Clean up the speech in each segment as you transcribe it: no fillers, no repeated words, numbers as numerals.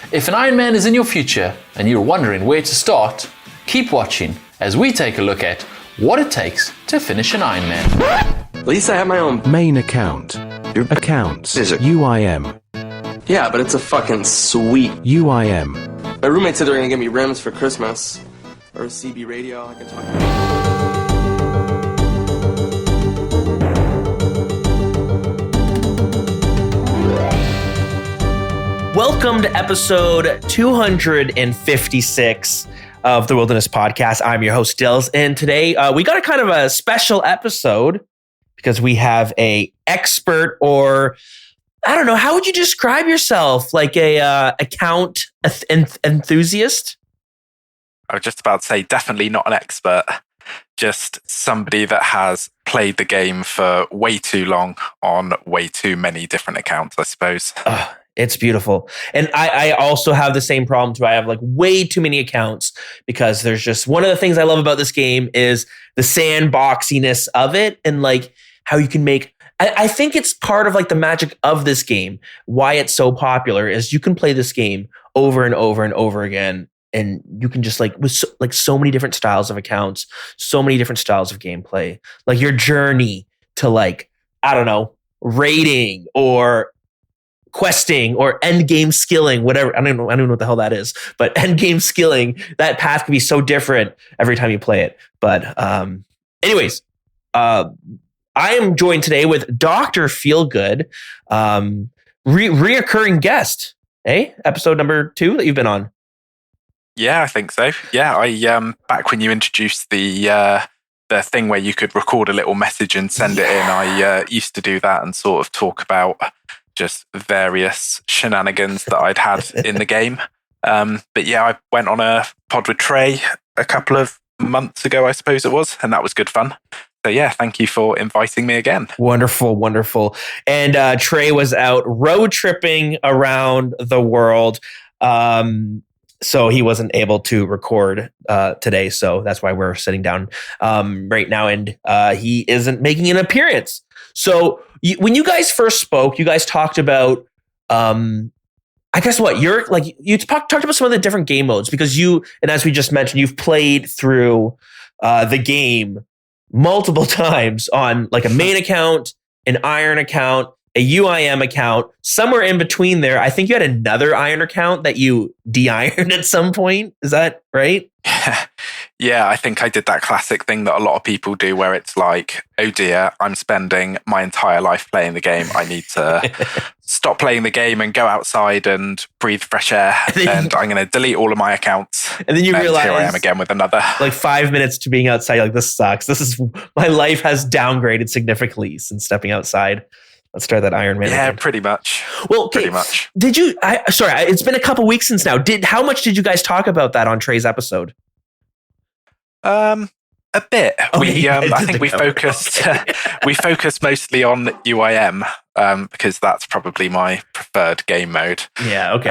If an Iron Man is in your future and you're wondering where to start, keep watching as we take a look at what it takes to finish an Iron Man. At least I have my own main account. Accounts. Is it? UIM. Yeah, but it's a fucking sweet. UIM. My roommate said they're gonna give me rims for Christmas. Or a CB radio I can talk about. Welcome to episode 256 of the Wilderness Podcast. I'm your host, Dilz, and today we got a kind of a special episode because we have a expert, or I don't know, how would you describe yourself? Like a account enthusiast? I was just about to say, definitely not an expert, just somebody that has played the game for way too long on way too many different accounts, I suppose. It's beautiful. And I also have the same problem too. I have like way too many accounts because there's just, one of the things I love about this game is the sandboxiness of it and like how you can make, I think it's part of like the magic of this game. Why it's so popular is you can play this game over and over and over again. And you can just like, with so many different styles of accounts, so many different styles of gameplay, like your journey to like, I don't know, raiding or questing or end game skilling, whatever. I don't know what the hell that is, but end game skilling, that path can be so different every time you play it. But anyways, I am joined today with Dr. Feelgood, reoccurring guest, episode number 2 that you've been on. Yeah, I think so. Yeah, I back when you introduced the thing where you could record a little message and send it in, I used to do that and sort of talk about just various shenanigans that I'd had in the game. But yeah, I went on a pod with Trey a couple of months ago, I suppose it was, and that was good fun. So yeah, thank you for inviting me again. Wonderful, wonderful. And Trey was out road tripping around the world. So he wasn't able to record today. So that's why we're sitting down right now. And he isn't making an appearance. So when you guys first spoke, you guys talked about, I guess what you're like, you talked about some of the different game modes because you, and as we just mentioned, you've played through the game multiple times on like a main account, an iron account, a UIM account, somewhere in between there. I think you had another iron account that you de-ironed at some point. Is that right? Yeah, I think I did that classic thing that a lot of people do where it's like, oh dear, I'm spending my entire life playing the game. I need to stop playing the game and go outside and breathe fresh air. And I'm going to delete all of my accounts. And then you realize, here I am again with another. Like 5 minutes to being outside, like this sucks. My life has downgraded significantly since stepping outside. Let's start that Iron Man. Yeah, again. Pretty much. Well, okay. Pretty much. Did you? Sorry, it's been a couple weeks since now. How much did you guys talk about that on Trey's episode? A bit. Okay, I think we focused. We focused mostly on UIM because that's probably my preferred game mode. Yeah. Okay.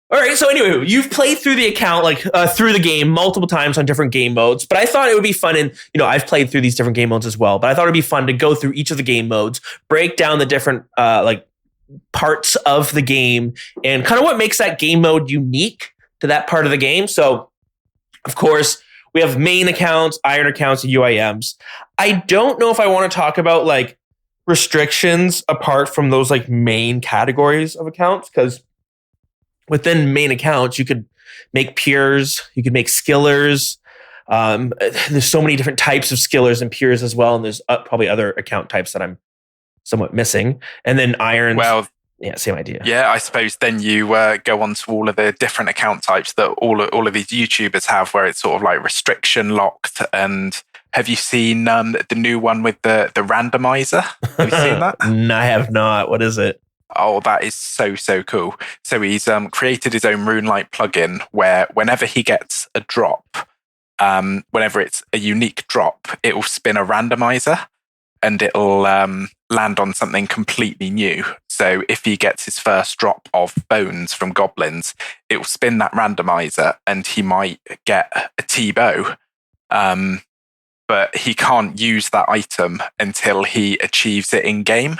All right. So anyway, you've played through the account, like through the game multiple times on different game modes. But I thought it would be fun, and I've played through these different game modes as well. But I thought it'd be fun to go through each of the game modes, break down the different like parts of the game, and kind of what makes that game mode unique to that part of the game. So, of course, we have main accounts, iron accounts, and UIMs. I don't know if I want to talk about like restrictions apart from those like main categories of accounts, because within main accounts, you could make peers, you could make skillers. There's so many different types of skillers and peers as well. And there's probably other account types that I'm somewhat missing. And then irons. Well, yeah, same idea. Yeah, I suppose then you go on to all of the different account types that all of these YouTubers have, where it's sort of like restriction locked. And have you seen the new one with the randomizer? Have you seen that? No, I have not. What is it? Oh, that is so cool. So he's created his own Runelite plugin where whenever he gets a drop, whenever it's a unique drop, it will spin a randomizer and it'll land on something completely new. So if he gets his first drop of bones from goblins, it will spin that randomizer and he might get a T-bow. But he can't use that item until he achieves it in game.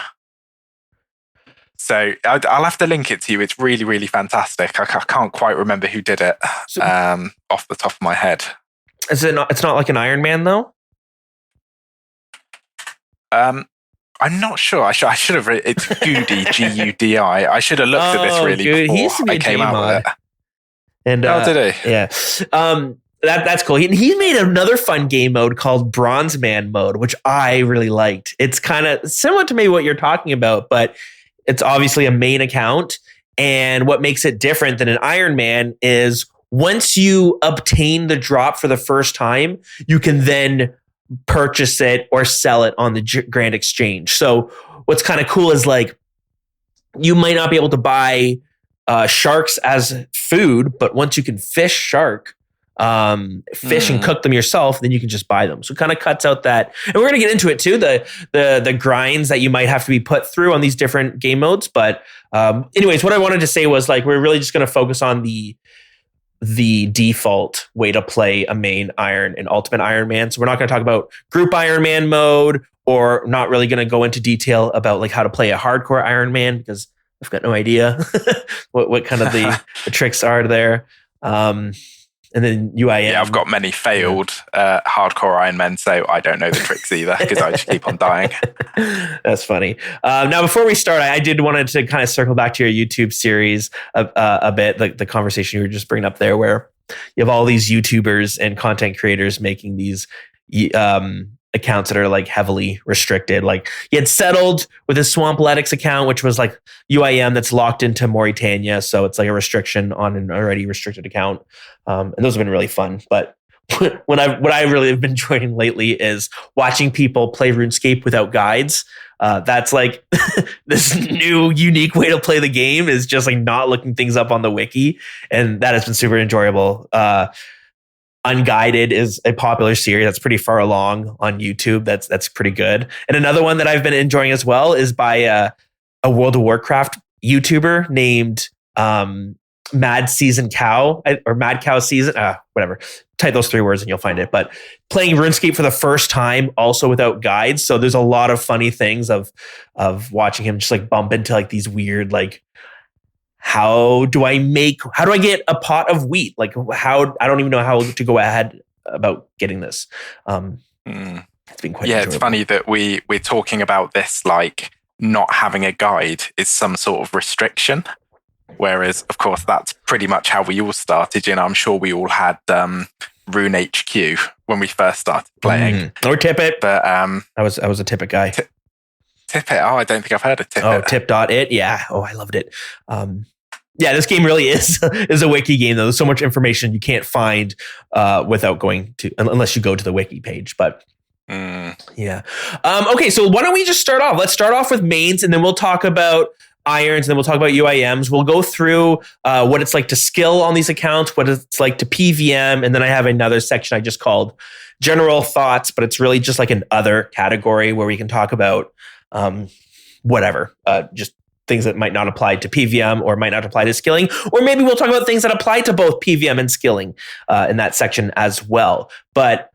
So I'll have to link it to you. It's really, really fantastic. I can't quite remember who did it off the top of my head. Is it not? It's not like an Iron Man though. I'm not sure. I should have. It's Goody, Gudi. I should have looked at this really before I came out with it. And did he? Yeah. That's cool. He made another fun game mode called Bronze Man mode, which I really liked. It's kind of similar to maybe what you're talking about, but it's obviously a main account. And what makes it different than an Iron Man is once you obtain the drop for the first time, you can then purchase it or sell it on the Grand Exchange. So what's kind of cool is like you might not be able to buy sharks as food, but once you can fish shark, fish and cook them yourself, then you can just buy them. So it kind of cuts out that, and we're going to get into it too, the grinds that you might have to be put through on these different game modes. But anyways, what I wanted to say was like, we're really just going to focus on the default way to play a main Iron and Ultimate Iron Man. So we're not going to talk about group Iron Man mode, or not really going to go into detail about like how to play a hardcore Iron Man, because I've got no idea what kind of the tricks are there. And then UIM. Yeah, I've got many failed hardcore Iron Men, so I don't know the tricks either because I just keep on dying. That's funny. Now, before we start, I did wanted to kind of circle back to your YouTube series a bit, like the conversation you were just bringing up there, where you have all these YouTubers and content creators making these accounts that are like heavily restricted. Like he had settled with his Swampletics account, which was like UIM that's locked into Mauritania. So it's like a restriction on an already restricted account. And those have been really fun. But what I really have been enjoying lately is watching people play RuneScape without guides. That's like this new unique way to play the game is just like not looking things up on the wiki. And that has been super enjoyable. Unguided is a popular series that's pretty far along on YouTube. That's pretty good. And another one that I've been enjoying as well is by a World of Warcraft YouTuber named Mad Season Cow or Mad Cow Season, whatever. Type those 3 words and you'll find it. But playing RuneScape for the first time, also without guides. So there's a lot of funny things of watching him just like bump into like these weird like, how do I get a pot of wheat? Like I don't even know how to go ahead about getting this. It's been quite enjoyable. It's funny that we're talking about this like not having a guide is some sort of restriction. Whereas, of course, that's pretty much how we all started. I'm sure we all had Rune HQ when we first started playing. Or Tippet. But I was a Tippet guy. Tippet? Oh, I don't think I've heard of Tippet. Oh, Tip.it? Yeah. Oh, I loved it. Yeah, this game really is a wiki game, though. There's so much information you can't find without going to, unless you go to the wiki page. But yeah. Okay, so why don't we just start off? Let's start off with mains, and then we'll talk about irons, and then we'll talk about UIMs. We'll go through what it's like to skill on these accounts, what it's like to PVM, and then I have another section I just called general thoughts, but it's really just like an other category where we can talk about whatever, just things that might not apply to PVM or might not apply to skilling, or maybe we'll talk about things that apply to both PVM and skilling in that section as well. But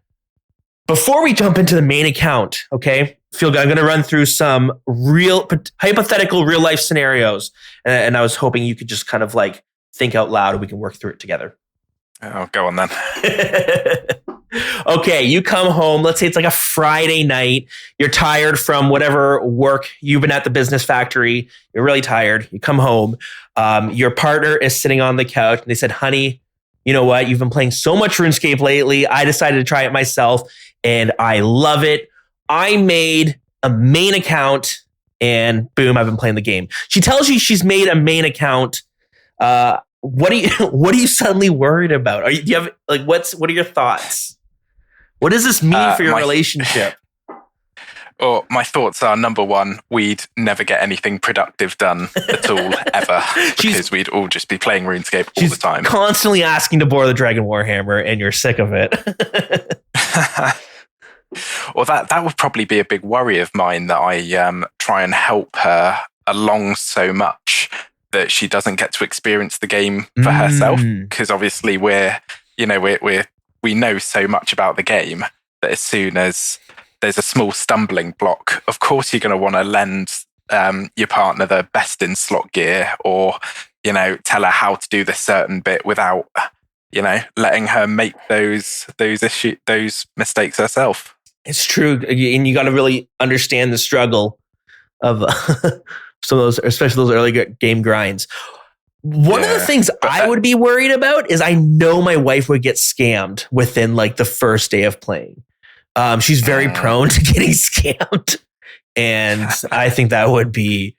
before we jump into the main account, okay, Feelgood, I'm going to run through some real hypothetical real life scenarios, and I was hoping you could just kind of like think out loud and we can work through it together. Oh, go on then. Okay, you come home. Let's say it's like a Friday night. You're tired from whatever work. You've been at the business factory. You're really tired. You come home. Your partner is sitting on the couch and they said, honey, you know what? You've been playing so much RuneScape lately. I decided to try it myself and I love it. I made a main account and boom, I've been playing the game. She tells you she's made a main account. What are you suddenly worried about? Do you have like what are your thoughts? What does this mean for your relationship? Oh, my thoughts are, number one, we'd never get anything productive done at all, ever, because we'd all just be playing RuneScape all the time. Constantly asking to borrow the Dragon Warhammer, and you're sick of it. Well, that would probably be a big worry of mine, that I try and help her along so much that she doesn't get to experience the game for herself, because obviously we know so much about the game that as soon as there's a small stumbling block, of course you're going to want to lend your partner the best in slot gear, or tell her how to do this certain bit without letting her make those mistakes herself. It's true, and you got to really understand the struggle of some of those, especially those early game grinds. One of the things I would be worried about is I know my wife would get scammed within like the first day of playing. She's very prone to getting scammed, and I think that would be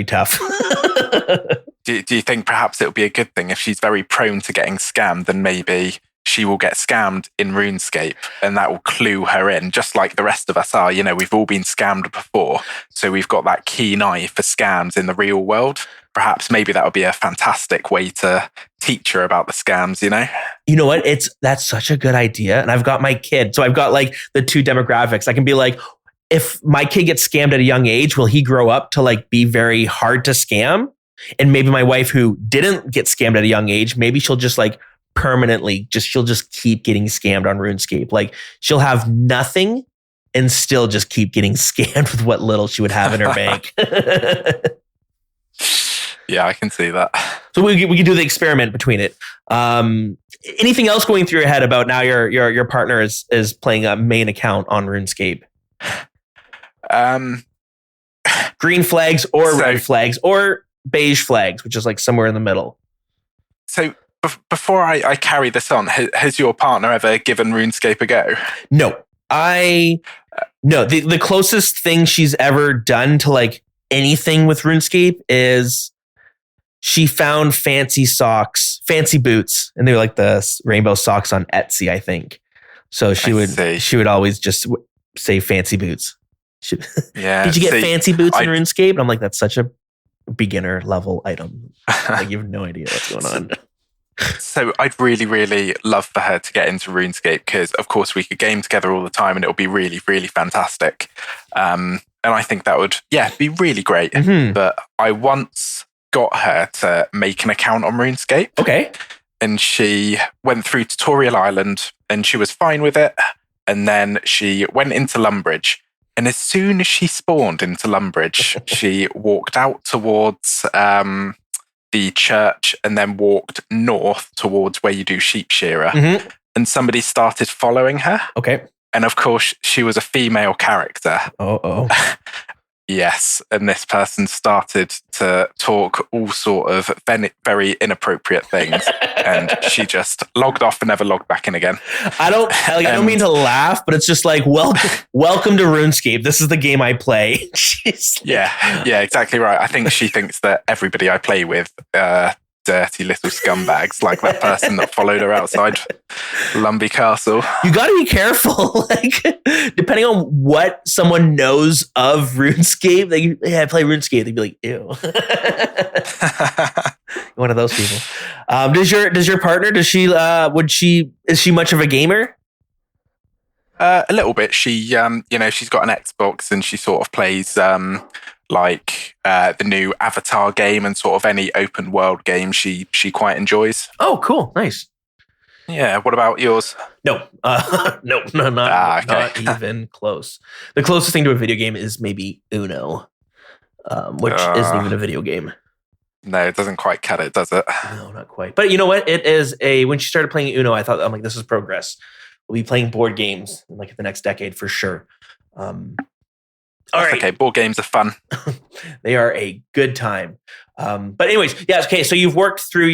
tough. Do you think perhaps it would be a good thing if she's very prone to getting scammed, then maybe she will get scammed in RuneScape, and that will clue her in, just like the rest of us are. We've all been scammed before, so we've got that keen eye for scams in the real world. Perhaps maybe that would be a fantastic way to teach her about the scams, You know what? That's such a good idea. And I've got my kid. So I've got like the two demographics. I can be like, if my kid gets scammed at a young age, will he grow up to like be very hard to scam? And maybe my wife who didn't get scammed at a young age, maybe she'll just like permanently she'll just keep getting scammed on RuneScape. Like she'll have nothing and still just keep getting scammed with what little she would have in her bank. Yeah, I can see that. So we can do the experiment between it. Anything else going through your head about now your partner is playing a main account on RuneScape? Green flags or red flags or beige flags, which is like somewhere in the middle. So before I carry this on, has your partner ever given RuneScape a go? No. No. The closest thing she's ever done to like anything with RuneScape is she found fancy boots, and they were like the rainbow socks on Etsy, I think. So she would always just say fancy boots. Yeah. Did you get fancy boots in RuneScape? And I'm like, that's such a beginner level item. Like you have no idea what's going on. So I'd really, really love for her to get into RuneScape because, of course, we could game together all the time and it would be really, really fantastic. And I think that would, be really great. Mm-hmm. But I once got her to make an account on RuneScape. Okay. And she went through Tutorial Island and she was fine with it. And then she went into Lumbridge. And as soon as she spawned into Lumbridge, she walked out towards the church and then walked north towards where you do sheep shearer. Mm-hmm. And somebody started following her. Okay. And of course, she was a female character. Oh. Yes. And this person started to talk all sort of very inappropriate things. And she just logged off and never logged back in again. I don't mean to laugh, but it's just like, welcome to RuneScape. This is the game I play. Yeah, exactly right. I think she thinks that everybody I play with, dirty little scumbags, like that person that followed her outside Lumby Castle. You got to be careful. Like, depending on what someone knows of RuneScape, I play RuneScape. They'd be like, ew. One of those people. Does your partner? Is she much of a gamer? A little bit. She, she's got an Xbox and she sort of plays the new Avatar game and sort of any open world game she quite enjoys. Oh, cool. Nice. Yeah. What about yours? No, not even close. The closest thing to a video game is maybe Uno, which isn't even a video game. No, it doesn't quite cut it, does it? No, not quite. But you know what? It is when she started playing Uno, I'm like, this is progress. We'll be playing board games in like the next decade for sure. All right. Okay, board games are fun. They are a good time. But anyways, okay. So you've worked through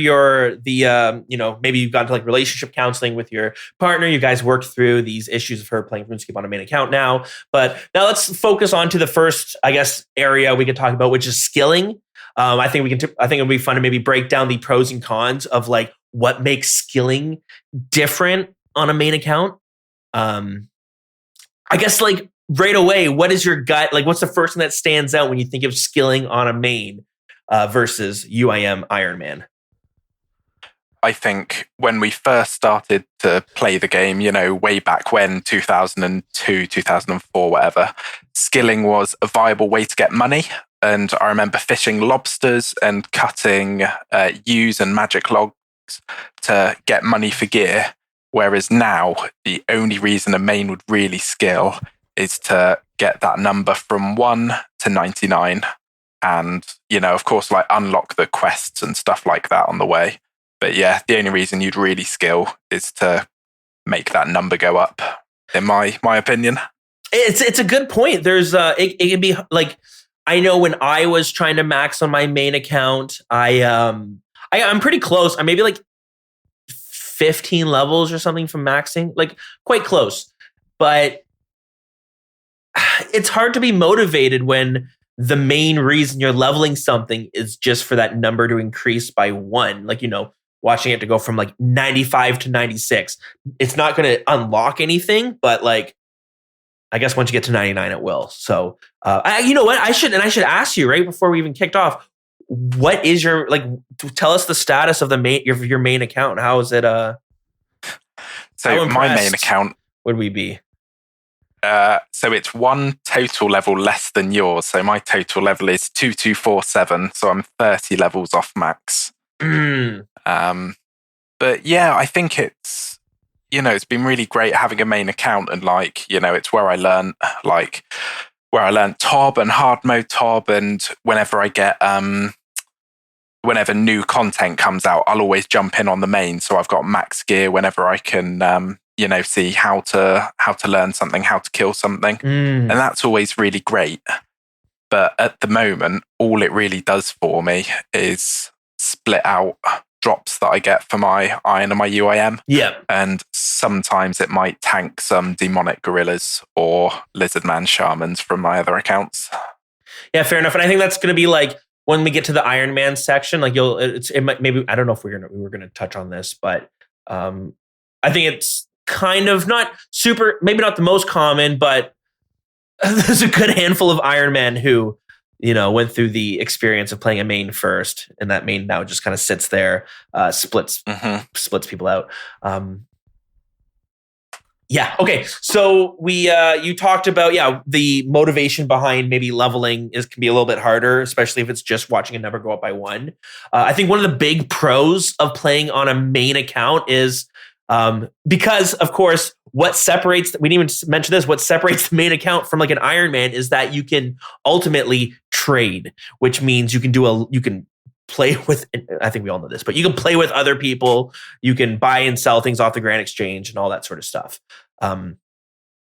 maybe you've gone to like relationship counseling with your partner. You guys worked through these issues of her playing RuneScape on a main account now. But now let's focus on to the first, I guess, area we could talk about, which is skilling. I think it'll be fun to maybe break down the pros and cons of like what makes skilling different on a main account. I guess like right away, what is your gut? Like, what's the first thing that stands out when you think of skilling on a main versus UIM Iron Man? I think when we first started to play the game, way back when, 2002, 2004, whatever, skilling was a viable way to get money. And I remember fishing lobsters and cutting yews and magic logs to get money for gear. Whereas now, the only reason a main would really skill is to get that number from 1 to 99. And, of course, like unlock the quests and stuff like that on the way. But yeah, the only reason you'd really skill is to make that number go up, in my opinion. It's a good point. There's it can be like, I know when I was trying to max on my main account, I'm pretty close. I'm maybe like 15 levels or something from maxing, like quite close. But it's hard to be motivated when the main reason you're leveling something is just for that number to increase by 1. Like, watching it to go from like 95 to 96. It's not going to unlock anything, but like, I guess once you get to 99, it will. So, you know what? I should ask you right before we even kicked off. What is your, tell us the status of your main account. How is it? So my main account would we be? So it's 1 total level less than yours. So my total level is 2247. So I'm 30 levels off max. But yeah, I think it's, it's been really great having a main account, and it's where I learned TOB and hard mode TOB, and whenever I get whenever new content comes out, I'll always jump in on the main. So I've got max gear whenever I can see how to learn something, how to kill something. And that's always really great. But at the moment, all it really does for me is split out drops that I get for my iron and my UIM. Yeah. And sometimes it might tank some demonic gorillas or lizard man shamans from my other accounts. Yeah, fair enough. And I think that's going to be like when we get to the Iron Man section, like it might, maybe, I don't know if we were going to touch on this, but I think it's kind of not super, maybe not the most common, but there's a good handful of Iron Man who, went through the experience of playing a main first, and that main now just kind of sits there, splits people out. Yeah. Okay. So you talked about, the motivation behind maybe leveling can be a little bit harder, especially if it's just watching a number go up by 1. I think one of the big pros of playing on a main account is, because of course, what separates the main account from like an Iron Man is that you can ultimately trade, which means you can play with, I think we all know this, but you can play with other people. You can buy and sell things off the Grand Exchange and all that sort of stuff.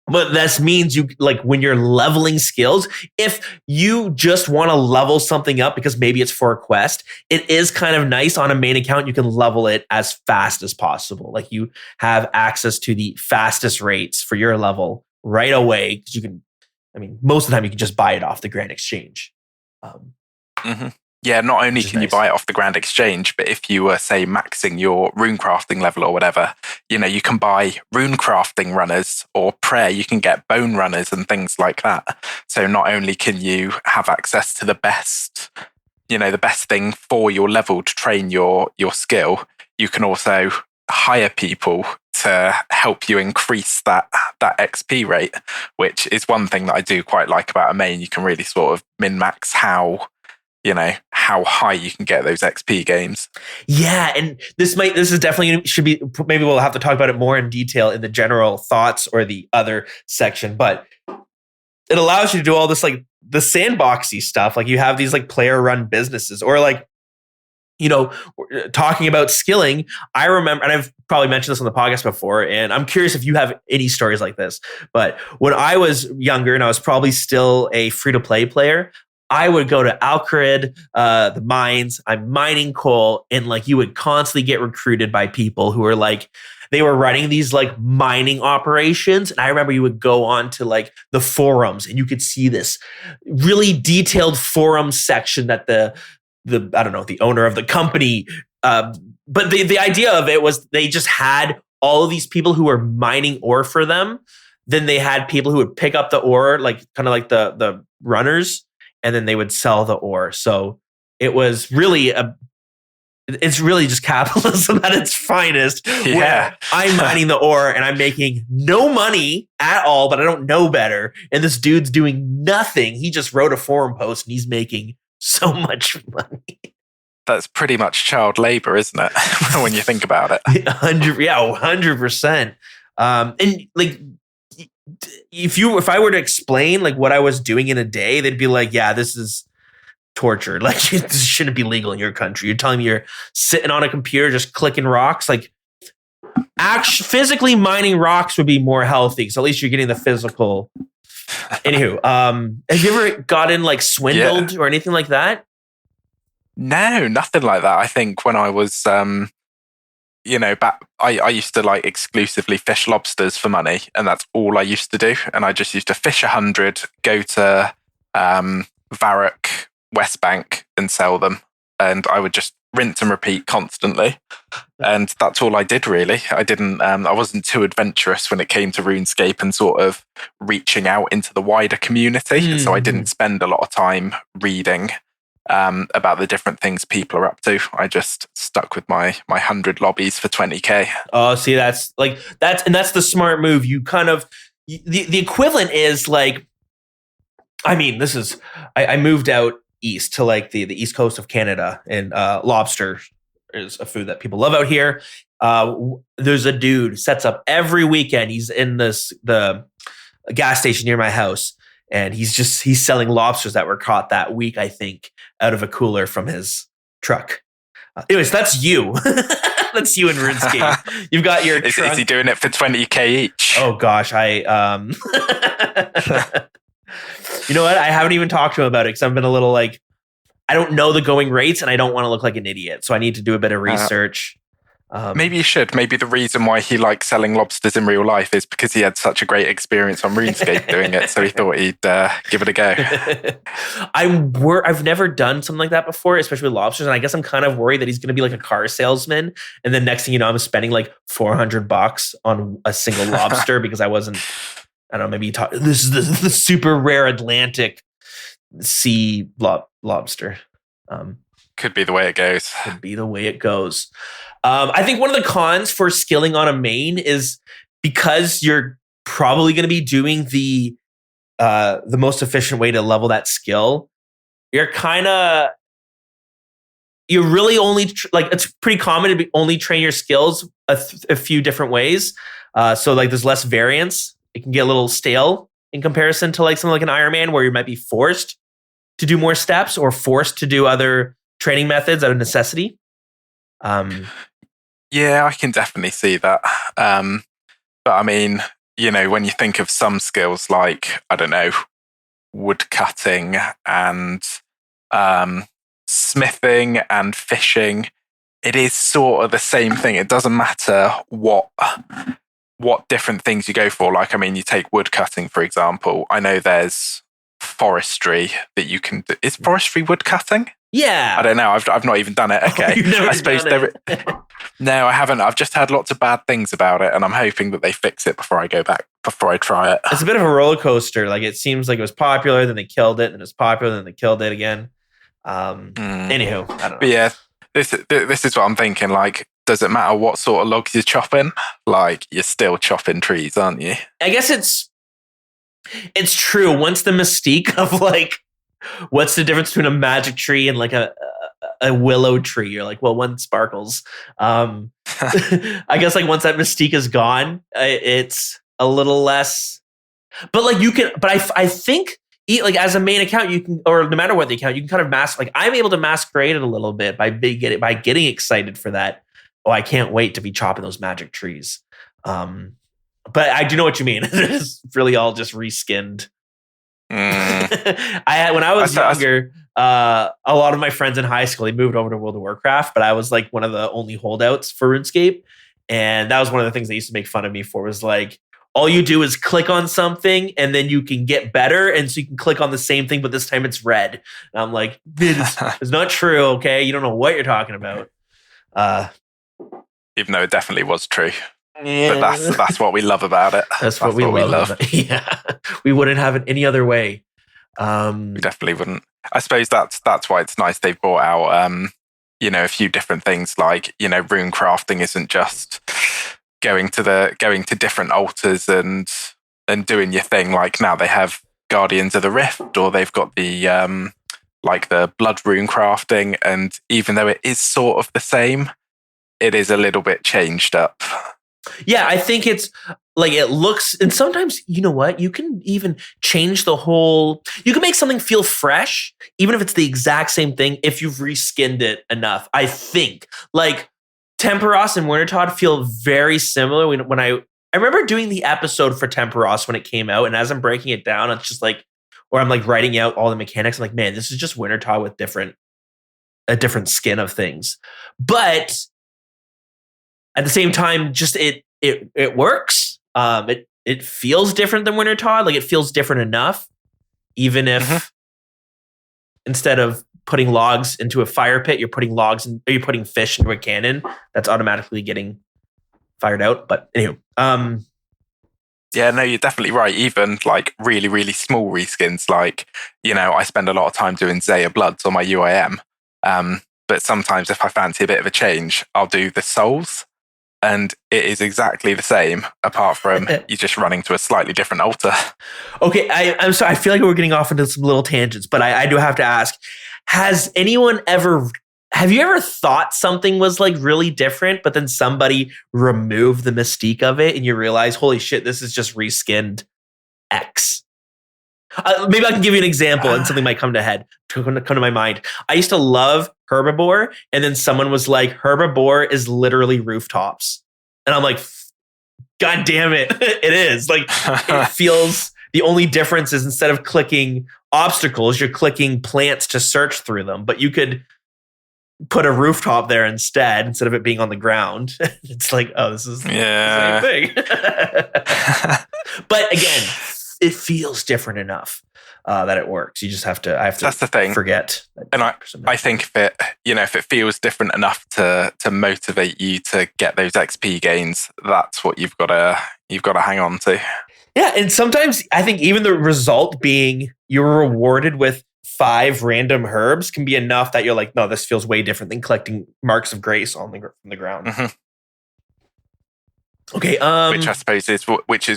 But this means when you're leveling skills, if you just want to level something up because maybe it's for a quest, it is kind of nice on a main account. You can level it as fast as possible. Like you have access to the fastest rates for your level right away. Because most of the time you can just buy it off the Grand Exchange. Yeah, not only can you buy it off the Grand Exchange, but if you were, say, maxing your rune crafting level or whatever, you can buy rune crafting runners, or prayer, you can get bone runners and things like that. So not only can you have access to the best thing for your level to train your skill, you can also hire people to help you increase that XP rate, which is one thing that I do quite like about a main. You can really sort of min-max how high you can get those XP games. Yeah, and this is definitely should be, maybe we'll have to talk about it more in detail in the general thoughts or the other section, but it allows you to do all this like the sandboxy stuff. Like you have these like player run businesses, or like, talking about skilling. I remember, and I've probably mentioned this on the podcast before, and I'm curious if you have any stories like this, but when I was younger and I was probably still a free-to-play player, I would go to Alcarid, the mines, I'm mining coal, and like you would constantly get recruited by people who were like, they were running these like mining operations. And I remember you would go on to like the forums and you could see this really detailed forum section that the I don't know, the owner of the company, but the idea of it was they just had all of these people who were mining ore for them. Then they had people who would pick up the ore, like kind of like the runners, and then they would sell the ore. So it was really it's really just capitalism at its finest. Yeah. Where I'm mining the ore and I'm making no money at all, but I don't know better. And this dude's doing nothing. He just wrote a forum post and he's making so much money. That's pretty much child labor, isn't it? When you think about it. 100%. And like, if I were to explain like what I was doing in a day, they'd be like, yeah, this is torture. Like this shouldn't be legal in your country. You're telling me you're sitting on a computer just clicking rocks. Like physically mining rocks would be more healthy because at least you're getting the physical. Anywho, have you ever gotten like swindled or anything like that? No, nothing like that. I think when I was, back, I used to like exclusively fish lobsters for money, and that's all I used to do. And I just used to fish 100, go to Varrock, West Bank, and sell them. And I would just rinse and repeat constantly. And that's all I did, really. I wasn't too adventurous when it came to RuneScape and sort of reaching out into the wider community. So I didn't spend a lot of time reading about the different things people are up to. I just stuck with my 100 lobbies for 20k. Oh, see, that's the smart move. You kind of the equivalent is like, I mean, I moved out east to like the east coast of Canada, and lobster is a food that people love out here. There's a dude who sets up every weekend. He's in the gas station near my house, and he's selling lobsters that were caught that week, I think, out of a cooler from his truck. Anyways, that's you. That's you in RuneScape. You've got your trunk. Is he doing it for 20k each? Oh gosh, you know what? I haven't even talked to him about it because I've been a little like, I don't know the going rates and I don't want to look like an idiot. So I need to do a bit of research. Maybe you should. Maybe the reason why he likes selling lobsters in real life is because he had such a great experience on RuneScape doing it. So he thought he'd give it a go. I've never done something like that before, especially with lobsters. And I guess I'm kind of worried that he's going to be like a car salesman. And then next thing you know, I'm spending like $400 on a single lobster because I wasn't, I don't know, maybe this is the super rare Atlantic sea lobster. Could be the way it goes. Could be the way it goes. I think one of the cons for skilling on a main is because you're probably going to be doing the most efficient way to level that skill. You're really only it's pretty common to only train your skills a few different ways. So like there's less variance. It can get a little stale in comparison to like something like an Iron Man where you might be forced to do more steps or forced to do other training methods out of necessity. Yeah, I can definitely see that. But I mean, when you think of some skills like, I don't know, wood cutting and smithing and fishing, it is sort of the same thing. It doesn't matter what different things you go for. Like, I mean, you take wood cutting, for example. I know there's forestry that you can do. Is forestry wood cutting? Yeah. I don't know. I've not even done it. Okay. You've never I suppose done it. No, I haven't. I've just heard lots of bad things about it, and I'm hoping that they fix it before I try it. It's a bit of a roller coaster. Like, it seems like it was popular, then they killed it, and it was popular, then they killed it again. Anywho, I don't know. But yeah, this is what I'm thinking. Like, does it matter what sort of logs you're chopping? Like, you're still chopping trees, aren't you? I guess it's true. Once the mystique of like, what's the difference between a magic tree and like a willow tree? You're like, well, one sparkles. I guess like once that mystique is gone, it's a little less. But like you can. But I think like as a main account, you can, or no matter what the account, you can kind of mask. Like I'm able to masquerade it a little bit by getting excited for that. Oh, I can't wait to be chopping those magic trees. But I do know what you mean. It's really all just reskinned. When I was younger, a lot of my friends in high school, they moved over to World of Warcraft, but I was like one of the only holdouts for RuneScape. And that was one of the things they used to make fun of me for, was like, all you do is click on something and then you can get better. And so you can click on the same thing, but this time it's red. And I'm like, it's not true. Okay. You don't know what you're talking about. Even though it definitely was true. Yeah. But that's what we love about it. That's what we love. Yeah. We wouldn't have it any other way. We definitely wouldn't. I suppose that's why it's nice they've brought out a few different things, like, rune crafting isn't just going to different altars and doing your thing. Like now they have Guardians of the Rift, or they've got the like the blood rune crafting, and even though it is sort of the same, it is a little bit changed up. Yeah, I think like it looks, and sometimes, you know what, you can even change you can make something feel fresh, even if it's the exact same thing, if you've reskinned it enough. I think like Temperos and Wintertod feel very similar. When I remember doing the episode for Temperos when it came out, and as I'm breaking it down, it's just like, or I'm like writing out all the mechanics. I'm like, man, this is just Wintertod with a different skin of things. But at the same time, just it works. It feels different than Wintertod. Like it feels different enough, even if instead of putting logs into a fire pit, you're putting fish into a cannon that's automatically getting fired out. But anyway, yeah, no, you're definitely right. Even like really, really small reskins, like, you know, I spend a lot of time doing Zaya Bloods on my UIM. But sometimes if I fancy a bit of a change, I'll do the souls. And it is exactly the same, apart from you're just running to a slightly different altar. Okay, I'm sorry. I feel like we're getting off into some little tangents, but I do have to ask, have you ever thought something was like really different, but then somebody removed the mystique of it and you realize, holy shit, this is just reskinned X? Maybe I can give you an example and something might come to my mind. I used to love Herbivore, and then someone was like, Herbivore is literally rooftops. And I'm like, God damn it. It is. Like, it feels, the only difference is instead of clicking obstacles, you're clicking plants to search through them. But you could put a rooftop there instead of it being on the ground. It's like, oh, this is the same thing. But again, it feels different enough that it works. You just have to. That's the thing. Forget. And I think if it feels different enough to motivate you to get those XP gains, that's what you've got to hang on to. Yeah, and sometimes I think even the result being you're rewarded with 5 random herbs can be enough that you're like, no, this feels way different than collecting marks of grace from the ground. Mm-hmm. Okay. Which I suppose is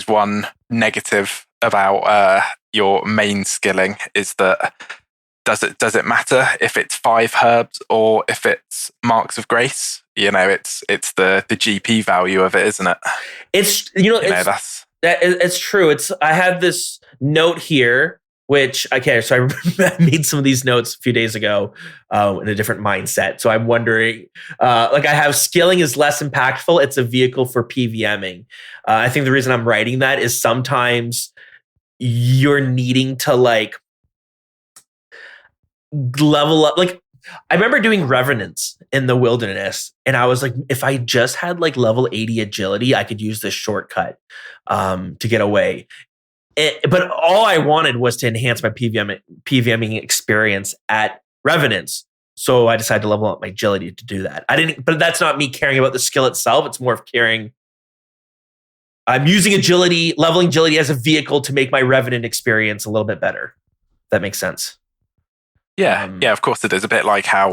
one negative about your main skilling is that does it matter if it's 5 herbs or if it's marks of grace? You know, it's the GP value of it, isn't it? It's true. I have this note here, so I made some of these notes a few days ago in a different mindset. So I'm wondering, I have skilling is less impactful. It's a vehicle for PVMing. I think the reason I'm writing that is sometimes you're needing to like level up. Like I remember doing Revenants in the Wilderness, and I was like, if I just had like level 80 agility, I could use this shortcut to get away. But all I wanted was to enhance my PVMing experience at Revenants. So I decided to level up my agility to do that. But that's not me caring about the skill itself. It's more of I'm using leveling agility as a vehicle to make my Revenant experience a little bit better. If that makes sense. Yeah, of course it is. A bit like how,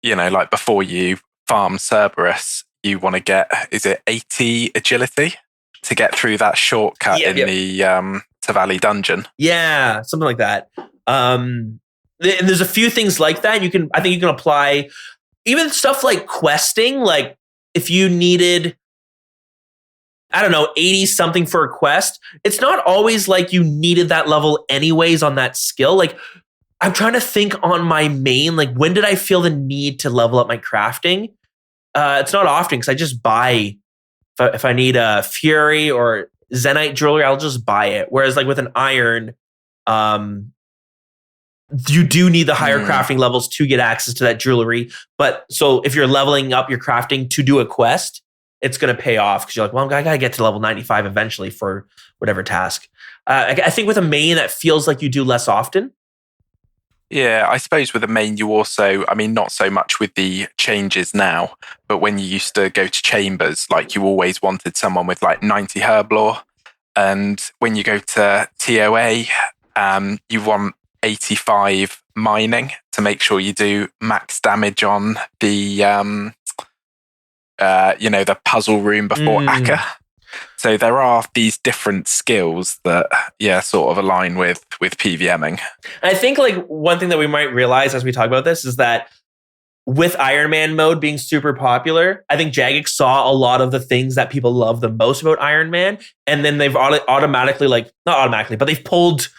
like before you farm Cerberus, you want to get, is it 80 agility to get through that shortcut the Tavali dungeon? Yeah, something like that. And there's a few things like that. I think you can apply even stuff like questing. Like if you needed, 80 something for a quest, it's not always like you needed that level anyways on that skill. Like I'm trying to think on my main, like when did I feel the need to level up my crafting? It's not often because I just buy, if I need a Fury or Zenite jewelry, I'll just buy it. Whereas like with an iron, you do need the higher crafting levels to get access to that jewelry. But so if you're leveling up your crafting to do a quest, it's going to pay off because you're like, well, I got to get to level 95 eventually for whatever task. I think with a main, that feels like you do less often. Yeah, I suppose with a main, you also, not so much with the changes now, but when you used to go to chambers, like you always wanted someone with like 90 herb lore. And when you go to TOA, you want 85 mining to make sure you do max damage on the, the puzzle room before Akka. So there are these different skills that, sort of align with PVMing. I think like one thing that we might realize as we talk about this is that with Iron Man mode being super popular, I think Jagex saw a lot of the things that people love the most about Iron Man, and then they've automatically, like, not automatically, but they've pulled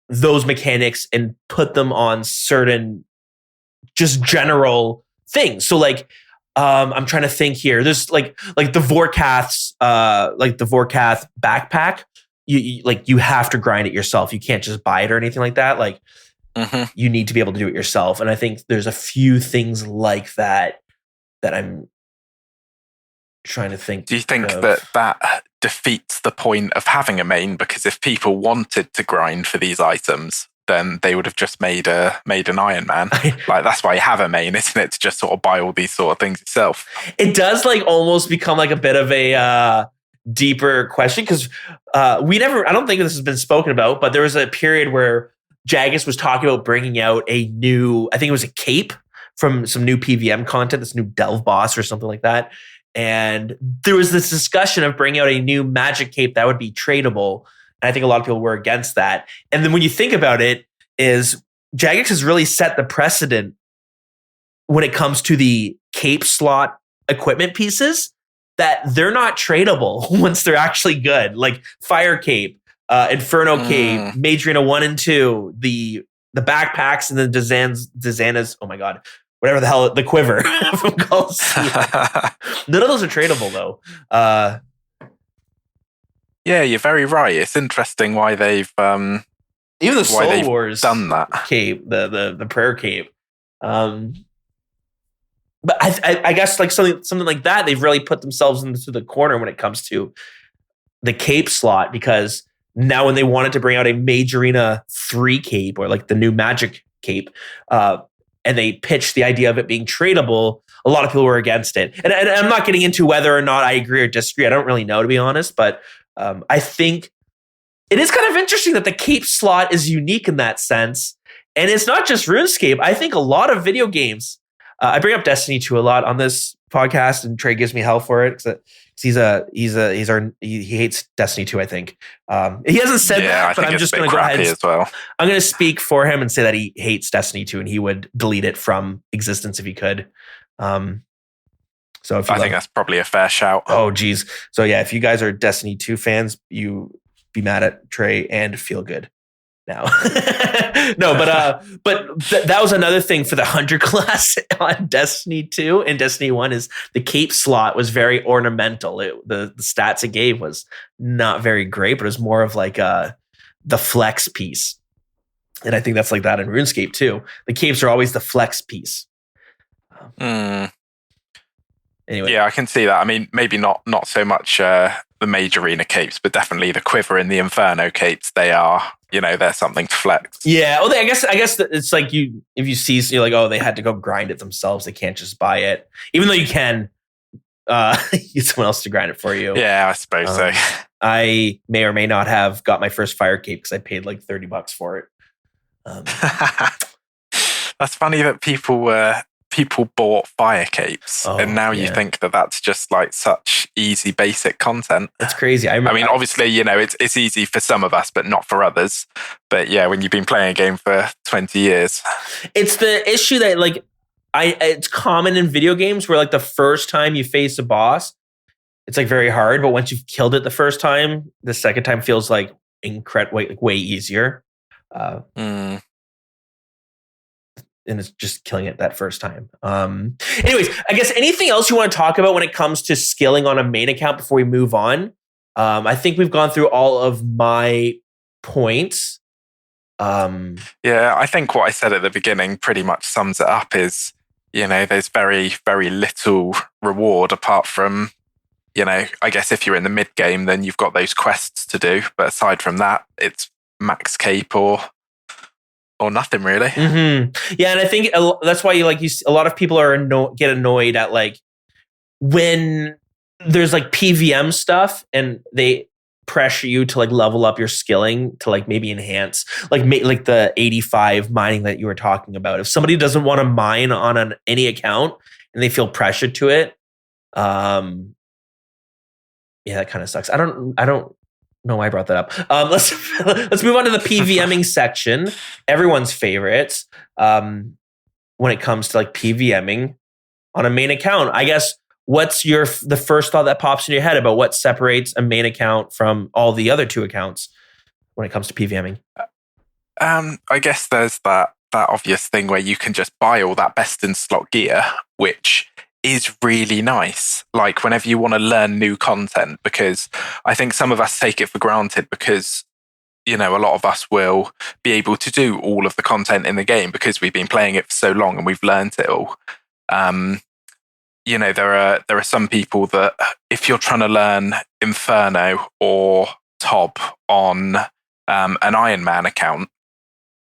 those mechanics and put them on certain just general things. So like, I'm trying to think here. There's like the Vorkath's like the Vorkath backpack. You have to grind it yourself. You can't just buy it or anything like that. Like, you need to be able to do it yourself. And I think there's a few things like that I'm trying to think. Do you think that defeats the point of having a main? Because if people wanted to grind for these items, then they would have just made an Iron Man. Like, that's why you have a main, isn't it? To just sort of buy all these sort of things yourself. It does like almost become like a bit of a deeper question, because I don't think this has been spoken about, but there was a period where Jagex was talking about bringing out a new, I think it was a cape from some new PVM content, this new Delve boss or something like that. And there was this discussion of bringing out a new magic cape that would be tradable. And I think a lot of people were against that. And then when you think about it, is Jagex has really set the precedent when it comes to the cape slot equipment pieces, that they're not tradable once they're actually good. Like Fire Cape, Inferno Cape, Mage Arena 1 and 2, the backpacks, and the Dizana's, oh my god, whatever the hell, the quiver from Colosseum. None of those are tradable though. Yeah, you're very right. It's interesting why they've even the Soul Wars done that cape, the prayer cape. But I guess like something like that, they've really put themselves into the corner when it comes to the cape slot, because now when they wanted to bring out a Mage Arena 3 cape, or like the new Magic cape, and they pitched the idea of it being tradable, a lot of people were against it. And I'm not getting into whether or not I agree or disagree. I don't really know, to be honest, but I think it is kind of interesting that the cape slot is unique in that sense. And it's not just RuneScape. I think a lot of video games, I bring up Destiny 2 a lot on this podcast, and Trey gives me hell for it because he hates Destiny 2. I think he hasn't said that, but I'm just going to go ahead. As well. I'm going to speak for him and say that he hates Destiny 2, and he would delete it from existence if he could. So if I think that's probably a fair shout. Oh, geez. So yeah, if you guys are Destiny 2 fans, you be mad at Trey and feel good now. No, but that was another thing for the Hunter class on Destiny 2 and Destiny 1 is the cape slot was very ornamental. The stats it gave was not very great, but it was more of like the flex piece. And I think that's like that in RuneScape too. The capes are always the flex piece. Anyway. Yeah, I can see that. I mean, maybe not so much the Mage Arena capes, but definitely the Quiver and the Inferno capes. They are, they're something to flex. Yeah. Well, I guess it's like if you see, you're like, oh, they had to go grind it themselves. They can't just buy it, even though you can get someone else to grind it for you. Yeah, I suppose so. I may or may not have got my first Fire Cape because I paid like $30 for it. That's funny that people bought fire capes, and now you think that that's just like such easy, basic content. It's crazy. I mean, obviously, it's easy for some of us, but not for others. But yeah, when you've been playing a game for 20 years, it's the issue that like it's common in video games where like the first time you face a boss, it's like very hard, but once you've killed it the first time, the second time feels like way easier. And it's just killing it that first time. Anyways, I guess anything else you want to talk about when it comes to skilling on a main account before we move on? I think we've gone through all of my points. Yeah, I think what I said at the beginning pretty much sums it up is, there's very, very little reward apart from, I guess if you're in the mid game, then you've got those quests to do. But aside from that, it's max cape or nothing really. Mm-hmm. Yeah, and I think that's why a lot of people get annoyed at like when there's like PVM stuff and they pressure you to like level up your skilling to like maybe enhance like the 85 mining that you were talking about. If somebody doesn't want to mine on any account and they feel pressured to it, yeah, that kind of sucks. I don't know why I brought that up. Let's move on to the PVMing section. Everyone's favorites. When when it comes to like PVMing on a main account. I guess what's the first thought that pops in your head about what separates a main account from all the other 2 accounts when it comes to PVMing? I guess there's that obvious thing where you can just buy all that best in slot gear, which is really nice. Like whenever you want to learn new content, because I think some of us take it for granted because, you know, a lot of us will be able to do all of the content in the game because we've been playing it for so long and we've learned it all. You know, there are some people that if you're trying to learn Inferno or Tob on an Iron Man account,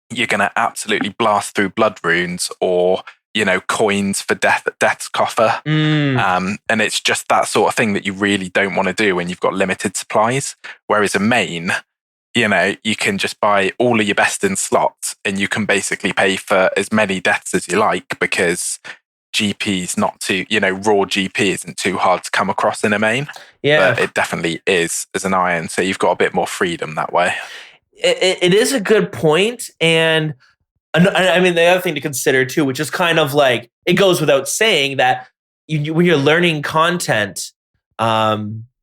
you're going to absolutely blast through blood runes or, you know, coins for Death's Coffer. And it's just that sort of thing that you really don't want to do when you've got limited supplies. Whereas a main, you know, you can just buy all of your best in slots and you can basically pay for as many deaths as you like because GP's not too, you know, raw GP isn't too hard to come across in a main. Yeah. But it definitely is as an Iron. So you've got a bit more freedom that way. It is a good point. And I mean, the other thing to consider too, which is kind of like, it goes without saying that when you're learning content, it's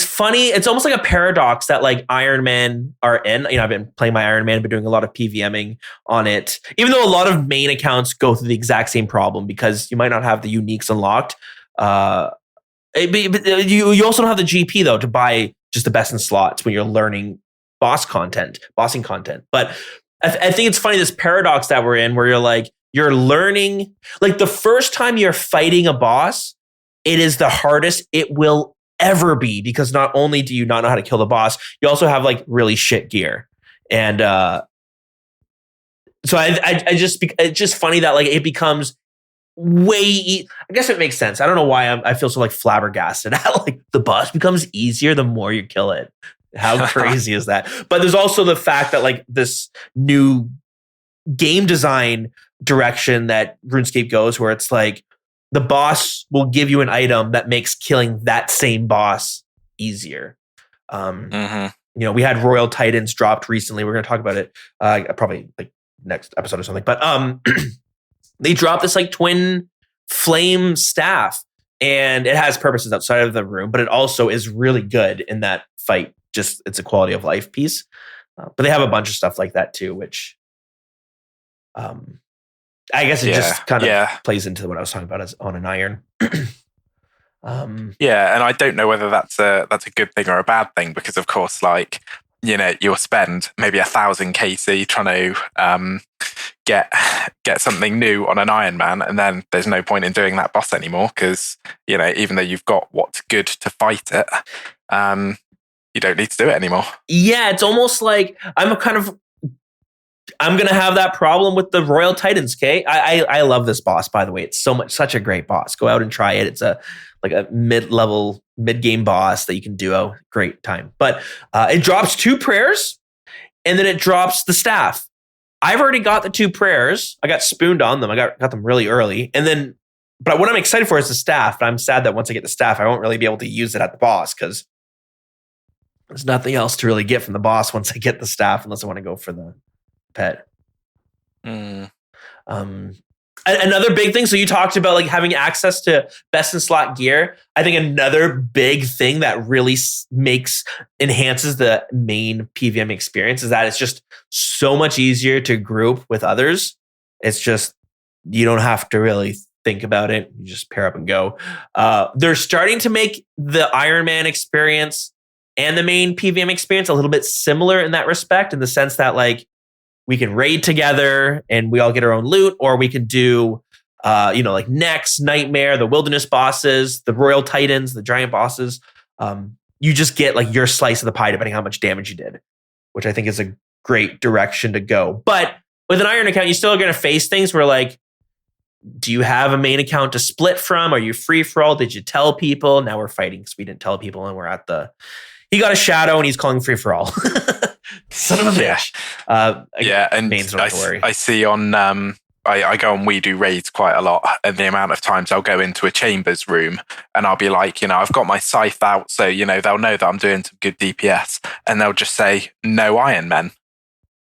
funny. It's almost like a paradox that like Iron Man are in. You know, I've been playing my Iron Man, been doing a lot of PVMing on it, even though a lot of main accounts go through the exact same problem because you might not have the uniques unlocked. But you also don't have the GP though to buy just the best in slots when you're learning bossing content. But I think it's funny, this paradox that we're in where you're learning, like the first time you're fighting a boss, it is the hardest it will ever be because not only do you not know how to kill the boss, you also have like really shit gear. And so it's just funny that like it becomes I guess it makes sense. I don't know why I feel so like flabbergasted at like the boss becomes easier the more you kill it. How crazy is that? But there's also the fact that like this new game design direction that RuneScape goes where it's like the boss will give you an item that makes killing that same boss easier. You know, we had Royal Titans dropped recently. We're going to talk about it probably like next episode or something. But they dropped this like twin flame staff and it has purposes outside of the room, but it also is really good in that fight. Just it's a quality of life piece. But they have a bunch of stuff like that too, which I guess it just kind of plays into what I was talking about as on an Iron. Yeah, and I don't know whether that's a good thing or a bad thing because, of course, like, you know, you'll spend maybe 1,000 KC trying to get something new on an Iron Man, and then there's no point in doing that boss anymore because, you know, even though you've got what's good to fight it, you don't need to do it anymore. Yeah, it's almost like I'm going to have that problem with the Royal Titans, okay? I love this boss, by the way. It's such a great boss. Go out and try it. It's a mid-level, mid-game boss that you can do a great time. But it drops 2 prayers, and then it drops the staff. I've already got the 2 prayers. I got spooned on them. I got them really early. But what I'm excited for is the staff. And I'm sad that once I get the staff, I won't really be able to use it at the boss because there's nothing else to really get from the boss once I get the staff, unless I want to go for the pet. Another big thing. So you talked about like having access to best in slot gear. I think another big thing that really enhances the main PVM experience is that it's just so much easier to group with others. It's just, you don't have to really think about it. You just pair up and go. They're starting to make the Iron Man experience and the main PVM experience a little bit similar in that respect, in the sense that like we can raid together and we all get our own loot, or we can do, like Nex, Nightmare, the Wilderness bosses, the Royal Titans, the giant bosses. You just get like your slice of the pie depending on how much damage you did, which I think is a great direction to go. But with an Iron account, you still are going to face things where like, do you have a main account to split from? Are you free for all? Did you tell people? Now we're fighting because we didn't tell people and we're at he got a shadow and he's calling free for all. Son of a bitch. And mains don't have to worry. I see on I go on We Do Raids quite a lot, and the amount of times I'll go into a chambers room and I'll be like, I've got my scythe out, so they'll know that I'm doing some good DPS, and they'll just say no Iron Men.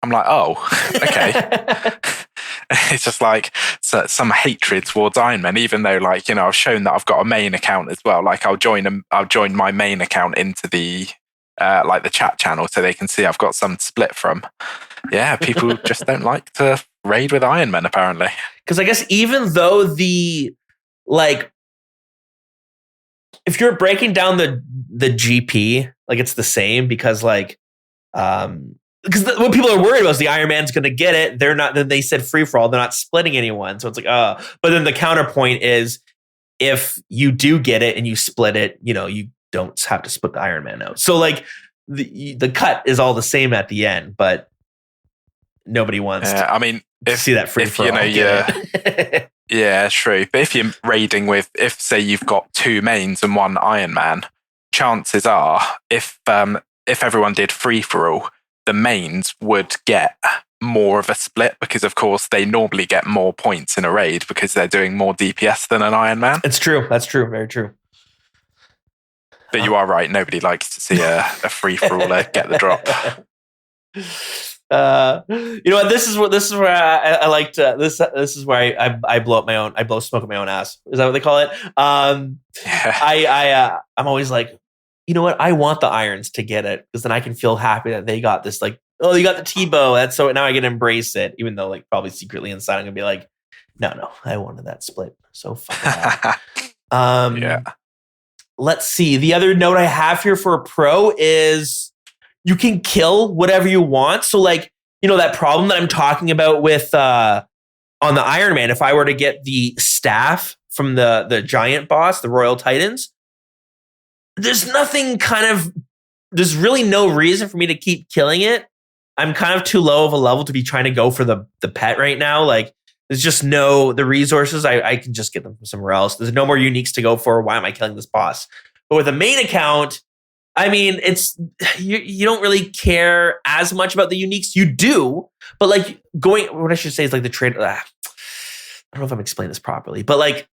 I'm like, oh, okay. It's just like some hatred towards Iron Man, even though, like, you know, I've shown that I've got a main account as well. Like, I'll join my main account into the like the chat channel so they can see I've got some to split from. Yeah, people just don't like to raid with Iron Man, apparently. Because I guess even though if you're breaking down the GP, like, it's the same because like because what people are worried about is the Iron Man's going to get it. They're not. Then they said free for all. They're not splitting anyone. So it's like, But then the counterpoint is, if you do get it and you split it, you know, you don't have to split the Iron Man out. So like the cut is all the same at the end, but nobody wants. I mean, to see that free for all. Yeah, true. But if you're raiding with, if say you've got 2 mains and 1 Iron Man, chances are, if everyone did free for all, the mains would get more of a split because, of course, they normally get more points in a raid because they're doing more DPS than an Iron Man. It's true. That's true. Very true. But you are right. Nobody likes to see a free for all get the drop. You know what? This is where I like to. This is where I blow up my own. I blow smoke up my own ass. Is that what they call it? Yeah. I'm always like, you know what? I want the Irons to get it because then I can feel happy that they got this. Like, oh, you got the T-bow. That's so now I can embrace it, even though like probably secretly inside I'm gonna be like, no, I wanted that split. So fuck that. Yeah. Let's see. The other note I have here for a pro is you can kill whatever you want. So like, you know, that problem that I'm talking about with on the Iron Man, if I were to get the staff from the giant boss, the Royal Titans, there's really no reason for me to keep killing it. I'm kind of too low of a level to be trying to go for the pet right now. Like, there's just the resources. I can just get them from somewhere else. There's no more uniques to go for. Why am I killing this boss? But with a main account, I mean, it's you don't really care as much about the uniques. You do, but like what I should say is like the trade. I don't know if I'm explaining this properly, but like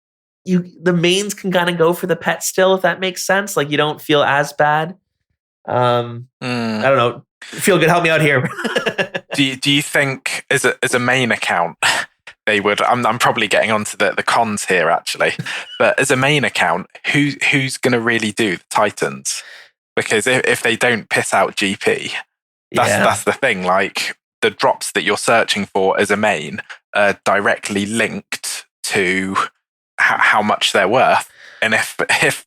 the mains can kind of go for the pet still, if that makes sense. Like, you don't feel as bad. I don't know. Feel good. Help me out here. Do you think as a main account they would? I'm probably getting onto the cons here actually, but as a main account, who's going to really do the Titans? Because if they don't piss out GP, that's the thing. Like, the drops that you're searching for as a main are directly linked to how much they're worth. And if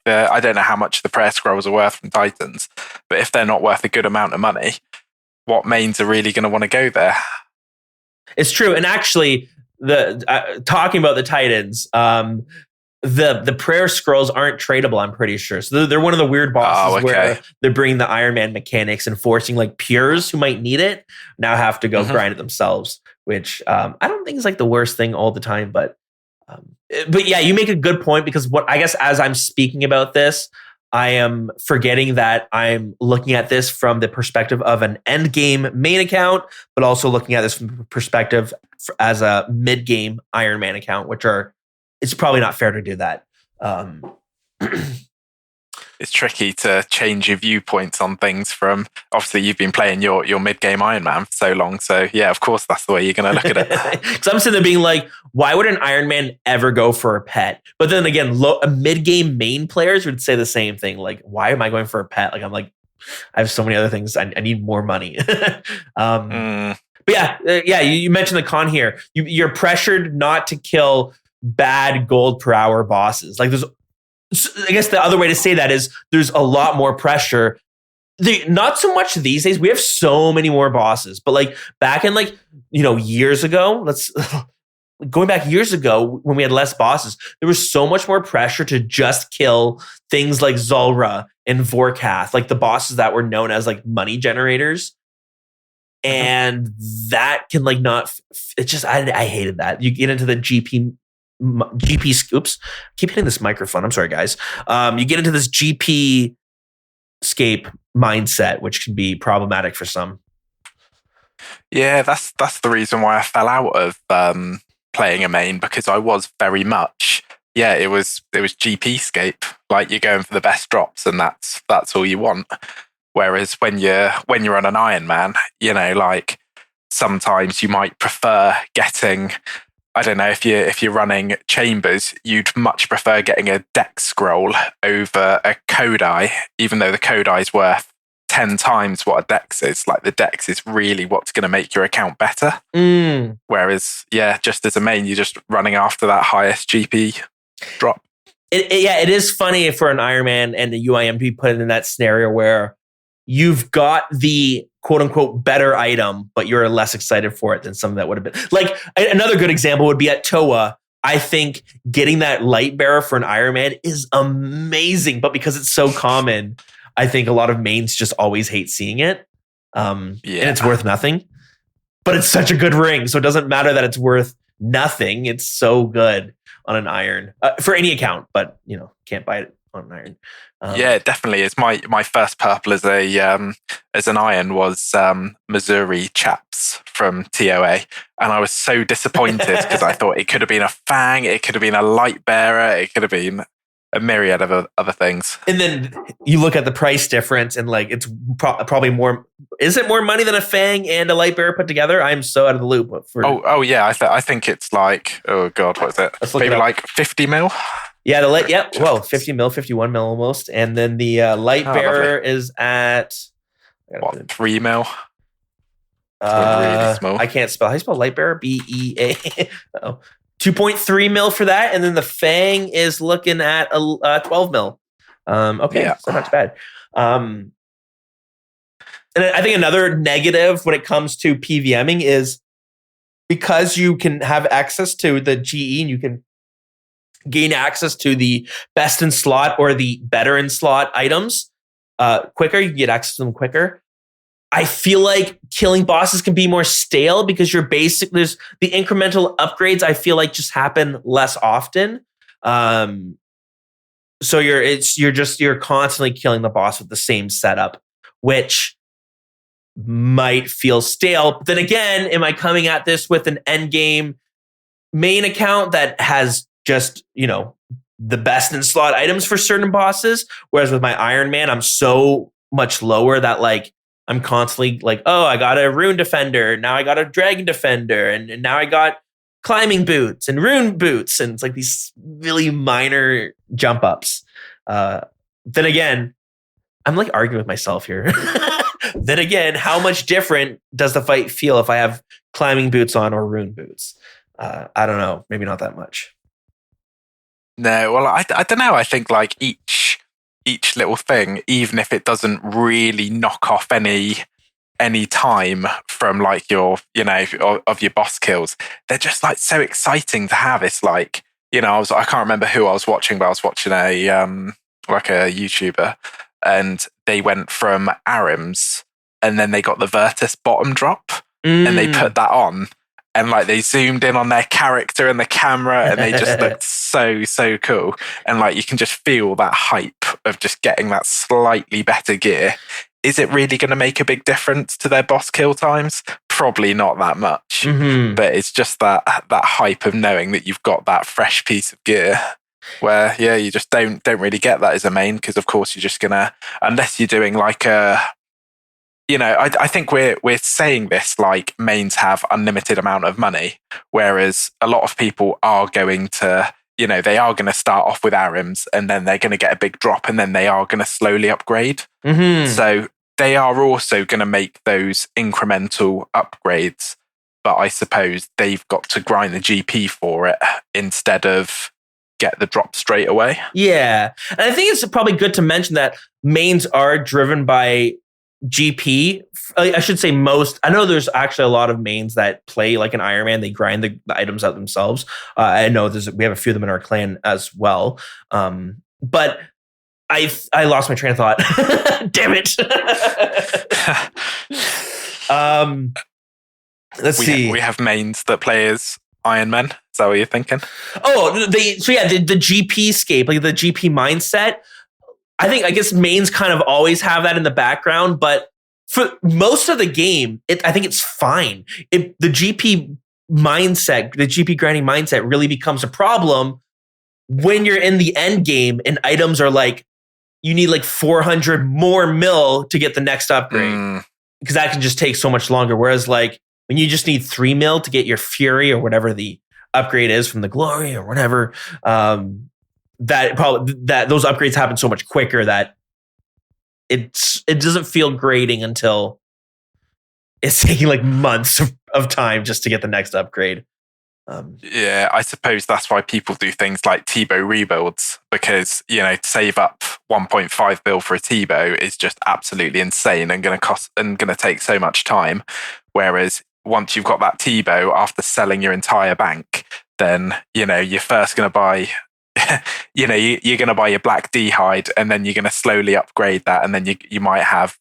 I don't know how much the prayer scrolls are worth from Titans, but if they're not worth a good amount of money, what mains are really going to want to go there? It's true. And actually, talking about the Titans, the prayer scrolls aren't tradable, I'm pretty sure. So they're one of the weird bosses where they're bringing the Iron Man mechanics and forcing like pures who might need it now have to go grind it themselves, which I don't think is like the worst thing all the time. But yeah, you make a good point, because what I guess as I'm speaking about this, I am forgetting that I'm looking at this from the perspective of an end game main account, but also looking at this from the perspective as a mid game Iron Man account, it's probably not fair to do that. It's tricky to change your viewpoints on things from, obviously you've been playing your mid-game Iron Man for so long. So yeah, of course, that's the way you're going to look at it. Because I'm sitting there being like, why would an Iron Man ever go for a pet? But then again, a mid-game main players would say the same thing. Like, why am I going for a pet? Like, I'm like, I have so many other things. I need more money. But yeah, you mentioned the con here. You're pressured not to kill bad gold per hour bosses. Like, I guess the other way to say that is there's a lot more pressure. Not so much these days. We have so many more bosses, but like back in years ago, going back years ago when we had less bosses, there was so much more pressure to just kill things like Zulrah and Vorkath, like the bosses that were known as like money generators. And that can like not, it's just, I hated that. You get into the GP scoops. I keep hitting this microphone. I'm sorry, guys. You get into this GP scape mindset, which can be problematic for some. Yeah, that's the reason why I fell out of playing a main, because I was very much, it was GP scape. Like, you're going for the best drops, and that's all you want. Whereas when you're on an Iron Man, like sometimes you might prefer getting, I don't know, if you're running chambers, you'd much prefer getting a dex scroll over a Kodai, even though the Kodai is worth 10 times what a dex is. Like, the dex is really what's going to make your account better. Whereas, just as a main, you're just running after that highest GP drop. It is funny for an Iron Man and the UIM to be put in that scenario where you've got the quote unquote better item, but you're less excited for it than something that would have been. Like, another good example would be at TOA. I think getting that light bearer for an Iron Man is amazing, but because it's so common, I think a lot of mains just always hate seeing it. And it's worth nothing, but it's such a good ring. So it doesn't matter that it's worth nothing. It's so good on an iron for any account, but can't buy it on an iron. Yeah, definitely. It's my first purple as an iron was Missouri Chaps from TOA, and I was so disappointed because I thought it could have been a Fang, it could have been a light bearer, it could have been a myriad of other things. And then you look at the price difference, and like it's probably more. Is it more money than a Fang and a light bearer put together? I'm so out of the loop. I think it's like, oh god, what is it? Maybe like 50 mil. Yeah, the light. Yep. Well, 50 mil, 51 mil almost, and then the light bearer is at 3 mil. Really small. I can't spell. How do you spell light bearer? BEA. 2.3 mil for that, and then the Fang is looking at 12 mil. Okay, so not too bad. And I think another negative when it comes to PVMing is because you can have access to the GE and you can gain access to the best in slot or the better in slot items quicker. You can get access to them quicker. I feel like killing bosses can be more stale because there's the incremental upgrades. I feel like just happen less often. So you're constantly killing the boss with the same setup, which might feel stale. But then again, am I coming at this with an end game main account that has just, the best in slot items for certain bosses? Whereas with my Iron Man, I'm so much lower that like, I'm constantly like, oh, I got a rune defender. Now I got a dragon defender. And now I got climbing boots and rune boots. And it's like these really minor jump ups. Then again, I'm like arguing with myself here. Then again, how much different does the fight feel if I have climbing boots on or rune boots? I don't know. Maybe not that much. No, well, I don't know. I think like each little thing, even if it doesn't really knock off any time from like your, of your boss kills, they're just like so exciting to have. It's like, I can't remember who I was watching, but I was watching a YouTuber, and they went from Arims and then they got the Virtus bottom drop and they put that on. And like they zoomed in on their character and the camera, and they just looked so cool. And like you can just feel that hype of just getting that slightly better gear. Is it really going to make a big difference to their boss kill times? Probably not that much. Mm-hmm. But it's just that hype of knowing that you've got that fresh piece of gear. Where you just don't really get that as a main, because of course you're just gonna, unless you're doing like a. I think we're saying this like mains have unlimited amount of money, whereas a lot of people are going to, they are going to start off with Arims and then they're going to get a big drop and then they are going to slowly upgrade. Mm-hmm. So they are also going to make those incremental upgrades, but I suppose they've got to grind the GP for it instead of get the drop straight away. Yeah. And I think it's probably good to mention that mains are driven by GP. I should say most. I know there's actually a lot of mains that play like an Iron Man. They grind the items out themselves. I know we have a few of them in our clan as well. But I lost my train of thought. Damn it. Let's see. We have mains that play as Iron Man. Is that what you're thinking? Oh, the GP scape, like the GP mindset. I guess mains kind of always have that in the background, but for most of the game, I think it's fine. If the GP mindset, the GP grinding mindset really becomes a problem when you're in the end game and items are like, you need like 400 more mil to get the next upgrade. Because that can just take so much longer. Whereas like when you just need 3 mil to get your Fury or whatever the upgrade is from the Glory or whatever, that those upgrades happen so much quicker that it doesn't feel grating until it's taking like months of time just to get the next upgrade. Yeah, I suppose that's why people do things like T-bow rebuilds, because, you know, to save up 1.5 bill for a T-bow is just absolutely insane and going to take so much time. Whereas once you've got that T-bow, after selling your entire bank, then, you know, you're first going to buy, you know, you're going to buy your black D-hide, and then you're going to slowly upgrade that. And then you might have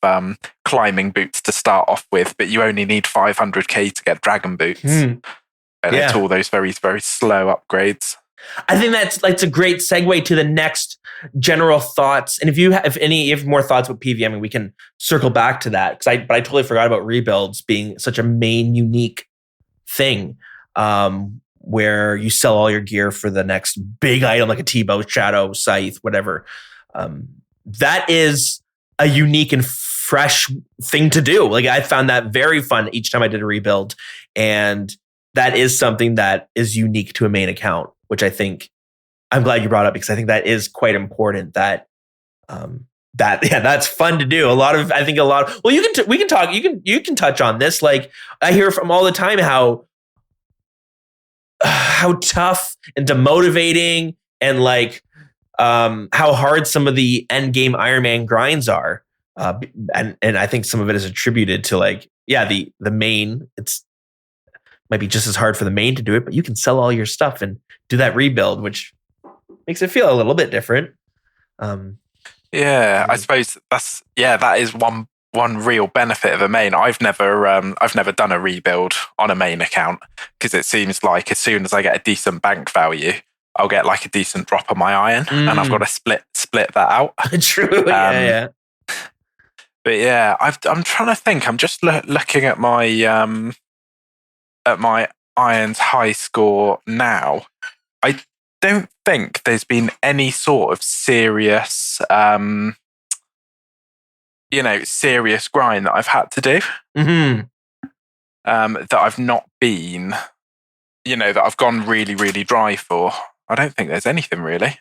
climbing boots to start off with, but you only need 500k to get dragon boots. And it's all those very, very slow upgrades. I think that's a great segue to the next general thoughts. And if you have more thoughts about PVM, we can circle back to that. But I totally forgot about rebuilds being such a main unique thing, where you sell all your gear for the next big item, like a T-bow, shadow, scythe, whatever. That is a unique and fresh thing to do. Like, I found that very fun each time I did a rebuild, and that is something that is unique to a main account, which I think I'm glad you brought up, because I think that is quite important. That's fun to do. Well, we can talk. You can touch on this. Like, I hear from all the time how tough and demotivating and like how hard some of the end game Iron Man grinds are, and I think some of it is attributed to the main. It's might be just as hard for the main to do it, but you can sell all your stuff and do that rebuild, which makes it feel a little bit different. I suppose that is one real benefit of a main. I've never done a rebuild on a main account, because it seems like as soon as I get a decent bank value, I'll get like a decent drop on my iron, and I've got to split that out. True. Yeah. But yeah, I'm trying to think. I'm just looking at my irons high score now. I don't think there's been any sort of serious serious grind that I've had to do. That I've not been, that I've gone really, really dry for. I don't think there's anything really.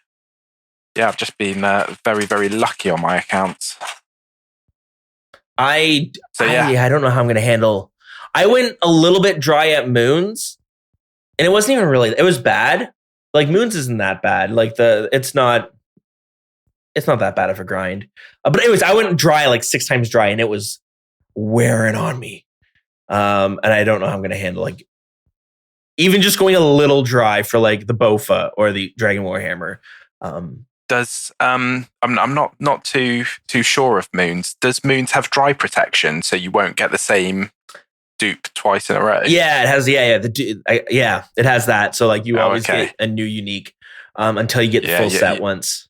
Yeah, I've just been very, very lucky on my accounts. I don't know how I'm going to handle. I went a little bit dry at Moons, and it wasn't even really. It was bad. Like, Moons isn't that bad. Like, it's not that bad of a grind. But anyways, I went dry like 6 times dry, and it was wearing on me. And I don't know how I'm going to handle like even just going a little dry for like the Bofa or the Dragon Warhammer. I'm not too sure of Moons. Does Moons have dry protection, so you won't get the same dupe twice in a row? Yeah, it has. It has that. So like you always get a new unique until you get the full set once.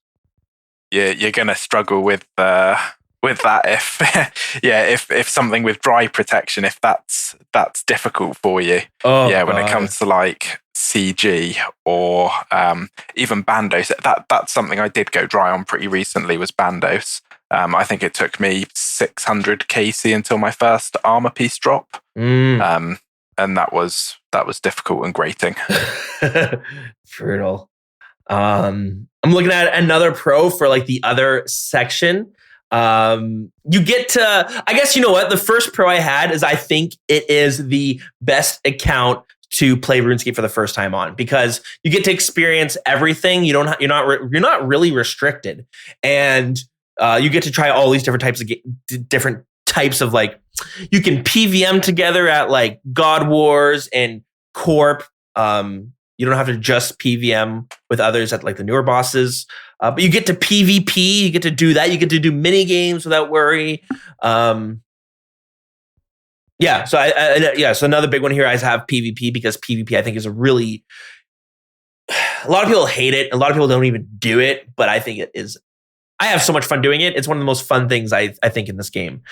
Yeah, you're gonna struggle with that if something with dry protection, if that's difficult for you. When it comes to like CG or even Bandos, that's something I did go dry on pretty recently, was Bandos. I think it took me 600 KC until my first armor piece drop. And that was difficult and grating. Brutal. I'm looking at another pro for like the other section. You get to, I guess, you know what? The first pro I had is, I think it is the best account to play RuneScape for the first time on, because you get to experience everything. You're not really restricted, and you get to try all these different types of like, you can PVM together at like God Wars and Corp. You don't have to just PVM with others at like the newer bosses, but you get to PvP. You get to do that. You get to do mini games without worry. So another big one here, I have PvP, because PvP I think is a lot of people hate it. A lot of people don't even do it, but I think it is. I have so much fun doing it. It's one of the most fun things I think in this game.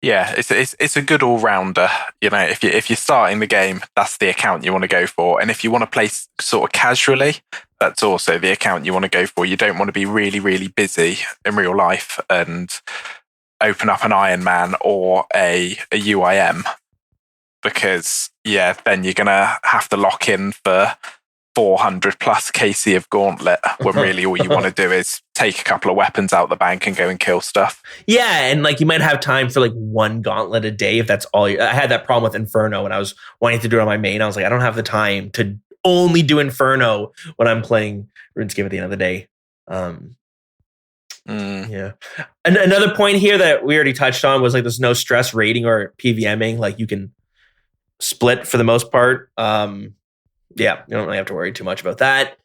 It's a good all-rounder. If you're starting the game, that's the account you want to go for. And if you want to play sort of casually, that's also the account you want to go for. You don't want to be really, really busy in real life and open up an Iron Man or a UIM, because then you're gonna have to lock in for 400 plus KC of gauntlet, when really all you want to do is take a couple of weapons out the bank and go and kill stuff. Yeah, and like you might have time for like one gauntlet a day if that's all. I had that problem with Inferno when I was wanting to do it on my main. I was like, I don't have the time to only do Inferno when I'm playing RuneScape at the end of the day. Yeah. And another point here that we already touched on was like there's no stress rating or PVMing. Like you can split for the most part. You don't really have to worry too much about that.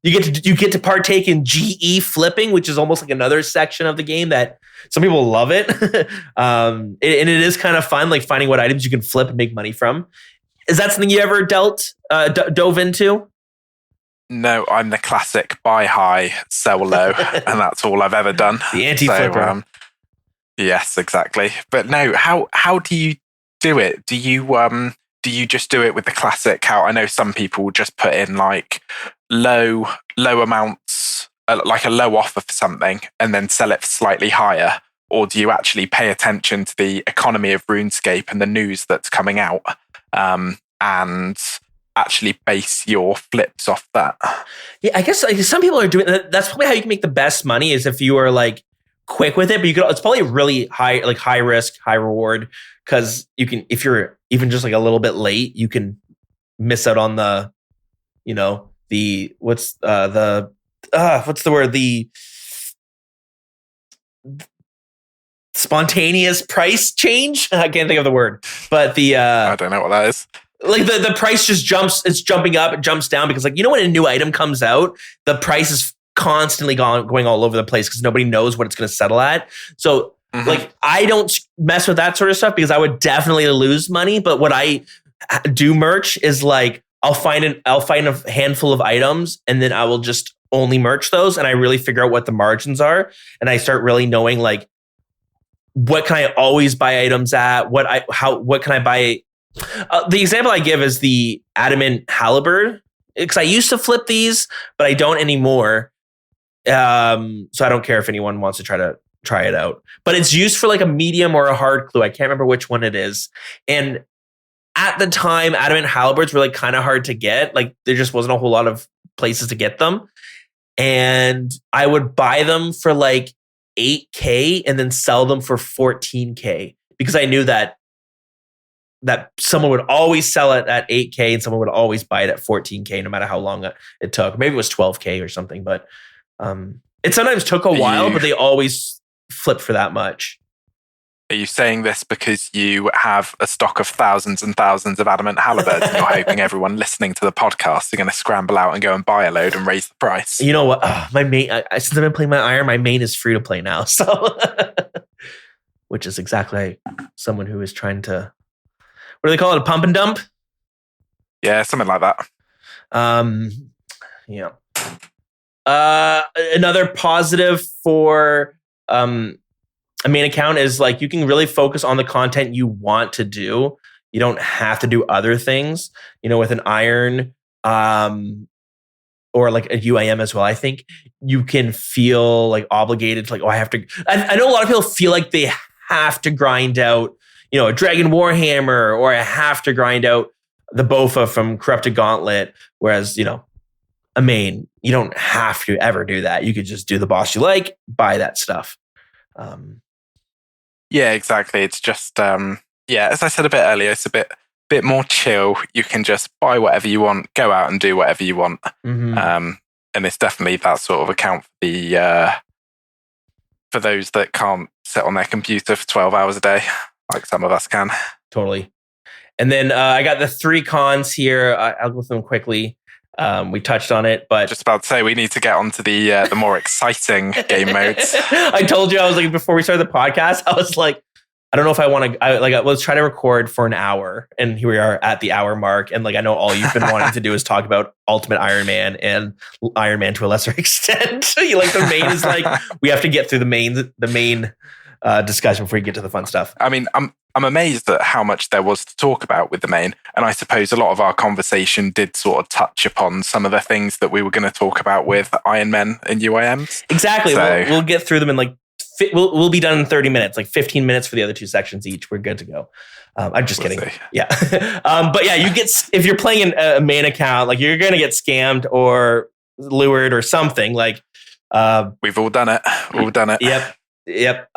You get to partake in GE flipping, which is almost like another section of the game that some people love it. And it is kind of fun, like finding what items you can flip and make money from. Is that something you ever dove into? No, I'm the classic buy high, sell low, and that's all I've ever done. The anti-flipper. Yes, exactly. But no, how do you do it? Do you just do it with the classic? How I know some people just put in like low amounts, like a low offer for something, and then sell it slightly higher. Or do you actually pay attention to the economy of RuneScape and the news that's coming out, and actually base your flips off that? Yeah, I guess like, some people are doing that. That's probably how you can make the best money, is if you are like quick with it. But it's probably really high risk, high reward, because you can, if you're even just like a little bit late, you can miss out on the spontaneous price change. I can't think of the word, but I don't know what that is. Like the price just jumps, it's jumping up, it jumps down, because like, when a new item comes out, the price is constantly going all over the place because nobody knows what it's going to settle at. So like, I don't mess with that sort of stuff because I would definitely lose money. But what I do merch is like, I'll find a handful of items and then I will just only merch those. And I really figure out what the margins are. And I start really knowing like, what can I always buy items at? What can I buy? The example I give is the adamant halberd, because I used to flip these, but I don't anymore. So I don't care if anyone wants to try it out. But it's used for like a medium or a hard clue. I can't remember which one it is. And at the time, adamant halberds were like kind of hard to get. Like there just wasn't a whole lot of places to get them. And I would buy them for like 8K and then sell them for 14K, because I knew that someone would always sell it at 8K and someone would always buy it at 14K, no matter how long it took. Maybe it was 12K or something, but it sometimes took a while, but they always flipped for that much. Are you saying this because you have a stock of thousands and thousands of adamant halabards and you're hoping everyone listening to the podcast are going to scramble out and go and buy a load and raise the price? You know what? My main, since I've been playing my iron, my main is free to play now. So, which is exactly someone who is trying to, what do they call it? A pump and dump? Yeah, something like that. Yeah. Another positive for a main account is like you can really focus on the content you want to do. You don't have to do other things. With an iron or like a UIM as well, I think you can feel like obligated to like, I have to. I know a lot of people feel like they have to grind out, a Dragon Warhammer, or I have to grind out the Bofa from Corrupted Gauntlet. Whereas, a main, you don't have to ever do that. You could just do the boss you like, buy that stuff. Yeah, exactly. It's just, as I said a bit earlier, it's a bit more chill. You can just buy whatever you want, go out and do whatever you want. And it's definitely that sort of account for those that can't sit on their computer for 12 hours a day, like some of us can. Totally. And then I got the 3 cons here. I'll go through them quickly. We touched on it, but just about to say we need to get onto the more exciting game modes. I told you, I was like, before we started the podcast, I was like, I don't know if I want to. Let's try to record for an hour, and here we are at the hour mark. And like, I know all you've been wanting to do is talk about Ultimate Iron Man and Iron Man to a lesser extent. The main is like we have to get through the main discussion before we get to the fun stuff. I mean, I'm amazed at how much there was to talk about with the main. And I suppose a lot of our conversation did sort of touch upon some of the things that we were going to talk about with Iron Men and UIMs. Exactly. So, we'll get through them in like we'll be done in 30 minutes, like 15 minutes for the other two sections each. We're good to go. I'm just kidding. See. Yeah. But yeah, if you're playing a main account, like you're going to get scammed or lured or something. Like, we've all done it. Yep.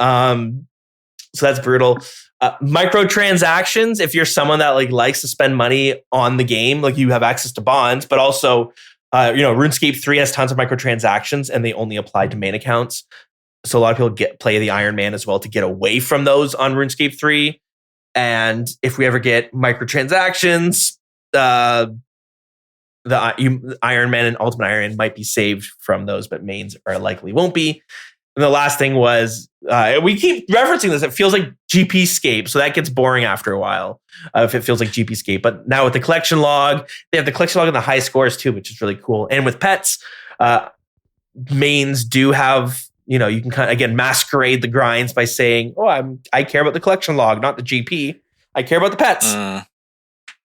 So that's brutal. Microtransactions. If you're someone that like likes to spend money on the game, like you have access to bonds, but also, RuneScape 3 has tons of microtransactions and they only apply to main accounts. So a lot of people play the Iron Man as well to get away from those on RuneScape 3. And if we ever get microtransactions, the Iron Man and Ultimate Iron Man might be saved from those, but mains are likely won't be. And the last thing was, we keep referencing this. It feels like GPscape, so that gets boring after a while if it feels like GPscape. But now with the collection log, they have the collection log and the high scores too, which is really cool. And with pets, mains do have, you can kind of, again, masquerade the grinds by saying, oh, I care about the collection log, not the GP. I care about the pets.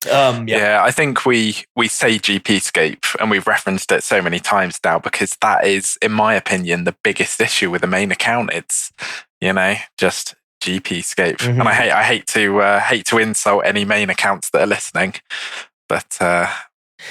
Yeah, I think we say GPscape and we've referenced it so many times now because that is, in my opinion, the biggest issue with the main account. It's, just GPscape. Mm-hmm. And I hate to insult any main accounts that are listening, but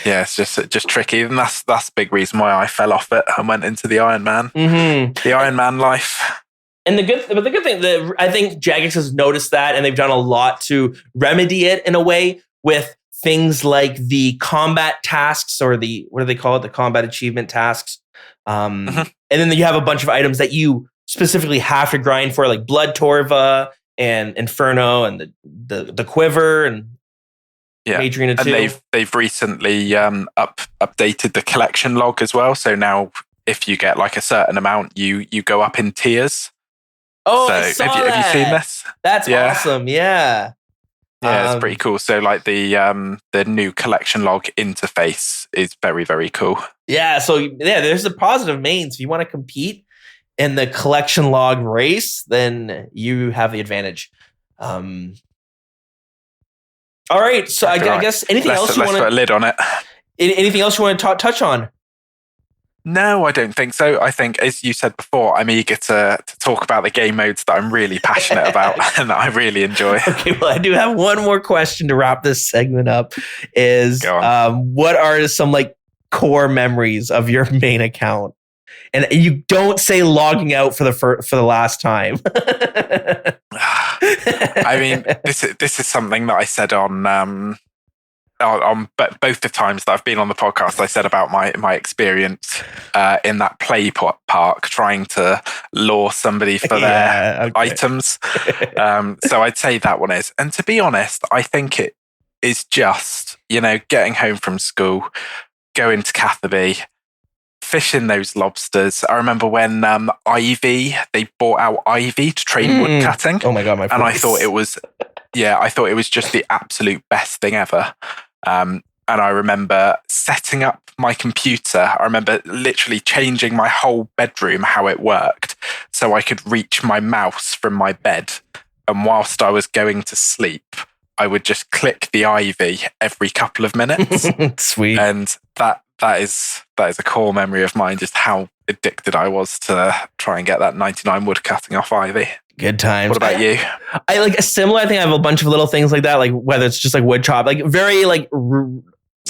it's just tricky, and that's a big reason why I fell off it and went into the Iron Man, the Iron Man life. And the good thing that I think Jagex has noticed that, and they've done a lot to remedy it in a way with things like the combat tasks or what do they call it? The combat achievement tasks. And then you have a bunch of items that you specifically have to grind for, like Blood Torva and Inferno and the Quiver and Adriana 2. And they've recently updated the collection log as well. So now if you get like a certain amount, you go up in tiers. Oh, so I saw have you seen this? That's awesome. Yeah. Yeah, it's pretty cool. So like the new collection log interface is very, very cool. Yeah. So there's the positive mains. If you want to compete in the collection log race, then you have the advantage. All right. So I guess anything else you want to put a lid on it? Anything else you want to touch on? No, I don't think so. I think, as you said before, I'm eager to talk about the game modes that I'm really passionate about and that I really enjoy. Okay, well, I do have one more question to wrap this segment up. What are some like core memories of your main account? And you don't say logging out for the last time. I mean, this is something that I said on both the times that I've been on the podcast. I said about my experience in that play park trying to lure somebody for their items. So I'd say that one is. And to be honest, I think it is just, getting home from school, going to Catherby, fishing those lobsters. I remember when they bought out Ivy to train wood cutting. Oh my God, my voice. And I thought it was just the absolute best thing ever. And I remember setting up my computer. I remember literally changing my whole bedroom, how it worked, so I could reach my mouse from my bed. And whilst I was going to sleep, I would just click the Ivy every couple of minutes. Sweet. And that is a core memory of mine, just how addicted I was to try and get that 99 wood cutting off Ivy. Good times. What about you? I like a similar. I think I have a bunch of little things like that, like whether it's just like wood chop, like very like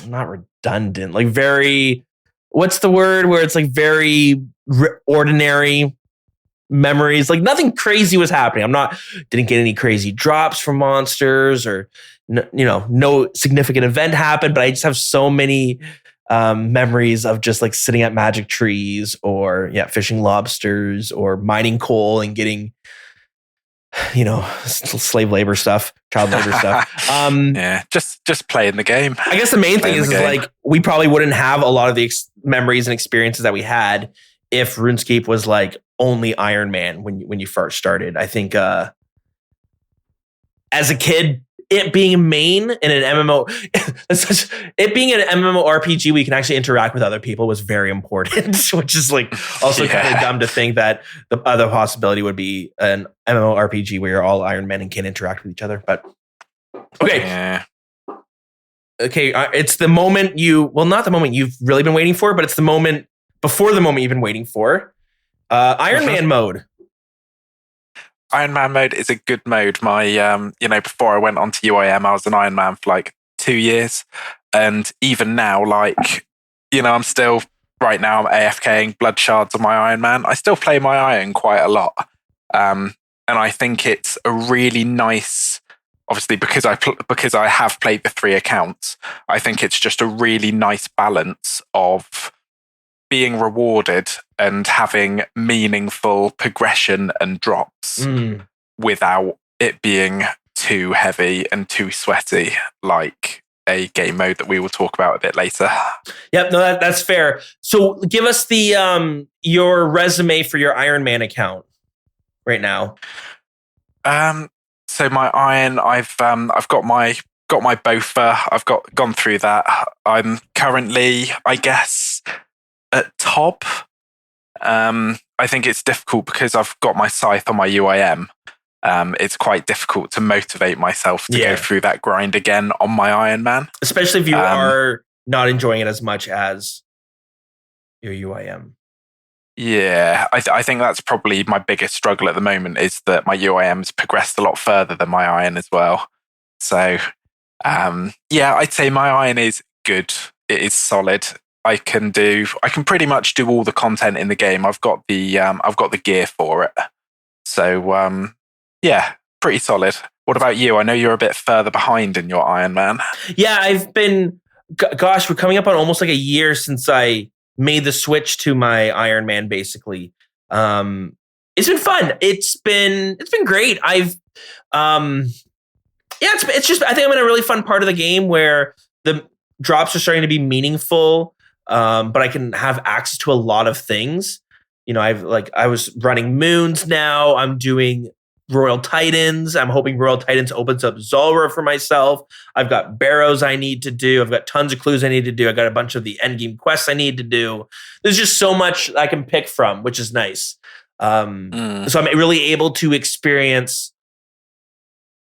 not redundant, like very, what's the word where it's like very ordinary memories. Like nothing crazy was happening. Didn't get any crazy drops from monsters or no significant event happened, but I just have so many memories of just like sitting at magic trees or fishing lobsters or mining coal and getting slave labor stuff, child labor stuff. Just playing the game. I guess the main thing is like we probably wouldn't have a lot of the memories and experiences that we had if RuneScape was like only Iron Man when you first started. I think as a kid, it being main in an MMO, it being an MMORPG, we can actually interact with other people was very important, which is like also kind of dumb to think that the other possibility would be an MMORPG where you're all Iron Men and can interact with each other. But okay. Yeah. Okay. It's the moment not the moment you've really been waiting for, but it's the moment before the moment you've been waiting for. Iron Man mode. Iron Man mode is a good mode. My, before I went on to UIM, I was an Iron Man for like 2 years. And even now, like, I'm still, right now I'm AFKing blood shards on my Iron Man. I still play my Iron quite a lot. And I think it's a really nice, obviously because I have played the 3 accounts, I think it's just a really nice balance of being rewarded and having meaningful progression and drops without it being too heavy and too sweaty, like a game mode that we will talk about a bit later. Yep, no, that's fair. So give us the your resume for your Iron Man account right now. So my Iron, I've got my Bofa. I've gone through that. I'm currently, I guess, at top. I think it's difficult because I've got my scythe on my UIM. It's quite difficult to motivate myself to go through that grind again on my Iron Man. Especially if you are not enjoying it as much as your UIM. Yeah, I think that's probably my biggest struggle at the moment is that my UIM's progressed a lot further than my Iron as well. So, I'd say my Iron is good. It is solid. I can pretty much do all the content in the game. I've got the gear for it. So, pretty solid. What about you? I know you're a bit further behind in your Iron Man. Yeah, I've been, we're coming up on almost like a year since I made the switch to my Iron Man, basically. It's been fun. It's been great. It's just, I think I'm in a really fun part of the game where the drops are starting to be meaningful, but I can have access to a lot of things. I was running moons now. I'm doing Royal Titans. I'm hoping Royal Titans opens up Zulrah for myself. I've got barrows I need to do. I've got tons of clues I need to do. I got a bunch of the endgame quests I need to do. There's just so much I can pick from, which is nice. So I'm really able to experience.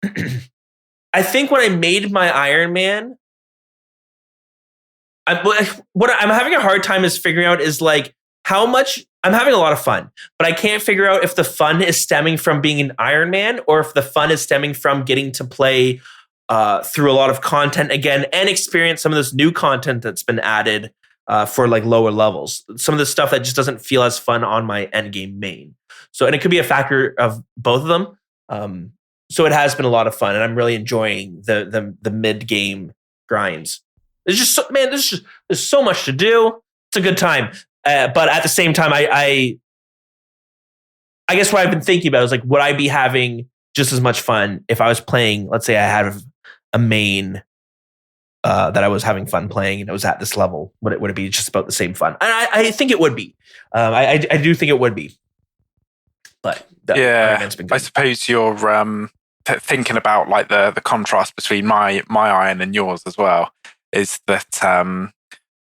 I think when I made my Iron Man, what I'm having a hard time is figuring out is like how much. I'm having a lot of fun, but I can't figure out if the fun is stemming from being an Iron Man or if the fun is stemming from getting to play through a lot of content again and experience some of this new content that's been added for like lower levels. Some of the stuff that just doesn't feel as fun on my endgame main. So, and it could be a factor of both of them. So it has been a lot of fun, and I'm really enjoying the mid game grinds. There's just there's so much to do. It's a good time. But at the same time, I guess what I've been thinking about is like, would I be having just as much fun if I was playing? Let's say I had a main that I was having fun playing, and it was at this level. Would it be just about the same fun? And I think it would be. I do think it would be. But yeah, I suppose you're thinking about like the contrast between my Iron and yours as well. Is that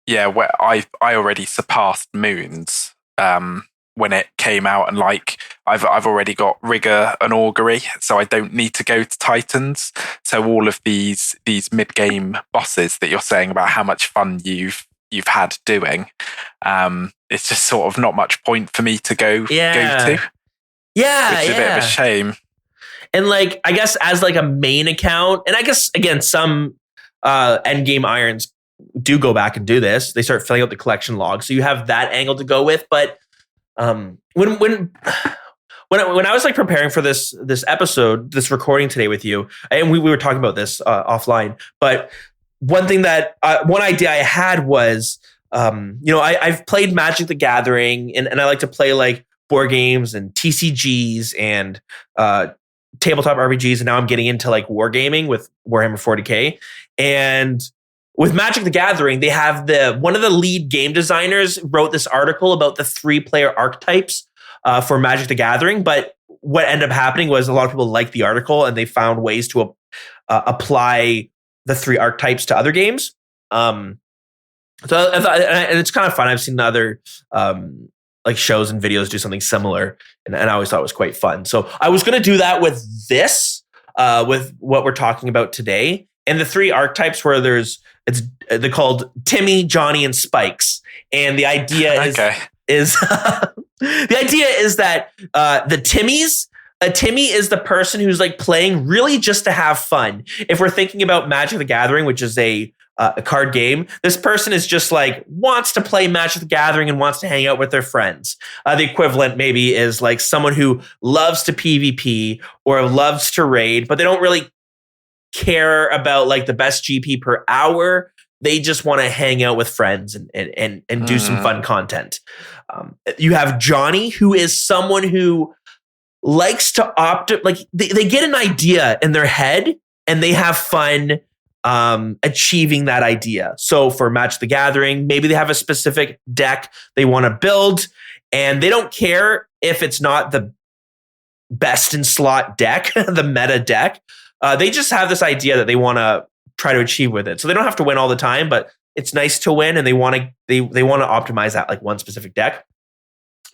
where I already surpassed Moons when it came out, and like I've already got Rigor and Augury, so I don't need to go to Titans. So all of these mid game bosses that you're saying about how much fun you've had doing, it's just sort of not much point for me to go to. Yeah, which is a bit of a shame. And like I guess as like a main account, and I guess again some endgame Irons do go back and do this. They start filling out the collection log, so you have that angle to go with. But when I was like preparing for this episode, this recording today with you, and we were talking about this offline. But one idea I had was, I've played Magic the Gathering, and I like to play like board games and TCGs and tabletop RPGs, and now I'm getting into like wargaming with Warhammer 40K. And with Magic the Gathering, they have one of the lead game designers wrote this article about the 3-player archetypes for Magic the Gathering. But what ended up happening was a lot of people liked the article and they found ways to apply the 3 archetypes to other games. So I thought, and it's kind of fun. I've seen other like shows and videos do something similar, and I always thought it was quite fun. So I was going to do that with this, with what we're talking about today. And the 3 archetypes where they're called Timmy, Johnny, and Spikes. And the idea is the idea is that the Timmys A Timmy is the person who's like playing really just to have fun. If we're thinking about Magic the Gathering, which is a card game, this person is just like wants to play Magic the Gathering and wants to hang out with their friends. The equivalent maybe is like someone who loves to PvP or loves to raid, but they don't really care about like the best GP per hour. They just want to hang out with friends and do some fun content. You have Johnny, who is someone who likes to they get an idea in their head and they have fun achieving that idea. So for Magic the Gathering, maybe they have a specific deck they want to build and they don't care if it's not the best in slot deck, the meta deck. They just have this idea that they want to try to achieve with it. So they don't have to win all the time, but it's nice to win and they want to optimize that like one specific deck.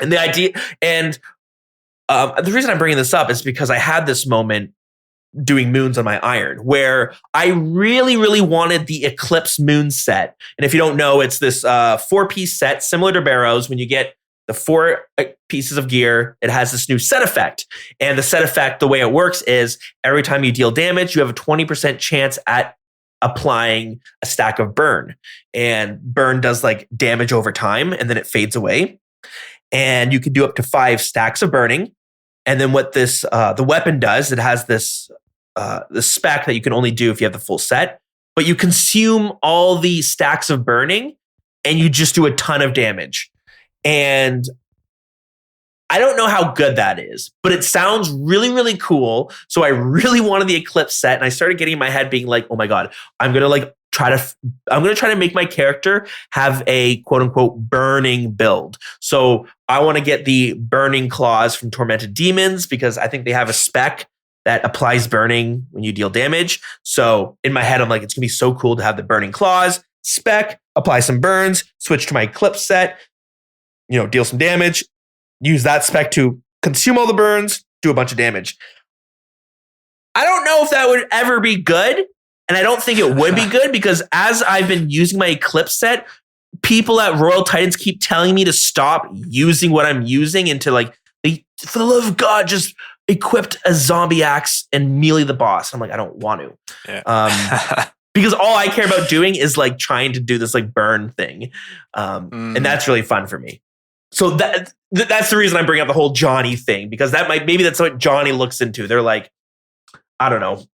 And the idea the reason I'm bringing this up is because I had this moment doing moons on my iron where I really, really wanted the Eclipse moon set. And if you don't know, it's this 4-piece set similar to Barrows. When you get the 4 pieces of gear, it has this new set effect. And the set effect, the way it works is every time you deal damage, you have a 20% chance at applying a stack of burn. And burn does like damage over time and then it fades away. And you can do up to 5 stacks of burning. And then what this the weapon does, it has this spec that you can only do if you have the full set, but you consume all the stacks of burning and you just do a ton of damage. And I don't know how good that is, but it sounds really, really cool. So I really wanted the Eclipse set and I started getting in my head being like, oh my God, I'm going to try to make my character have a quote unquote burning build. So I want to get the burning claws from Tormented Demons because I think they have a spec that applies burning when you deal damage. So in my head, I'm like, it's gonna be so cool to have the burning claws spec, apply some burns, switch to my Eclipse set, deal some damage, use that spec to consume all the burns, do a bunch of damage. I don't know if that would ever be good. And I don't think it would be good because as I've been using my Eclipse set, people at Royal Titans keep telling me to stop using what I'm using and to for the love of God, just equipped a zombie axe and melee the boss. I'm like, I don't want to. Yeah. Because all I care about doing is like trying to do this like burn thing. And that's really fun for me. So that's the reason I bring up the whole Johnny thing, because maybe that's what Johnny looks into. They're like, I don't know.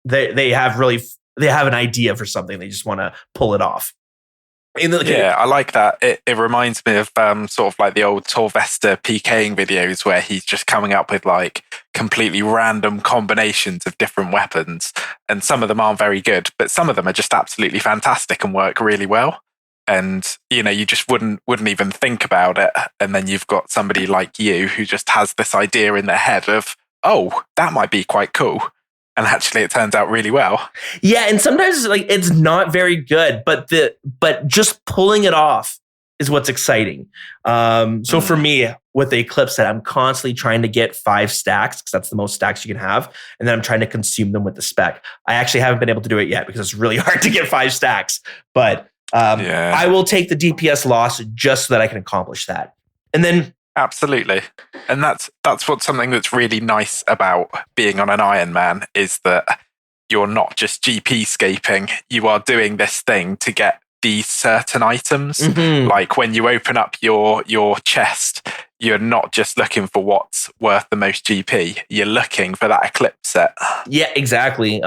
They have an idea for something. They just want to pull it off. Yeah, I like that. It reminds me of sort of like the old Torvesta PKing videos where he's just coming up with like completely random combinations of different weapons. And some of them aren't very good, but some of them are just absolutely fantastic and work really well. And, you just wouldn't even think about it. And then you've got somebody like you who just has this idea in their head of, oh, that might be quite cool. And actually, it turns out really well. Yeah, and sometimes it's not very good, but just pulling it off is what's exciting. So for me, with the Eclipse set, I'm constantly trying to get 5 stacks because that's the most stacks you can have, and then I'm trying to consume them with the spec. I actually haven't been able to do it yet because it's really hard to get 5 stacks. But I will take the DPS loss just so that I can accomplish that, and then. Absolutely. And that's what's something that's really nice about being on an Iron Man is that you're not just GP scaping, you are doing this thing to get these certain items. Mm-hmm. Like when you open up your chest, you're not just looking for what's worth the most GP, you're looking for that Eclipse set. Yeah, exactly.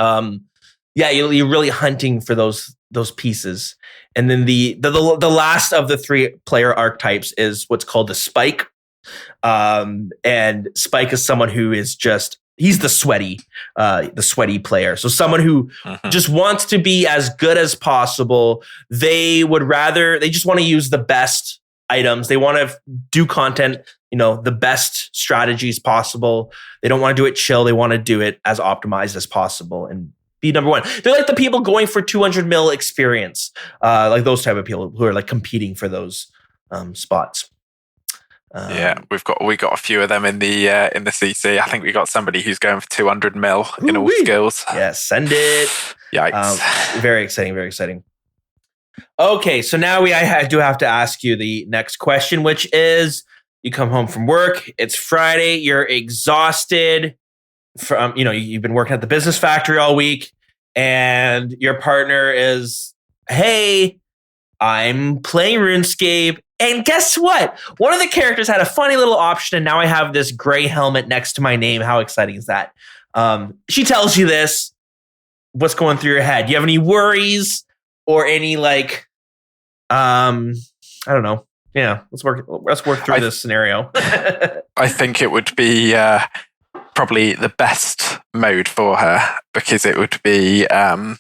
You're really hunting for those pieces. And then the last of the 3 player archetypes is what's called the Spike. And Spike is someone who is he's the sweaty player. So someone who just wants to be as good as possible. They just want to use the best items. They want to do content, the best strategies possible. They don't want to do it chill. They want to do it as optimized as possible and be number 1. They're like the people going for 200 mil experience, like those type of people who are like competing for those spots. We got a few of them in the CC. I think we got somebody who's going for 200 mil in all skills. Yeah, send it. Yikes! Very exciting, very exciting. Okay, so now I do have to ask you the next question, which is: you come home from work, it's Friday, you're exhausted, from, you've been working at the business factory all week and your partner is, hey, I'm playing RuneScape. And guess what? One of the characters had a funny little option and now I have this gray helmet next to my name. How exciting is that? She tells you this. What's going through your head? Do you have any worries or any I don't know. Yeah, let's work through this scenario. I think it would be probably the best mode for her because it would be that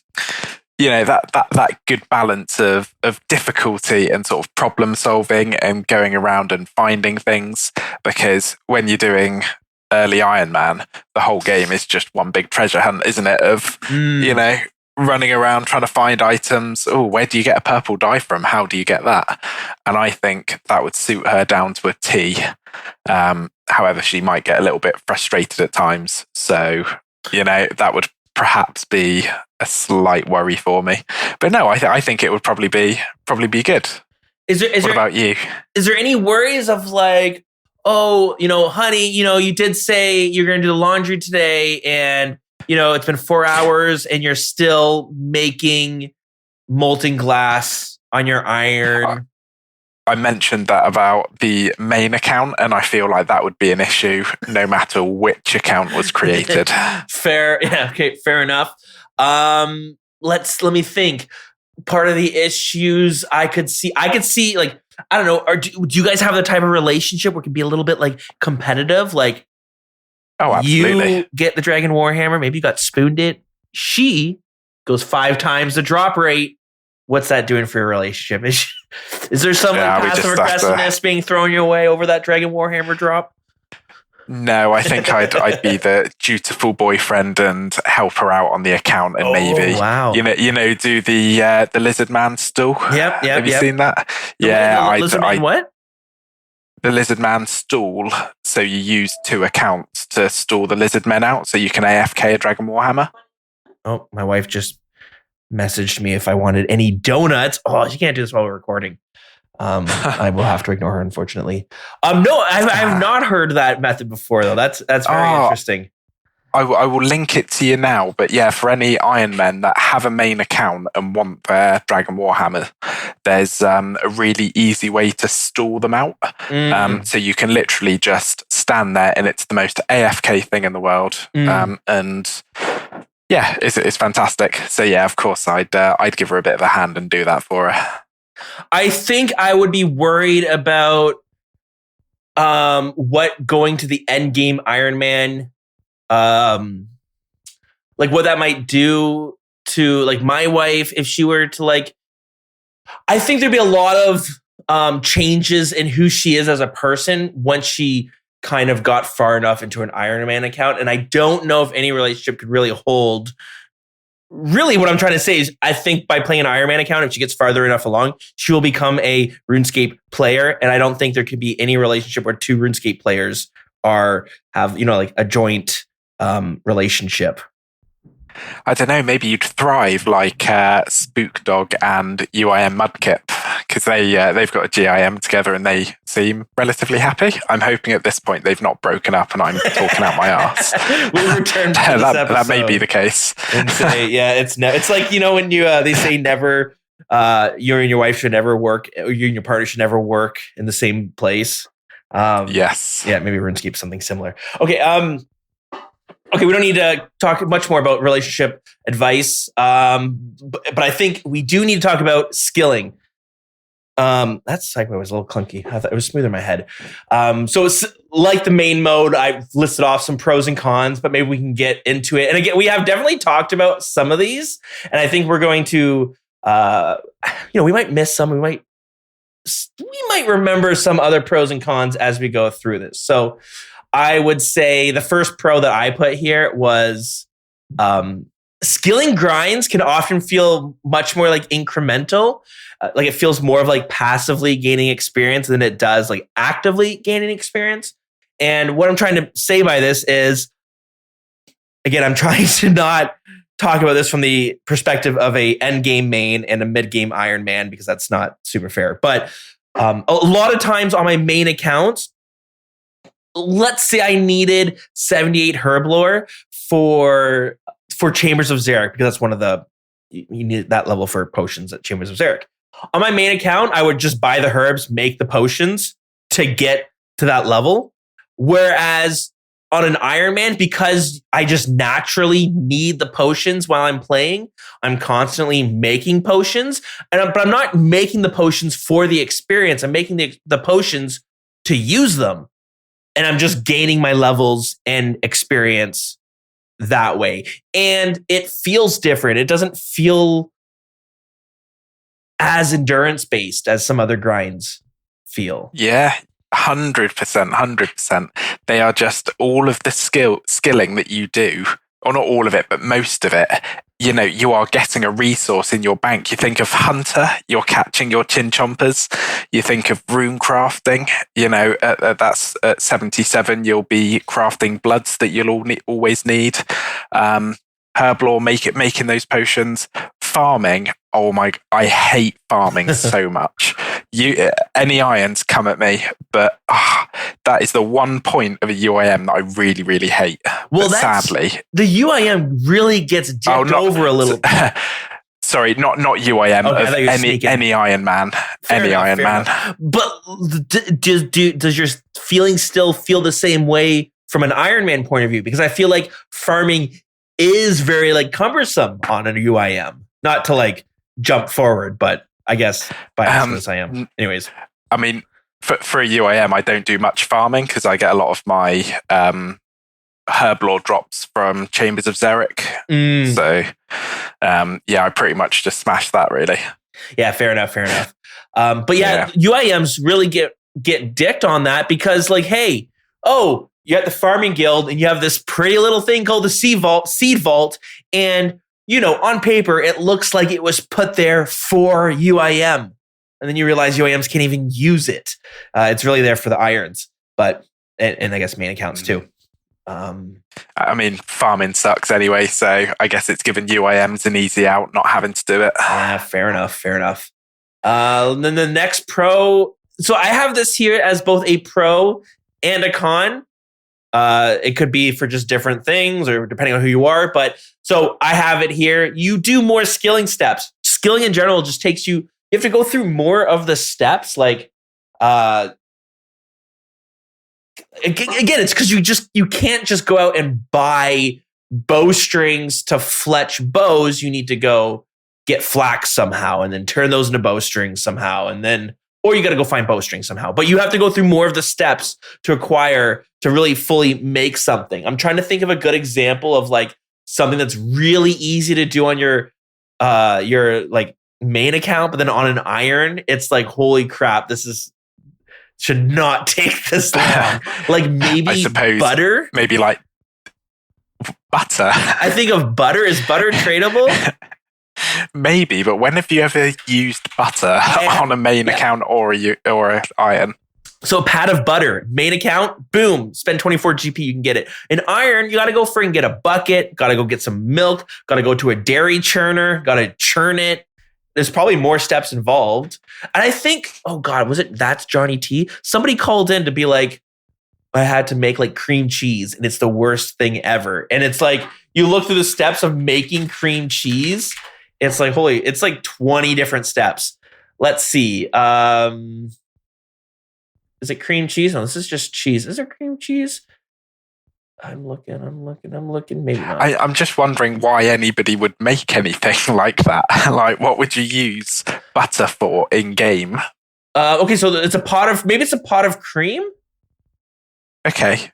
good balance of difficulty and sort of problem solving and going around and finding things. Because when you're doing early Iron Man, the whole game is just one big treasure hunt, isn't it? Of running around trying to find items. Oh, where do you get a purple dye from? How do you get that? And I think that would suit her down to a T. However, she might get a little bit frustrated at times. So, that would perhaps be a slight worry for me. But no, I think it would probably be good. What about you? Is there any worries of oh, honey, you did say you're going to do the laundry today and it's been 4 hours and you're still making molten glass on your iron. I mentioned that about the main account, and I feel like that would be an issue no matter which account was created. Fair. Yeah. Okay. Fair enough. Let me think. Part of the issues I could see, I don't know. Do you guys have the type of relationship where it can be a little bit competitive? Oh, absolutely. You get the Dragon Warhammer. Maybe you got spooned it. She goes 5 times the drop rate. What's that doing for your relationship? Is there some passive aggressiveness being thrown your way over that Dragon Warhammer drop? No, I think I'd be the dutiful boyfriend and help her out on the account and maybe do the lizard man stool. Yep. Have you seen that? Lizard man what? The lizard man stall. So you use 2 accounts to stall the lizard men out, so you can AFK a Dragon Warhammer. Oh, my wife just messaged me if I wanted any donuts. Oh, she can't do this while we're recording. I will have to ignore her, unfortunately. No, I've not heard that method before, though. That's very interesting. I will link it to you now, but yeah, for any Iron Men that have a main account and want their Dragon Warhammer, there's a really easy way to stall them out. So you can literally just stand there, and it's the most AFK thing in the world. And yeah, it's fantastic. So yeah, of course, I'd give her a bit of a hand and do that for her. I think I would be worried about what going to the end game Iron Man. What that might do to my wife if she were to I think there'd be a lot of changes in who she is as a person once she kind of got far enough into an Iron Man account. And I don't know if any relationship could really hold. Really, what I'm trying to say is I think by playing an Iron Man account, if she gets farther enough along, she will become a RuneScape player. And I don't think there could be any relationship where 2 RuneScape players have a joint relationship. I don't know, maybe you'd thrive like Spook Dog and UIM Mudkip because they've got a GIM together and they seem relatively happy. I'm hoping at this point they've not broken up and I'm talking out my ass. We'll return to this episode. That may be the case. And say, it's like when you they say never you and your wife should never work, or you and your partner should never work in the same place. Yes. Yeah, maybe RuneScape something similar. Okay. Okay, we don't need to talk much more about relationship advice, but I think we do need to talk about skilling. That segue was a little clunky. I thought it was smooth in my head. So it's like the main mode. I've listed off some pros and cons, but maybe we can get into it. And again, we have definitely talked about some of these, and I think we're going to, we might miss some. We might remember some other pros and cons as we go through this. So I would say the first pro that I put here was skilling grinds can often feel much more incremental. It feels more of passively gaining experience than it does actively gaining experience. And what I'm trying to say by this is, again, I'm trying to not talk about this from the perspective of a end game main and a mid game Iron Man because that's not super fair. But a lot of times on my main accounts, let's say I needed 78 herb lore for Chambers of Xeric, because that's one of the, you need that level for potions at Chambers of Xeric. On my main account, I would just buy the herbs, make the potions to get to that level. Whereas on an Iron Man, because I just naturally need the potions while I'm playing, I'm constantly making potions. But I'm not making the potions for the experience. I'm making the potions to use them. And I'm just gaining my levels and experience that way. And it feels different. It doesn't feel as endurance based as some other grinds feel. Yeah, 100%. They are just all of the skilling that you do, or not all of it, but most of it. You know, you are getting a resource in your bank. You think of Hunter, you're catching your chin chompers. You think of rune crafting, you know, that's at 77, you'll be crafting bloods that you'll always need. Herblore, making those potions. Farming, I hate farming so much. Any irons come at me, but that is the one point of a UIM that I really, really hate. Well, sadly, the UIM really gets dipped over a little. Sorry, not UIM. Okay, of any Iron Man, Iron Man. But does your feeling still feel the same way from an Iron Man point of view? Because I feel like farming is very like cumbersome on a UIM. Not to like jump forward, but I guess by accident I am. Anyways, I mean, for a UIM, I don't do much farming because I get a lot of my herblore drops from Chambers of Xeric. So, I pretty much just smash that, really. Yeah, fair enough. But UIMs really get dicked on that because, like, hey, you got the farming guild and you have this pretty little thing called the seed vault, and you know, on paper, it looks like it was put there for UIM. And then you realize UIMs can't even use it. It's really there for the irons, but and I guess main accounts too. I mean, farming sucks anyway, so I guess it's given UIMs an easy out, not having to do it. Yeah, fair enough. Then the next pro. So I have this here as both a pro and a con. It could be for just different things or depending on who you are. But so I have it here. You do more skilling steps. Skilling in general just takes you have to go through more of the steps. Like, again, it's because you can't just go out and buy bowstrings to fletch bows. You need to go get flax somehow and then turn those into bowstrings somehow. Or you got to go find bowstrings somehow. But you have to go through more of the steps to acquire to really fully make something. I'm trying to think of a good example of like something that's really easy to do on your like main account, but then on an iron, it's like, holy crap, should not take this long. Like maybe I suppose butter. Maybe like butter. I think of butter. Is butter tradable? Maybe, but when have you ever used butter on a main account or an iron? So a pat of butter, main account, boom, spend 24 GP, you can get it. An iron, you got to go and get a bucket, got to go get some milk, got to go to a dairy churner, got to churn it. There's probably more steps involved. And I think, that's Johnny T? Somebody called in to be like, I had to make like cream cheese and it's the worst thing ever. And it's like, you look through the steps of making cream cheese. It's like, it's like 20 different steps. Let's see. Is it cream cheese? No, this is just cheese. Is there cream cheese? I'm looking. Maybe not. I'm just wondering why anybody would make anything like that. Like, what would you use butter for in game? Okay, so it's a pot of cream. Okay.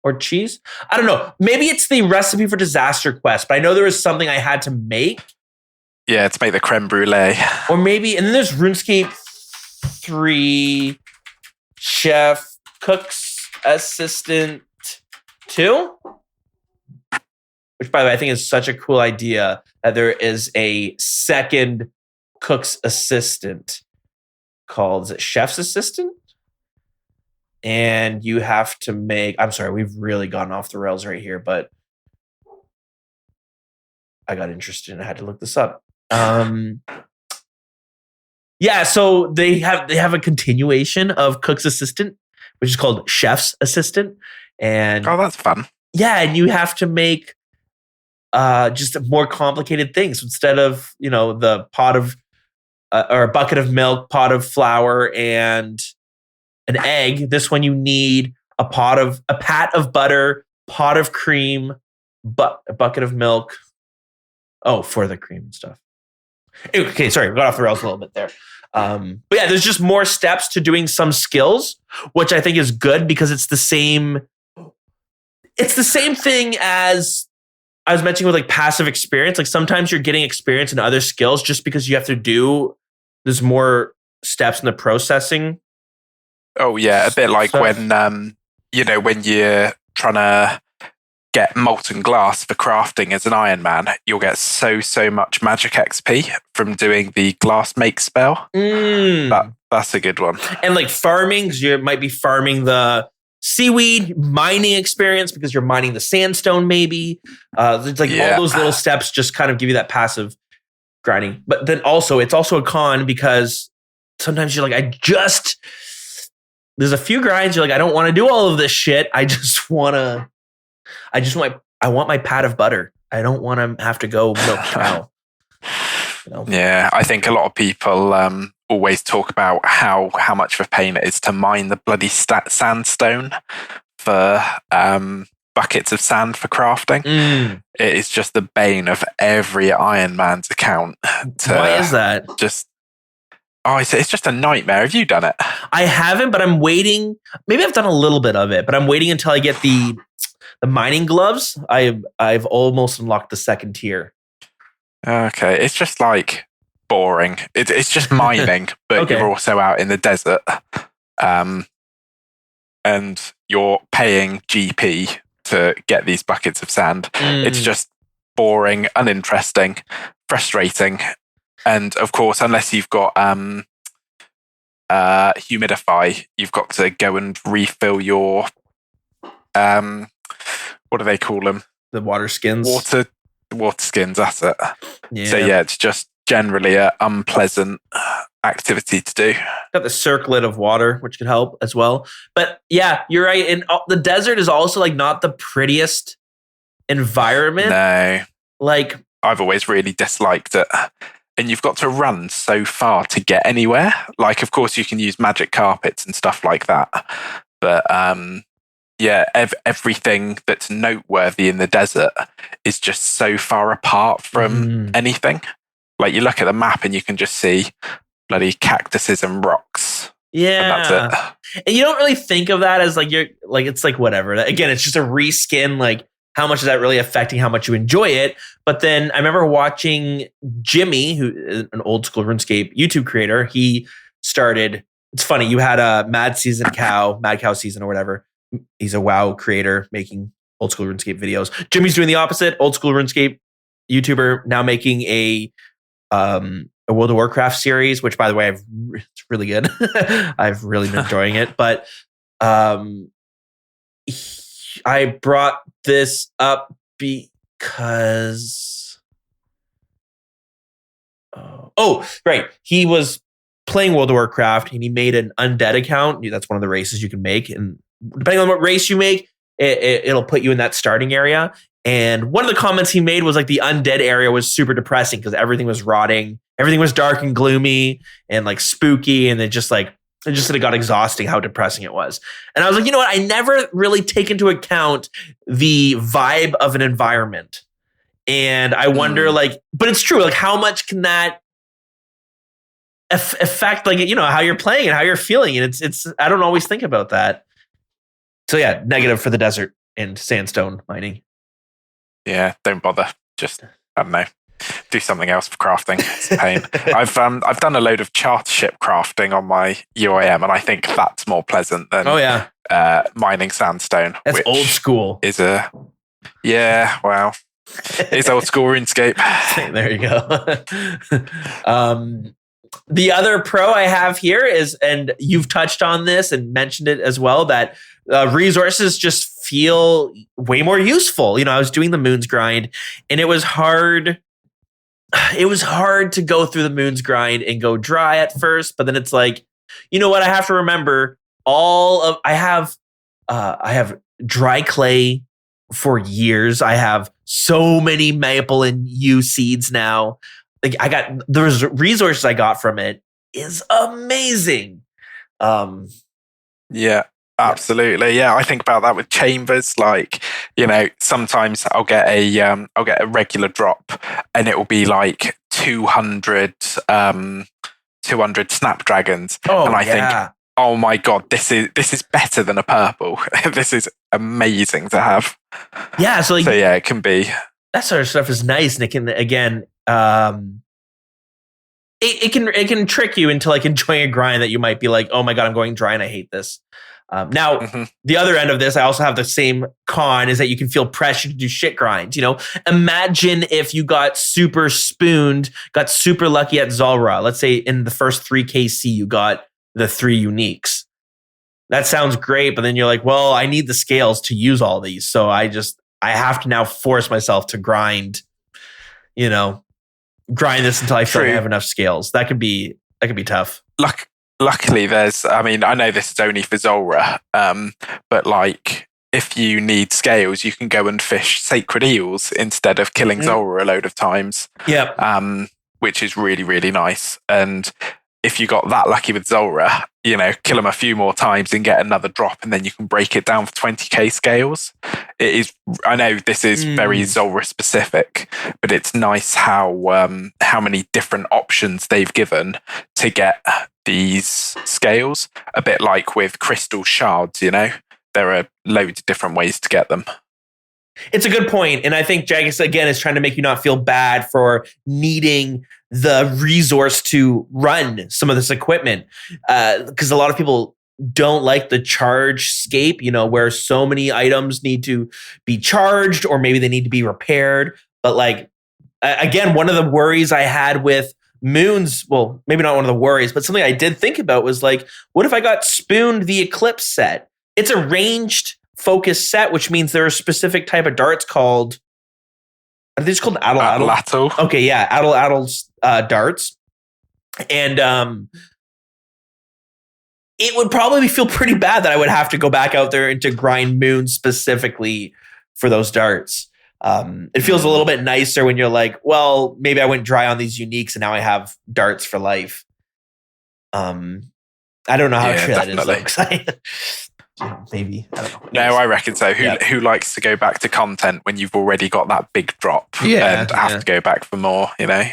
Or cheese. I don't know. Maybe it's the recipe for Disaster Quest, but I know there was something I had to make. Yeah, to make the creme brulee. Or maybe, and then there's RuneScape 3 Chef Cook's Assistant 2, which, by the way, I think is such a cool idea that there is a second Cook's Assistant called, is it Chef's Assistant? And you have to make, I'm sorry, we've really gone off the rails right here, but I got interested and I had to look this up. Yeah, so they have a continuation of Cook's Assistant, which is called Chef's Assistant. And that's fun. Yeah, and you have to make just more complicated things instead of, the pot of or a bucket of milk, pot of flour, and an egg. This one you need a pat of butter, pot of cream, a bucket of milk. Oh, for the cream and stuff. Okay, sorry, we got off the rails a little bit there. But yeah, there's just more steps to doing some skills, which I think is good because it's the same thing as I was mentioning with like passive experience. Like sometimes you're getting experience in other skills just because you have to do, there's more steps in the processing. Oh yeah, a bit like when when you're trying to get molten glass for crafting as an Iron Man, you'll get so much magic XP from doing the glass make spell. That's a good one. And like farming, because you might be farming the seaweed, mining experience because you're mining the sandstone maybe. It's like all those little steps just kind of give you that passive grinding. But then also, it's also a con because sometimes you're like, there's a few grinds you're like, I don't want to do all of this shit. I want my pat of butter. I don't want to have to go milk cow. Yeah, I think a lot of people always talk about how much of a pain it is to mine the bloody sandstone for buckets of sand for crafting. It is just the bane of every Iron Man's account. Why is that? It's just a nightmare. Have you done it? I haven't, but I'm waiting. Maybe I've done a little bit of it, but I'm waiting until I get the mining gloves. I've almost unlocked the second tier. Okay, it's just like boring. It's just mining, but you're also out in the desert, and you're paying GP to get these buckets of sand. It's just boring, uninteresting, frustrating, and of course, unless you've got humidify, you've got to go and refill your what do they call them? The water skins. Water skins, that's it. Yeah. So yeah, it's just generally an unpleasant activity to do. Got the circlet of water, which could help as well. But yeah, you're right. And the desert is also like not the prettiest environment. No. Like I've always really disliked it. And you've got to run so far to get anywhere. Like, of course, you can use magic carpets and stuff like that. But everything that's noteworthy in the desert is just so far apart from anything. Like you look at the map and you can just see bloody cactuses and rocks. Yeah. And that's it. And you don't really think of that as it's like whatever. Again, it's just a reskin. Like how much is that really affecting how much you enjoy it? But then I remember watching Jimmy, who is an old school RuneScape YouTube creator. He started, it's funny, you had a Mad Cow Season or whatever. He's a WoW creator making old school RuneScape videos. Jimmy's doing the opposite. Old school RuneScape YouTuber now making a World of Warcraft series, which by the way, it's really good. I've really been enjoying it. But I brought this up because right. He was playing World of Warcraft and he made an undead account. That's one of the races you can make, and depending on what race you make, it'll put you in that starting area. And one of the comments he made was like the undead area was super depressing because everything was rotting. Everything was dark and gloomy and like spooky. And it just got exhausting how depressing it was. And I was like, you know what? I never really take into account the vibe of an environment. And I wonder but it's true. Like how much can that affect how you're playing and how you're feeling? And it's I don't always think about that. So yeah, negative for the desert and sandstone mining. Yeah, don't bother. Just, I don't know, do something else for crafting. It's a pain. I've done a load of charter ship crafting on my UIM, and I think that's more pleasant than mining sandstone. That's old school. It's old school RuneScape. There you go. The other pro I have here is, and you've touched on this and mentioned it as well, that resources just feel way more useful. I was doing the Moons grind and it was hard. It was hard to go through the Moons grind and go dry at first, but then it's like, you know what? I have to remember I have dry clay for years. I have so many maple and yew seeds now. Like the resources I got from it is amazing. Yeah, absolutely. Yeah, I think about that with chambers. Like, you know, sometimes I'll get a regular drop, and it will be like 200 snapdragons, and I think, oh my god, this is better than a purple. This is amazing to have. Yeah, so yeah, it can be. That sort of stuff is nice, and it can again. It can trick you into like enjoying a grind that you might be like, oh my god, I'm going dry and I hate this. Now, the other end of this, I also have the same con, is that you can feel pressure to do shit grinds. You know, imagine if you got super spooned, got super lucky at Zulrah. Let's say in the first 3 KC, you got the 3 uniques. That sounds great, but then you're like, well, I need the scales to use all these. So I have to now force myself to grind, you know, grind this until I feel like I have enough scales. That could be tough. Luckily, I know this is only for Zulrah, but like if you need scales, you can go and fish sacred eels instead of killing Zulrah a load of times. Yeah. Which is really, really nice. And if you got that lucky with Zulrah, you know, kill them a few more times and get another drop, and then you can break it down for 20k scales. It is. I know this is very Zulrah specific, but it's nice how many different options they've given to get these scales. A bit like with crystal shards, you know, there are loads of different ways to get them. It's a good point. And I think Jagus, again, is trying to make you not feel bad for needing the resource to run some of this equipment. Because a lot of people don't like the charge scape, you know, where so many items need to be charged, or maybe they need to be repaired. But like, again, one of the worries I had with Moons, well, maybe not one of the worries, but something I did think about was like, what if I got spooned the Eclipse set? It's a ranged focus set, which means there are a specific type of darts called, are they just called Atl? Okay, yeah, Atl darts. And it would probably feel pretty bad that I would have to go back out there and to grind Moon specifically for those darts. It feels a little bit nicer when you're like, well, maybe I went dry on these uniques and now I have darts for life. I don't know how true that is, though, 'cause maybe, I don't know. No, I reckon so. Who likes to go back to content when you've already got that big drop and have to go back for more, you know?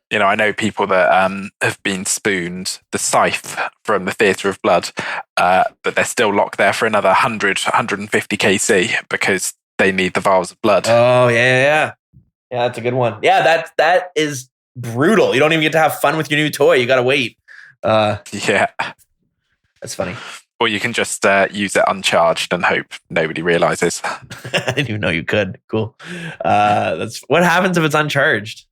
You know, I know people that have been spooned the scythe from the Theatre of Blood, but they're still locked there for another 150 KC because they need the vials of blood. Oh, yeah. Yeah, that's a good one. Yeah, that is brutal. You don't even get to have fun with your new toy. You got to wait. Yeah. That's funny. Or you can just use it uncharged and hope nobody realizes. I didn't even know you could. Cool. That's what happens if it's uncharged?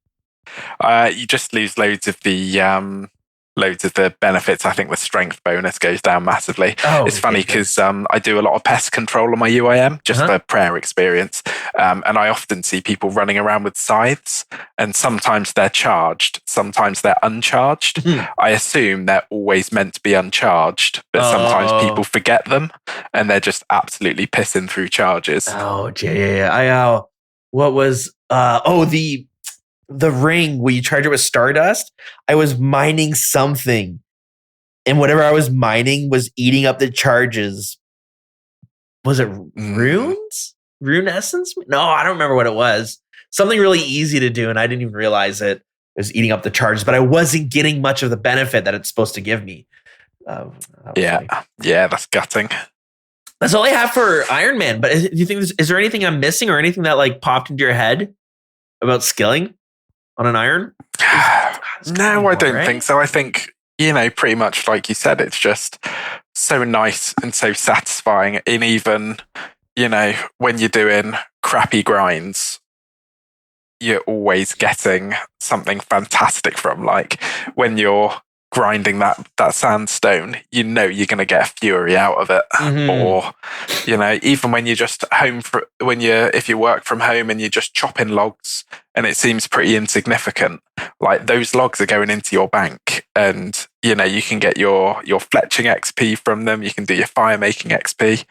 You just lose loads of the benefits. I think the strength bonus goes down massively. It's funny because I do a lot of pest control on my UIM just for prayer experience, and I often see people running around with scythes, and sometimes they're charged, sometimes they're uncharged. I assume they're always meant to be uncharged, but sometimes people forget them and they're just absolutely pissing through charges. Yeah. What was the ring where you charge it with stardust? I was mining something, and whatever I was mining was eating up the charges. Was it runes? Rune essence? No, I don't remember what it was. Something really easy to do, and I didn't even realize it was eating up the charges, but I wasn't getting much of the benefit that it's supposed to give me. Yeah, that's gutting. That's all I have for Iron Man. But do you think is there anything I'm missing, or anything that like popped into your head about skilling on an iron? No, I don't think so. I think, you know, pretty much like you said, it's just so nice and so satisfying. And even, you know, when you're doing crappy grinds, you're always getting something fantastic from, like when you're grinding that sandstone, you know you're going to get a fury out of it. Or, you know, even when you're just home if you work from home and you're just chopping logs and it seems pretty insignificant, like those logs are going into your bank, and you know you can get your fletching XP from them, you can do your fire making XP.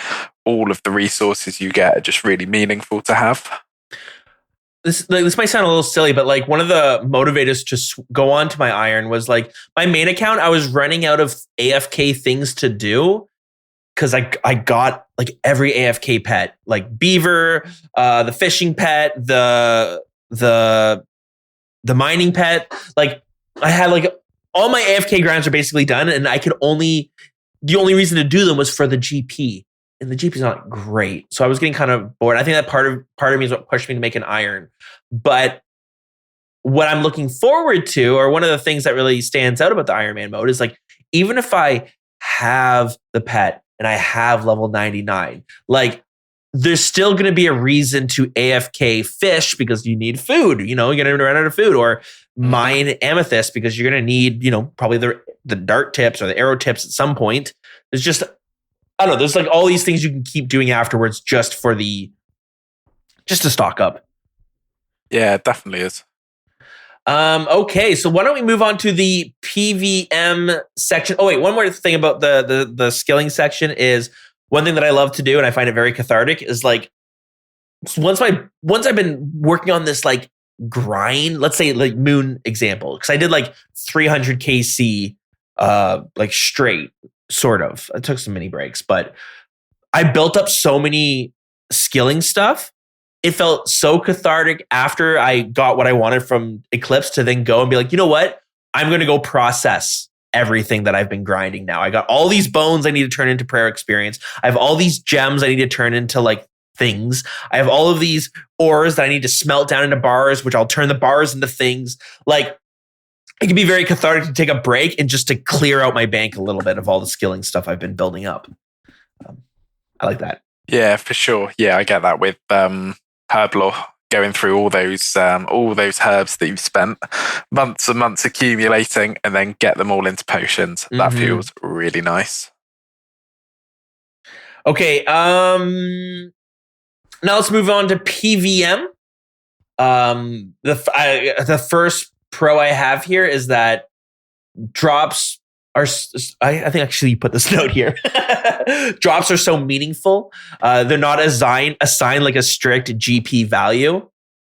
All of the resources you get are just really meaningful to have. this might sound a little silly, but like one of the motivators to go on to my iron was like my main account. I was running out of AFK things to do because I got like every AFK pet, like beaver, the fishing pet, the mining pet. Like I had like all my AFK grinds are basically done, and the only reason to do them was for the GP. And the GP is not great. So I was getting kind of bored. I think that part of me is what pushed me to make an iron. But what I'm looking forward to, or one of the things that really stands out about the Iron Man mode is like, even if I have the pet and I have level 99, like there's still going to be a reason to AFK fish because you need food. You're going to run out of food, or mine amethyst because you're going to need, probably the dart tips or the arrow tips at some point. There's just, I don't know. There's like all these things you can keep doing afterwards just to stock up. Yeah, it definitely is. Okay, so why don't we move on to the PVM section? Oh wait, one more thing about the skilling section is one thing that I love to do, and I find it very cathartic, is like once I've been working on this like grind, let's say like moon example, because I did like 300 KC like straight. Sort of. I took some mini breaks, but I built up so many skilling stuff. It felt so cathartic after I got what I wanted from Eclipse to then go and be like, you know what? I'm going to go process everything that I've been grinding now. I got all these bones I need to turn into prayer experience. I have all these gems I need to turn into like things. I have all of these ores that I need to smelt down into bars, which I'll turn the bars into things. Like, it can be very cathartic to take a break and just to clear out my bank a little bit of all the skilling stuff I've been building up. I like that. Yeah, for sure. Yeah, I get that with herb lore, going through all those herbs that you've spent months and months accumulating, and then get them all into potions. That feels really nice. Okay, now let's move on to PVM. The first pro I have here is that drops are, I think actually you put this note here. Drops are so meaningful. They're not assigned like a strict GP value.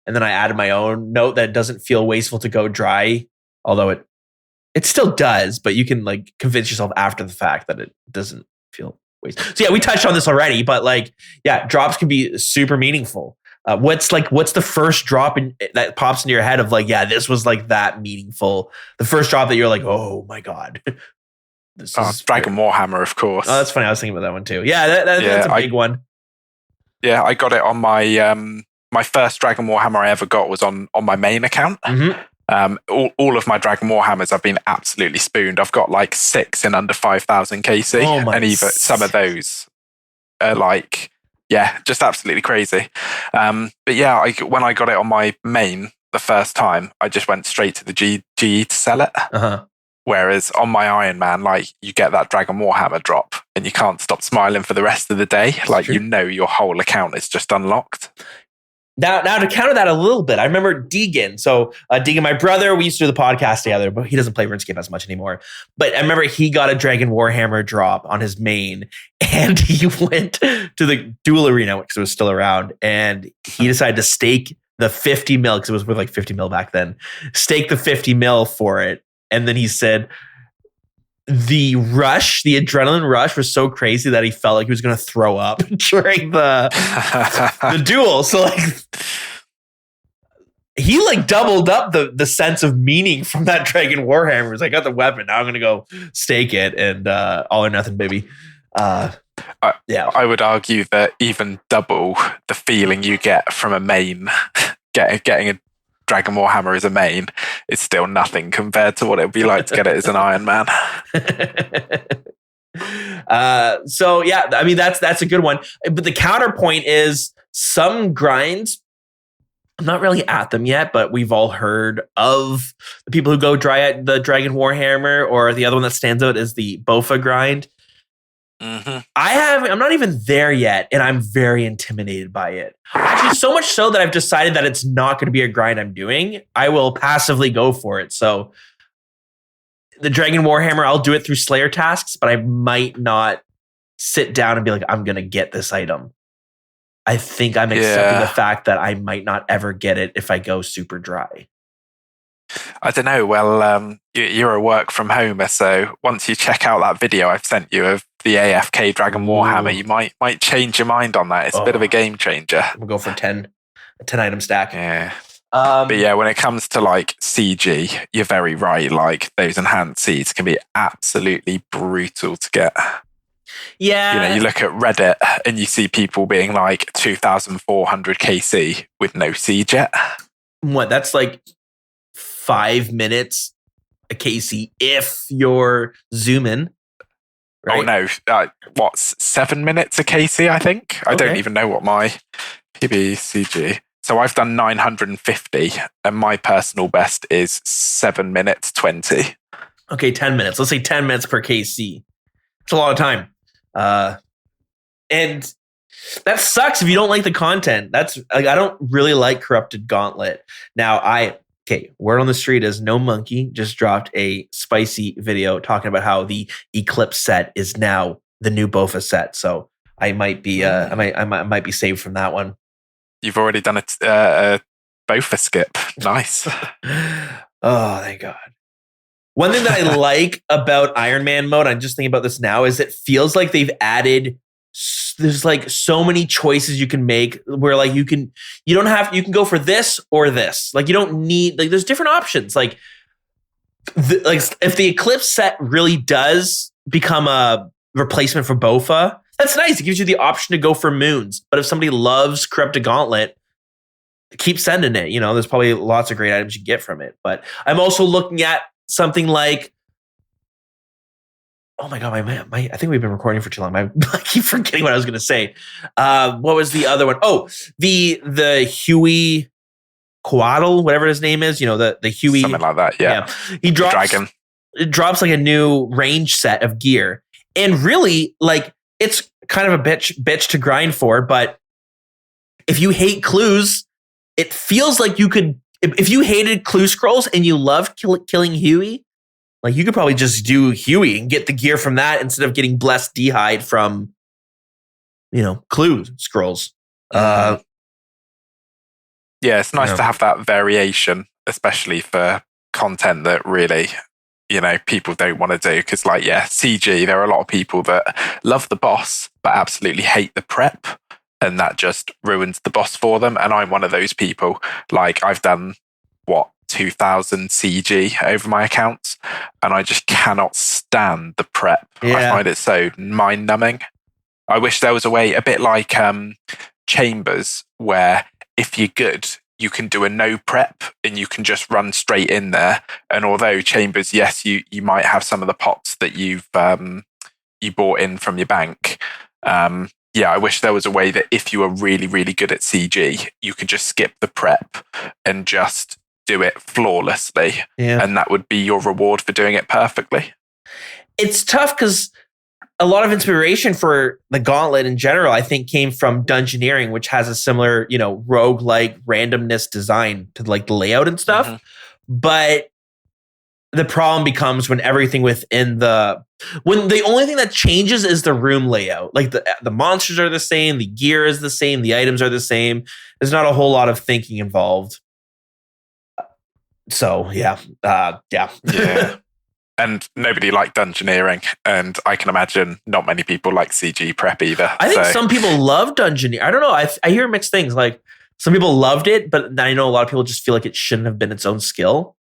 And then I added my own note that it doesn't feel wasteful to go dry, although it still does, but you can like convince yourself after the fact that it doesn't feel wasteful. So yeah, we touched on this already, but like, yeah, drops can be super meaningful. What's the first drop that pops into your head of like, yeah, this was like that meaningful? The first drop that you're like, oh my God. This is Dragon Warhammer, of course. Oh, that's funny. I was thinking about that one too. Yeah, that's a big one. Yeah, I got it on my my first Dragon Warhammer I ever got was on my main account. All of my Dragon Warhammers I've been absolutely spooned. I've got like 6 in under 5,000 KC, and even some of those are like, yeah, just absolutely crazy. But yeah, when I got it on my main the first time, I just went straight to the GE to sell it. Whereas on my Iron Man, like you get that Dragon Warhammer drop and you can't stop smiling for the rest of the day. Like, you know, your whole account is just unlocked. Now to counter that a little bit, I remember Deegan. So Deegan, my brother, we used to do the podcast together, but he doesn't play RuneScape as much anymore. But I remember he got a Dragon Warhammer drop on his main, and he went to the duel arena because it was still around, and he decided to stake the 50 mil because it was worth like 50 mil back then. Stake the 50 mil for it, and then he said the adrenaline rush was so crazy that he felt like he was going to throw up during the duel. So like he like doubled up the sense of meaning from that Dragon Warhammer. It's like, I got the weapon. Now I'm going to go stake it and all or nothing, baby. Yeah. I would argue that even double the feeling you get from a main, getting a Dragon Warhammer as a main, it's still nothing compared to what it would be like to get it as an Iron Man. So yeah, I mean that's a good one. But the counterpoint is some grinds, I'm not really at them yet, but we've all heard of the people who go dry at the Dragon Warhammer, or the other one that stands out is the Bofa grind. I'm not even there yet, and I'm very intimidated by it. Actually, so much so that I've decided that it's not going to be a grind I'm doing. I will passively go for it. So the Dragon Warhammer, I'll do it through Slayer tasks, but I might not sit down and be like, I'm going to get this item. I think I'm accepting the fact that I might not ever get it if I go super dry. I don't know. Well, you're a work from homer, so once you check out that video I've sent you of the AFK Dragon Warhammer, you might change your mind on that. It's a bit of a game changer. We'll go for 10 item stack. Yeah. But yeah, when it comes to like CG, you're very right. Like those enhanced seeds can be absolutely brutal to get. Yeah. You know, you look at Reddit and you see people being like 2,400 KC with no siege yet. What? That's like 5 minutes a KC if you're zooming. Right? Oh no, what's 7 minutes a KC? I think I don't even know what my PBCG. So I've done 950, and my personal best is 7 minutes 20. Okay, 10 minutes. Let's say 10 minutes per KC. It's a lot of time. And that sucks if you don't like the content. That's like, I don't really like Corrupted Gauntlet. Now, word on the street is No Monkey just dropped a spicy video talking about how the Eclipse set is now the new Bofa set. So I might be I might be saved from that one. You've already done a Bofa skip. Nice. Oh, thank God. One thing that I like about Iron Man mode, I'm just thinking about this now, is it feels like they've added, there's like so many choices you can make where like you can go for this or this. Like you don't need, like there's different options. Like if the Eclipse set really does become a replacement for Bofa, that's nice. It gives you the option to go for moons. But if somebody loves Corrupted Gauntlet, keep sending it. You know, there's probably lots of great items you get from it. But I'm also looking at something like, oh my God, I think we've been recording for too long. I keep forgetting what I was going to say. What was the other one? Oh, the Huey Coatl, whatever his name is. You know, the Huey. Something like that, yeah. He drops, Dragon. It drops like a new range set of gear. And really, like, it's kind of a bitch to grind for, but if you hate clues, it feels like you could, if you hated clue scrolls and you loved killing Huey, like you could probably just do Huey and get the gear from that instead of getting blessed D'hide from, you know, clue scrolls. Yeah, it's nice to have that variation, especially for content that really, you know, people don't want to do. Because like, yeah, CG, there are a lot of people that love the boss, but absolutely hate the prep. And that just ruins the boss for them. And I'm one of those people. Like I've done, 2,000 CG over my accounts. And I just cannot stand the prep. Yeah. I find it so mind numbing. I wish there was a way, a bit like Chambers, where if you're good, you can do a no prep and you can just run straight in there. And although Chambers, yes, you might have some of the pots that you've you bought in from your bank. Yeah, I wish there was a way that if you were really, really good at CG, you could just skip the prep and just do it flawlessly. Yeah. And that would be your reward for doing it perfectly. It's tough because a lot of inspiration for the Gauntlet in general, I think, came from Dungeoneering, which has a similar, you know, roguelike randomness design to like the layout and stuff. Mhm. But the problem becomes when everything when the only thing that changes is the room layout. Like the monsters are the same, the gear is the same, the items are the same. There's not a whole lot of thinking involved. So yeah. Yeah. And nobody liked Dungeoneering, and I can imagine not many people like CG prep either. I think some people love Dungeoneering. I don't know. I hear mixed things. Like some people loved it, but I know a lot of people just feel like it shouldn't have been its own skill.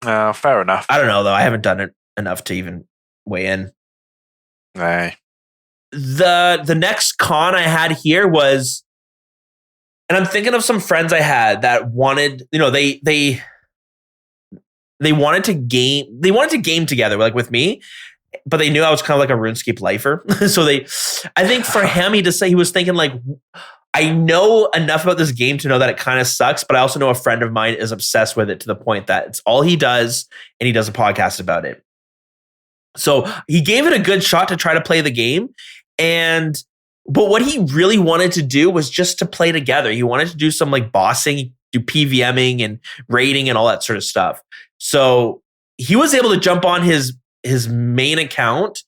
Fair enough. I don't know though. I haven't done it enough to even weigh in. No. The next con I had here was, and I'm thinking of some friends I had that wanted, you know, they wanted to game together, like with me, but they knew I was kind of like a RuneScape lifer. So I think for him, he was thinking like, I know enough about this game to know that it kind of sucks, but I also know a friend of mine is obsessed with it to the point that it's all he does, and he does a podcast about it. So he gave it a good shot to try to play the game. But what he really wanted to do was just to play together. He wanted to do some like bossing, do PVMing and raiding and all that sort of stuff. So he was able to jump on his main account,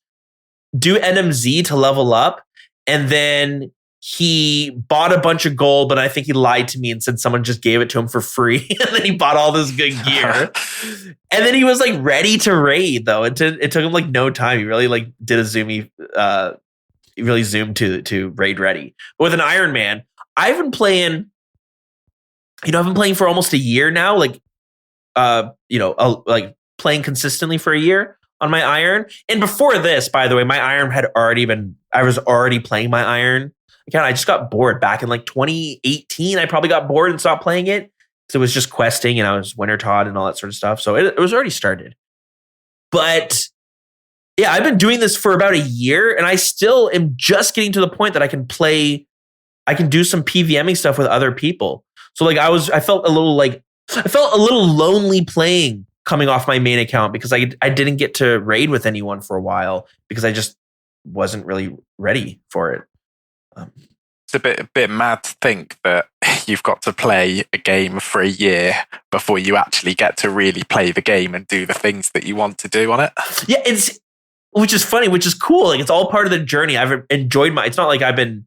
do NMZ to level up, and then he bought a bunch of gold, but I think he lied to me and said someone just gave it to him for free. And then he bought all this good gear. And then he was like ready to raid though. It took him like no time. He really like did a zoomy, he really zoomed to raid ready. But with an Iron Man, I've been playing for almost a year now, like playing consistently for a year on my Iron. And before this, by the way, my Iron I was already playing my Iron. Again, I just got bored back in like 2018. I probably got bored and stopped playing it because it was just questing and I was Winter Todd and all that sort of stuff. So it was already started. But yeah, I've been doing this for about a year and I still am just getting to the point that I can do some PVMing stuff with other people. So like I felt a little lonely playing coming off my main account because I didn't get to raid with anyone for a while because I just wasn't really ready for it. It's a bit mad to think that you've got to play a game for a year before you actually get to really play the game and do the things that you want to do on it. Yeah, which is funny, which is cool. Like it's all part of the journey. I've enjoyed it's not like I've been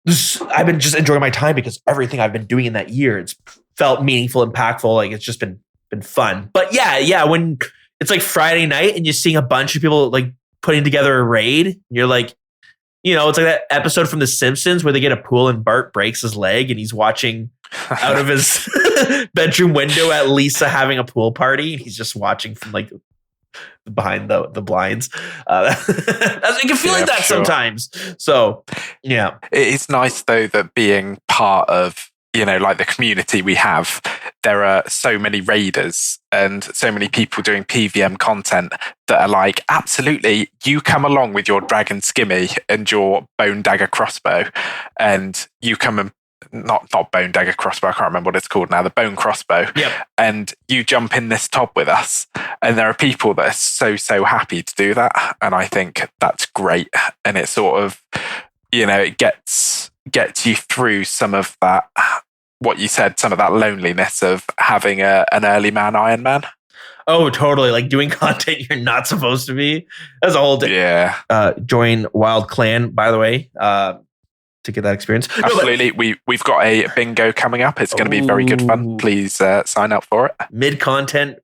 just enjoying my time because everything I've been doing in that year, it's felt meaningful, impactful. Like it's just been fun. But yeah, when it's like Friday night and you're seeing a bunch of people like putting together a raid, you're like, it's like that episode from The Simpsons where they get a pool and Bart breaks his leg and he's watching out of his bedroom window at Lisa having a pool party. And he's just watching from like behind the blinds. It can feel like that sometimes. So yeah, it's nice though that being part of like the community we have, there are so many raiders and so many people doing PVM content that are like, absolutely, you come along with your dragon skimmy and your bone dagger crossbow, and you come and not bone dagger crossbow, I can't remember what it's called now, the bone crossbow. Yep. And you jump in this top with us. And there are people that are so happy to do that. And I think that's great. And it sort of, it gets you through some of that, what you said, some of that loneliness of having an early man Iron Man. Oh, totally. Like doing content you're not supposed to be. That's a whole yeah. Join Wild Clan, by the way, to get that experience. Absolutely. We've got a bingo coming up. It's going to be very good fun. Please sign up for it. Mid-content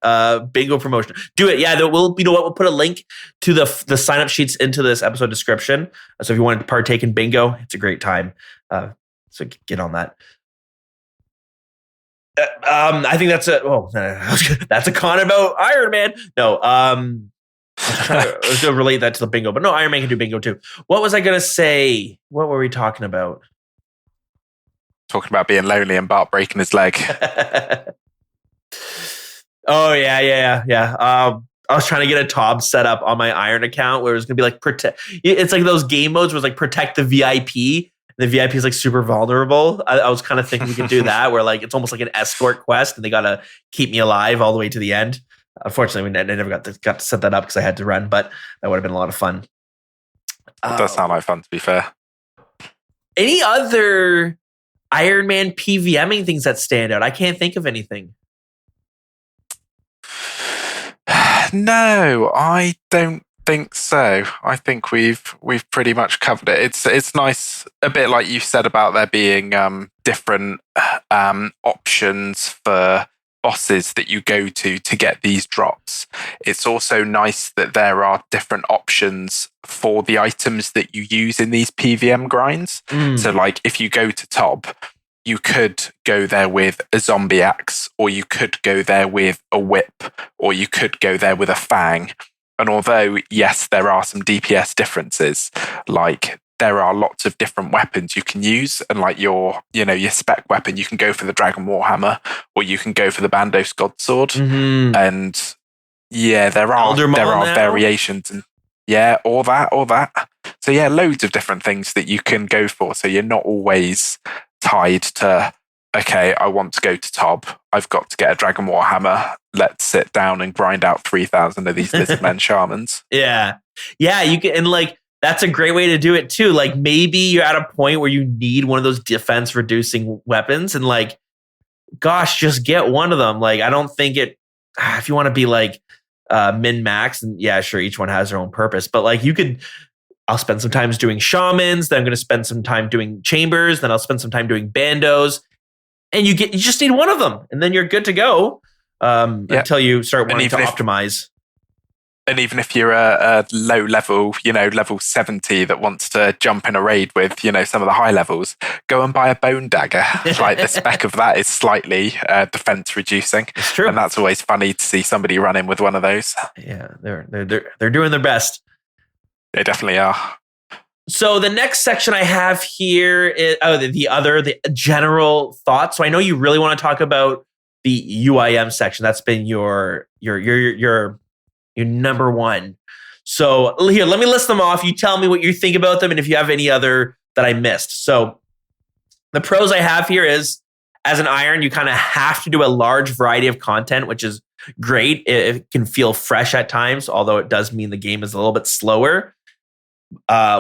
bingo promotion. Do it. Yeah, we'll put a link to the sign-up sheets into this episode description. So if you want to partake in bingo, it's a great time. So get on that. I think that's that's a con about Iron Man. No, I was going to relate that to the bingo, but no, Iron Man can do bingo too. What was I going to say? What were we talking about? Talking about being lonely and Bart breaking his leg. Oh yeah. I was trying to get a TOB set up on my Iron account where it was going to be like it's like those game modes where it's like protect the VIP. The VIP is like super vulnerable. I was kind of thinking we could do that where like it's almost like an escort quest and they got to keep me alive all the way to the end. Unfortunately, I never got to set that up because I had to run, but that would have been a lot of fun. It does sound like fun, to be fair. Any other Iron Man PVMing things that stand out? I can't think of anything. No, I don't think so. I think we've pretty much covered it. It's nice, a bit like you said about there being different options for bosses that you go to get these drops. It's also nice that there are different options for the items that you use in these PVM grinds. So like if you go to Tob, you could go there with a zombie axe, or you could go there with a whip, or you could go there with a fang. And although, yes, there are some DPS differences, like there are lots of different weapons you can use. And like your spec weapon, you can go for the Dragon Warhammer, or you can go for the Bandos Godsword. And yeah, there are variations, and yeah, or that. So yeah, loads of different things that you can go for. So you're not always tied to, okay, I want to go to Tob, I've got to get a Dragon Warhammer. Let's sit down and grind out 3,000 of these Lizardmen Shamans. Yeah, you can, and like that's a great way to do it too. Like maybe you're at a point where you need one of those defense reducing weapons, and like, gosh, just get one of them. Like I don't think if you want to be like min max, and yeah, sure, each one has their own purpose, but like you could I'll spend some time doing shamans, then I'm going to spend some time doing chambers, then I'll spend some time doing bandos. And you just need one of them, and then you're good to go until you start wanting to optimize. And even if you're a low level, level 70 that wants to jump in a raid with, some of the high levels, go and buy a bone dagger. Like the spec of that is slightly defense reducing. It's true. And that's always funny to see somebody run in with one of those. Yeah, they're doing their best. They definitely are. So the next section I have here is the general thoughts. So I know you really want to talk about the UIM section. That's been your number one. So here, let me list them off. You tell me what you think about them and if you have any other that I missed. So the pros I have here is, as an Iron, you kind of have to do a large variety of content, which is great. It can feel fresh at times, although it does mean the game is a little bit slower,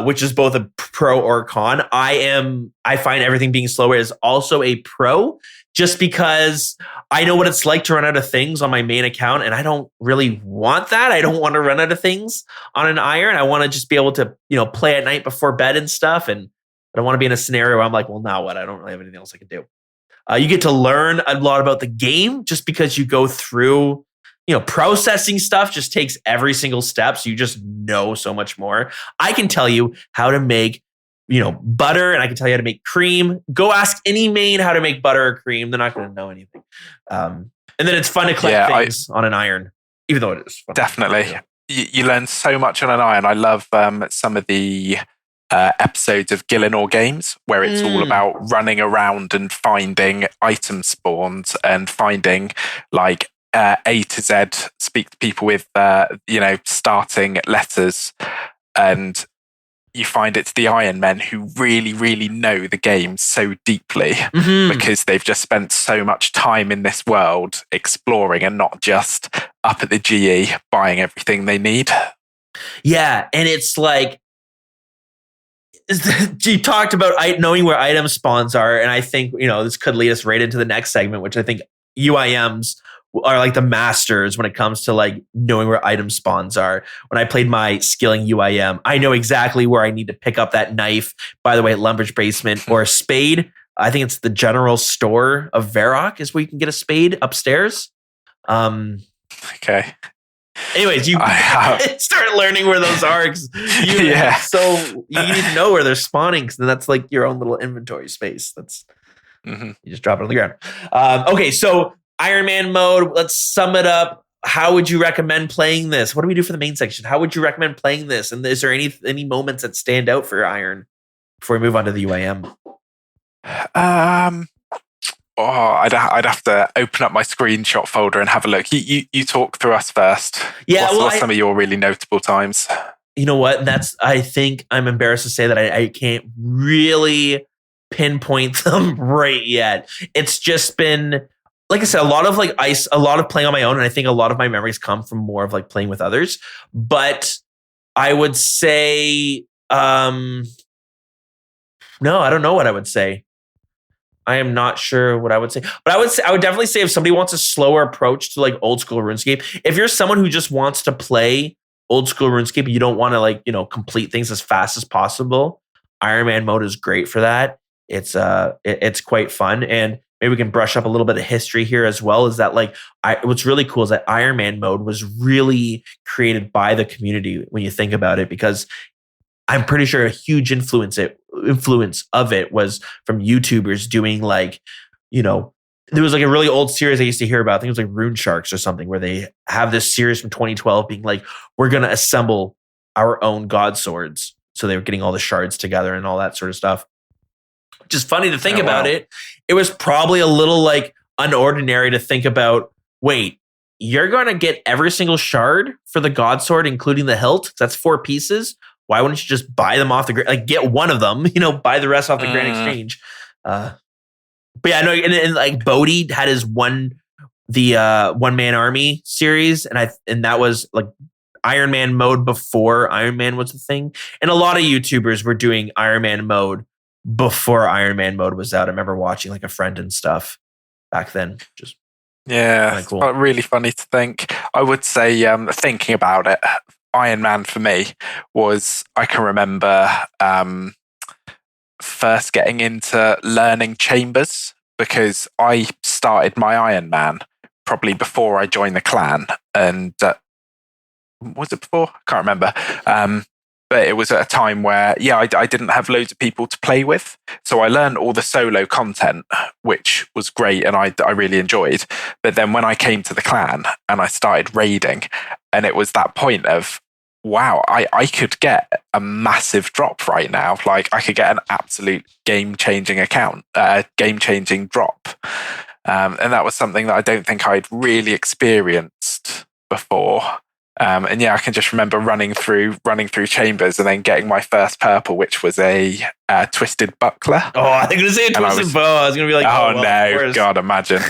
which is both a pro or a con. I find everything being slower is also a pro, just because I know what it's like to run out of things on my main account, and I don't really want that. I don't want to run out of things on an Iron. I want to just be able to, play at night before bed and stuff. And I don't want to be in a scenario where I'm like, well, now what? I don't really have anything else I can do. You get to learn a lot about the game just because you go through, processing stuff just takes every single step. So you just know so much more. I can tell you how to make, butter, and I can tell you how to make cream. Go ask any main how to make butter or cream. They're not going to know anything. And then it's fun to collect things on an Iron, even though it is fun. Definitely. You learn so much on an Iron. I love some of the episodes of Gillinor Games where it's all about running around and finding item spawns and finding like A to Z, speak to people with, starting letters, and you find it's the Iron Men who really, really know the game so deeply because they've just spent so much time in this world exploring and not just up at the GE buying everything they need. Yeah, and it's like, you talked about knowing where item spawns are, and I think, this could lead us right into the next segment, which I think UIMs are like the masters when it comes to like knowing where item spawns are. When I played my skilling UIM, I know exactly where I need to pick up that knife, by the way, at Lumbridge Basement, or a spade. I think it's the general store of Varrock is where you can get a spade upstairs. Okay. Anyways, you start learning where those are. So you need to know where they're spawning, because then that's like your own little inventory space. That's you just drop it on the ground. Okay, so Iron Man mode. Let's sum it up. How would you recommend playing this? What do we do for the main section? How would you recommend playing this? And is there any moments that stand out for Iron before we move on to the UIM? I'd have to open up my screenshot folder and have a look. You talk through us first. Yeah, what's some of your really notable times? You know what? I think I'm embarrassed to say that I can't really pinpoint them right yet. It's just been, like I said, a lot of playing on my own, and I think a lot of my memories come from more of like playing with others. But I would say, no, I don't know what I would say. I am not sure what I would say, but I would definitely say if somebody wants a slower approach to like old school RuneScape, if you're someone who just wants to play old school RuneScape, you don't want to complete things as fast as possible, Iron Man mode is great for that. It's quite fun, and maybe we can brush up a little bit of history here as well. Is that what's really cool is that Iron Man mode was really created by the community when you think about it, because I'm pretty sure a huge influence of it was from YouTubers doing there was like a really old series I used to hear about. I think it was like Rune Sharks or something, where they have this series from 2012 being like, we're going to assemble our own god swords. So they were getting all the shards together and all that sort of stuff. Which is funny to think about it. It was probably a little like unordinary to think about, wait, you're going to get every single shard for the god sword, including the hilt. That's 4 pieces. Why wouldn't you just buy them off get one of them, buy the rest off the Grand Exchange? But yeah, I know. And like Bodhi had his one man army series, and that was like Iron Man mode before Iron Man was the thing. And a lot of YouTubers were doing Iron Man mode before Iron Man mode was out. I remember watching like a friend and stuff back then. Just cool. Really funny to think. I would say thinking about it, Iron Man for me was, I can remember first getting into learning chambers, because I started my Iron Man probably before I joined the clan. And was it before? I can't remember. But it was at a time where, I didn't have loads of people to play with. So I learned all the solo content, which was great and I really enjoyed. But then when I came to the clan and I started raiding, and it was that point of, wow, I could get a massive drop right now. Like I could get an absolute game-changing game-changing drop. And that was something that I don't think I'd really experienced before. And I can just remember running through chambers and then getting my first purple, which was a twisted buckler. Oh, I think it was a twisted bow. I was going to be like, oh no, God, imagine.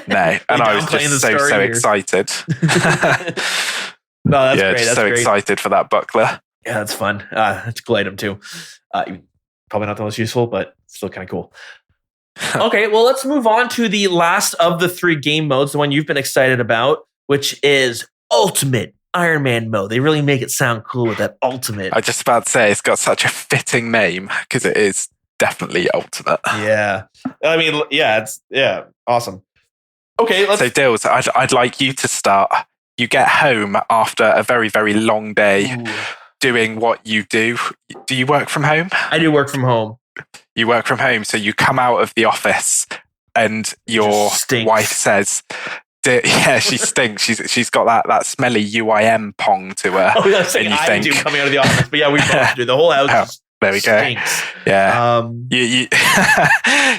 No. And I was just so excited. No, that's great. That's so great. Excited for that buckler. Yeah, that's fun. It's a cool item too. Probably not the most useful, but still kind of cool. Okay, well, let's move on to the last of the 3 game modes, the one you've been excited about, which is Ultimate Iron Man mode. They really make it sound cool with that ultimate. I was just about to say, it's got such a fitting name because it is definitely ultimate. Yeah. I mean, it's awesome. Okay, so Dilz, I'd like you to start. You get home after a very, very long day doing what you do. Do you work from home? I do work from home. You work from home, so you come out of the office and your wife says, she stinks. She's got that smelly UIM pong to her. Oh, that's saying I do coming out of the office, but we both do. The whole house there we stinks. Go. Yeah. You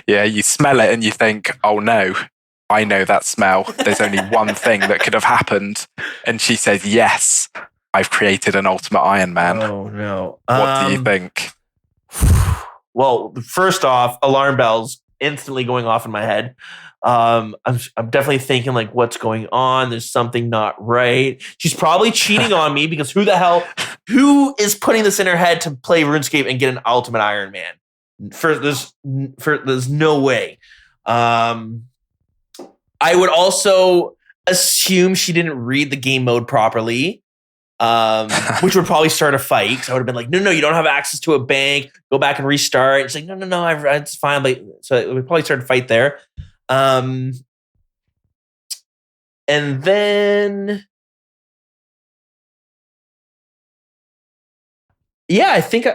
you smell it and you think, oh no, I know that smell. There's only one thing that could have happened. And she says, yes, I've created an ultimate Iron Man. Oh no. What do you think? Well, first off, alarm bells instantly going off in my head. I'm definitely thinking like, what's going on? There's something not right. She's probably cheating on me because who is putting this in her head to play RuneScape and get an ultimate Iron Man? There's no way. I would also assume she didn't read the game mode properly. Which would probably start a fight because I would have been like, no, you don't have access to a bank. Go back and restart. And it's like, no, it's fine. But so it would probably start a fight there. And then, I think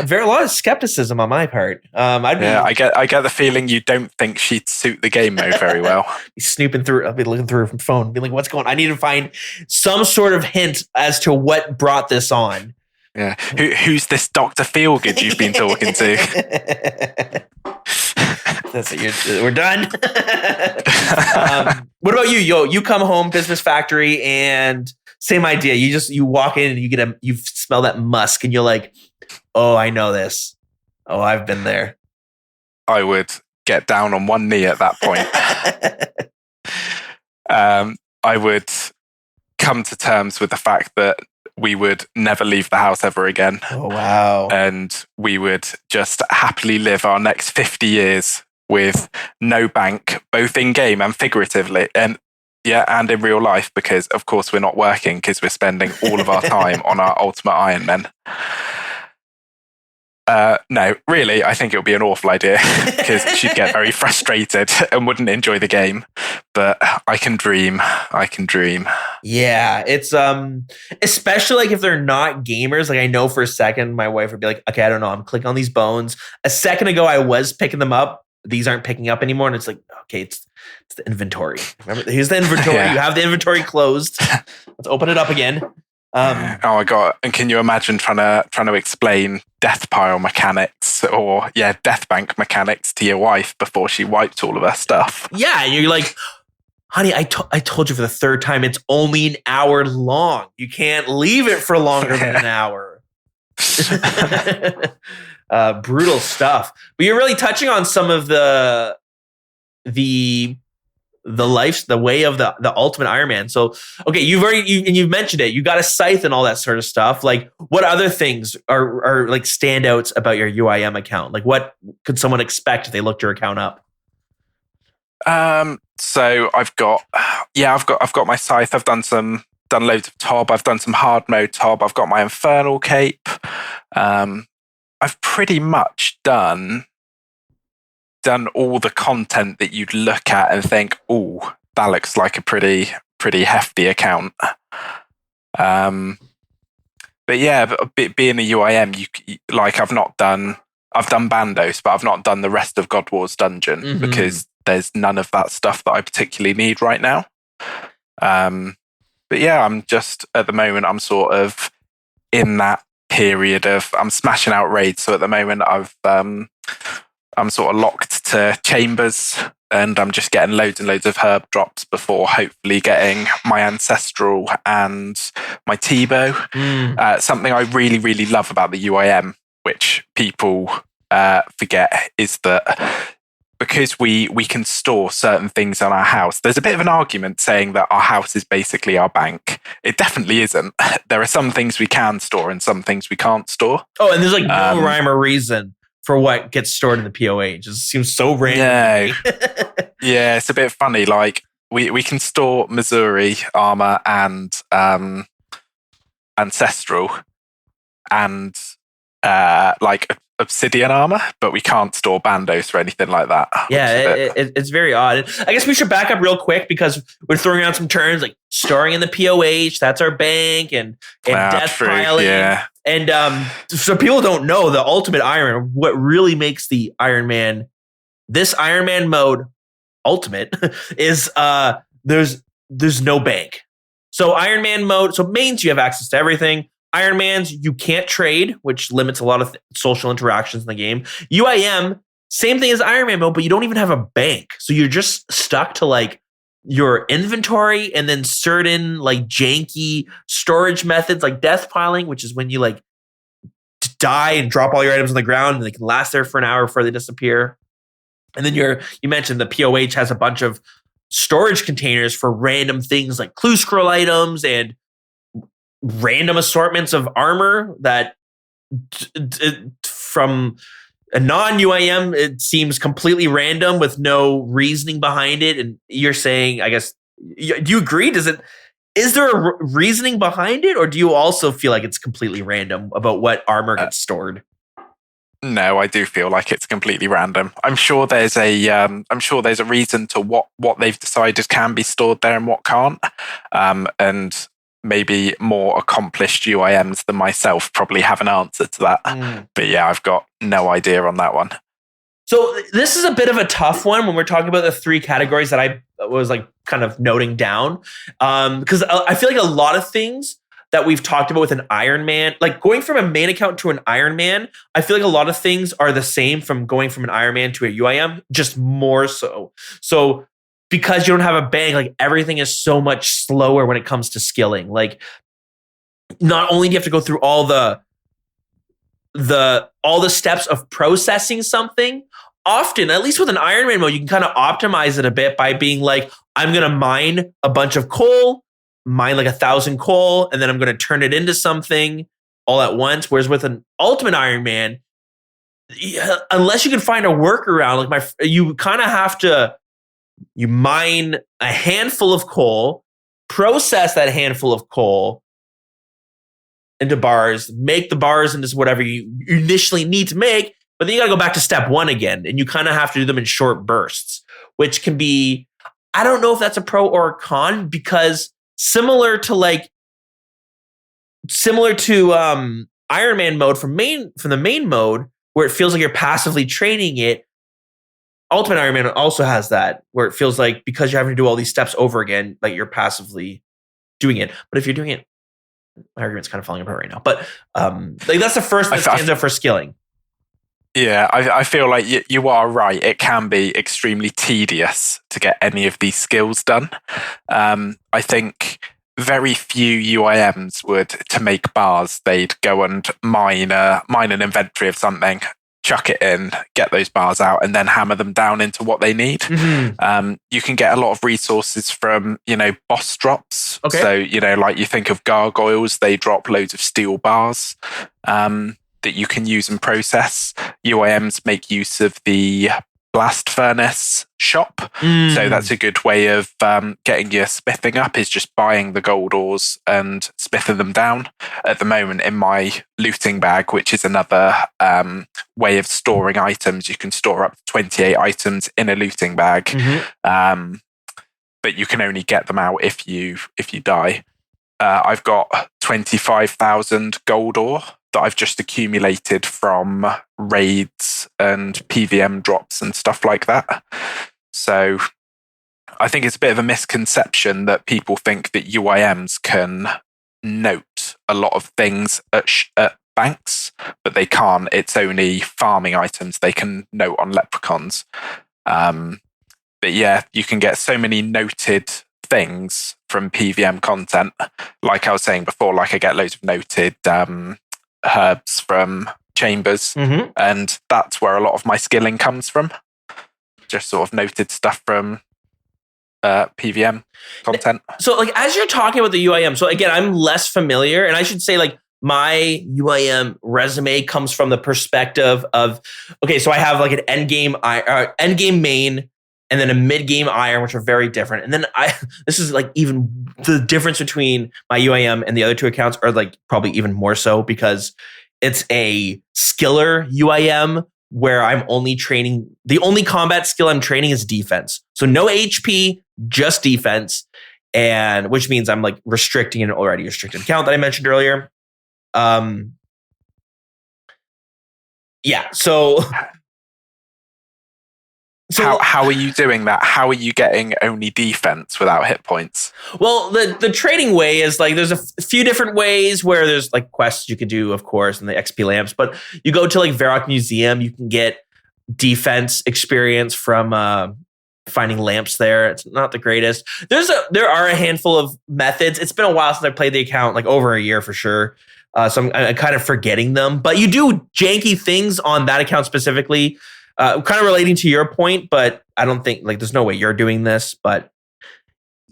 very a lot of skepticism on my part. I get the feeling you don't think she'd suit the game mode very well. Snooping through, I'll be looking through her phone, be like, what's going on? I need to find some sort of hint as to what brought this on. Yeah. Who's this Dr. Feelgood you've been talking to? That's it. We're done. What about you? You come home, business factory, and same idea. You walk in and you smell that musk and you're like, oh, I know this. Oh, I've been there. I would get down on one knee at that point. I would come to terms with the fact that we would never leave the house ever again. Oh, wow. And we would just happily live our next 50 years with no bank, both in game and figuratively. And in real life, because of course we're not working because we're spending all of our time on our ultimate Iron Men. No, really, I think it would be an awful idea because she'd get very frustrated and wouldn't enjoy the game. But I can dream. Yeah, it's especially like if they're not gamers. Like I know for a second, my wife would be like, "Okay, I don't know. I'm clicking on these bones." A second ago, I was picking them up. These aren't picking up anymore, and it's like, okay, it's the inventory. Remember, here's the inventory. Yeah. You have the inventory closed. Let's open it up again. Oh my god! And can you imagine trying to explain death pile mechanics or death bank mechanics to your wife before she wiped all of her stuff? Yeah, and you're like, honey, I told you for the third time, it's only an hour long. You can't leave it for longer than an hour. Brutal stuff. But you're really touching on some of the way of the ultimate Iron Man. So, okay, you've mentioned it. You got a scythe and all that sort of stuff. Like, what other things are like standouts about your UIM account? Like, what could someone expect if they looked your account up? So I've got my scythe. I've done some done loads of Tob. I've done some hard mode Tob. I've got my Infernal Cape. I've pretty much done all the content that you'd look at and think, oh, that looks like a pretty hefty account. But yeah, being a UIM, I've done Bandos, but I've not done the rest of God War's dungeon because there's none of that stuff that I particularly need right now. But yeah, I'm just at the moment, I'm sort of in that period of I'm smashing out raids. So at the moment, I'm sort of locked to chambers, and I'm just getting loads and loads of herb drops before hopefully getting my ancestral and my T-bow. Something I really, really love about the UIM, which people forget, is that because we can store certain things on our house, there's a bit of an argument saying that our house is basically our bank. It definitely isn't. There are some things we can store and some things we can't store. Oh, and there's like no rhyme or reason for what gets stored in the POH. It seems so random. Yeah, it's a bit funny. Like we can store Missouri armor and ancestral and like obsidian armor, but we can't store bandos or anything like that. Yeah, it's very odd. I guess we should back up real quick because we're throwing around some terms like storing in the POH, that's our bank, and death piling. Yeah. And so people don't know the ultimate Iron, what really makes the Iron Man, this Iron Man mode ultimate is there's no bank. So Iron Man mode, so mains, you have access to everything. Iron Man's, you can't trade, which limits a lot of social interactions in the game. UIM, same thing as Iron Man mode, but you don't even have a bank. So you're just stuck to like your inventory and then certain like janky storage methods like death piling, which is when you like die and drop all your items on the ground and they can last there for an hour before they disappear. And then you mentioned the POH has a bunch of storage containers for random things like clue scroll items and random assortments of armor that from a non-UIM, it seems completely random with no reasoning behind it. And you're saying, I guess, do you agree? Is there a reasoning behind it? Or do you also feel like it's completely random about what armor gets stored? No, I do feel like it's completely random. I'm sure there's a reason to what they've decided can be stored there and what can't. And maybe more accomplished UIMs than myself probably have an answer to that. But yeah, I've got no idea on that one. So this is a bit of a tough one when we're talking about the three categories that I was like kind of noting down. Because I feel like a lot of things that we've talked about with an Iron Man, like going from a main account to an Iron Man, I feel like a lot of things are the same from going from an Iron Man to a UIM, just more so. So because you don't have a bank, like everything is so much slower when it comes to skilling. Like not only do you have to go through all the steps of processing something, often, at least with an Iron Man mode, you can kind of optimize it a bit by being like, I'm going to mine a bunch of coal, mine like 1,000 coal, and then I'm going to turn it into something all at once. Whereas with an Ultimate Iron Man, unless you can find a workaround, like you kind of have to, you mine a handful of coal, process that handful of coal into bars, make the bars into whatever you initially need to make, but then you got to go back to step one again, and you kind of have to do them in short bursts, which can be, I don't know if that's a pro or a con, because similar to Iron Man mode from the main mode, where it feels like you're passively training it, Ultimate Iron Man also has that, where it feels like because you're having to do all these steps over again, like you're passively doing it. But if you're doing it, my argument's kind of falling apart right now. But like that's the first that stands out for skilling. Yeah, I feel like you are right. It can be extremely tedious to get any of these skills done. I think very few UIMs would, to make bars, they'd go and mine an inventory of something, chuck it in, get those bars out, and then hammer them down into what they need. You can get a lot of resources from, boss drops. Okay. So, like you think of gargoyles, they drop loads of steel bars that you can use and process. UIMs make use of the blast furnace shop. So that's a good way of getting your smithing up, is just buying the gold ores and smithing them down. At the moment in my looting bag, which is another way of storing items, you can store up to 28 items in a looting bag. But you can only get them out if you die. I've got 25,000 gold ore that I've just accumulated from raids and PVM drops and stuff like that. So I think it's a bit of a misconception that people think that UIMs can note a lot of things at banks, but they can't. It's only farming items they can note on leprechauns. But yeah, you can get so many noted things from PVM content. Like I was saying before, like I get loads of noted herbs from chambers, and that's where a lot of my skilling comes from. Just sort of noted stuff from PVM content. So like, as you're talking about the UIM, so again, I'm less familiar, and I should say like my UIM resume comes from the perspective of, okay, so I have like an endgame main, and then a mid-game iron, which are very different. And then this is like even the difference between my UIM and the other two accounts are like probably even more so, because it's a skiller UIM where I'm only training, the only combat skill I'm training is defense. So no HP, just defense. And which means I'm like restricting an already restricted account that I mentioned earlier. So how are you doing that? How are you getting only defense without hit points? Well, the trading way is like, there's a few different ways where there's like quests you could do, of course, and the XP lamps, but you go to like Varrock Museum, you can get defense experience from finding lamps there. It's not the greatest. There are a handful of methods. It's been a while since I played the account, like over a year for sure. So I'm kind of forgetting them, but you do janky things on that account specifically. Kind of relating to your point, but I don't think like there's no way you're doing this, but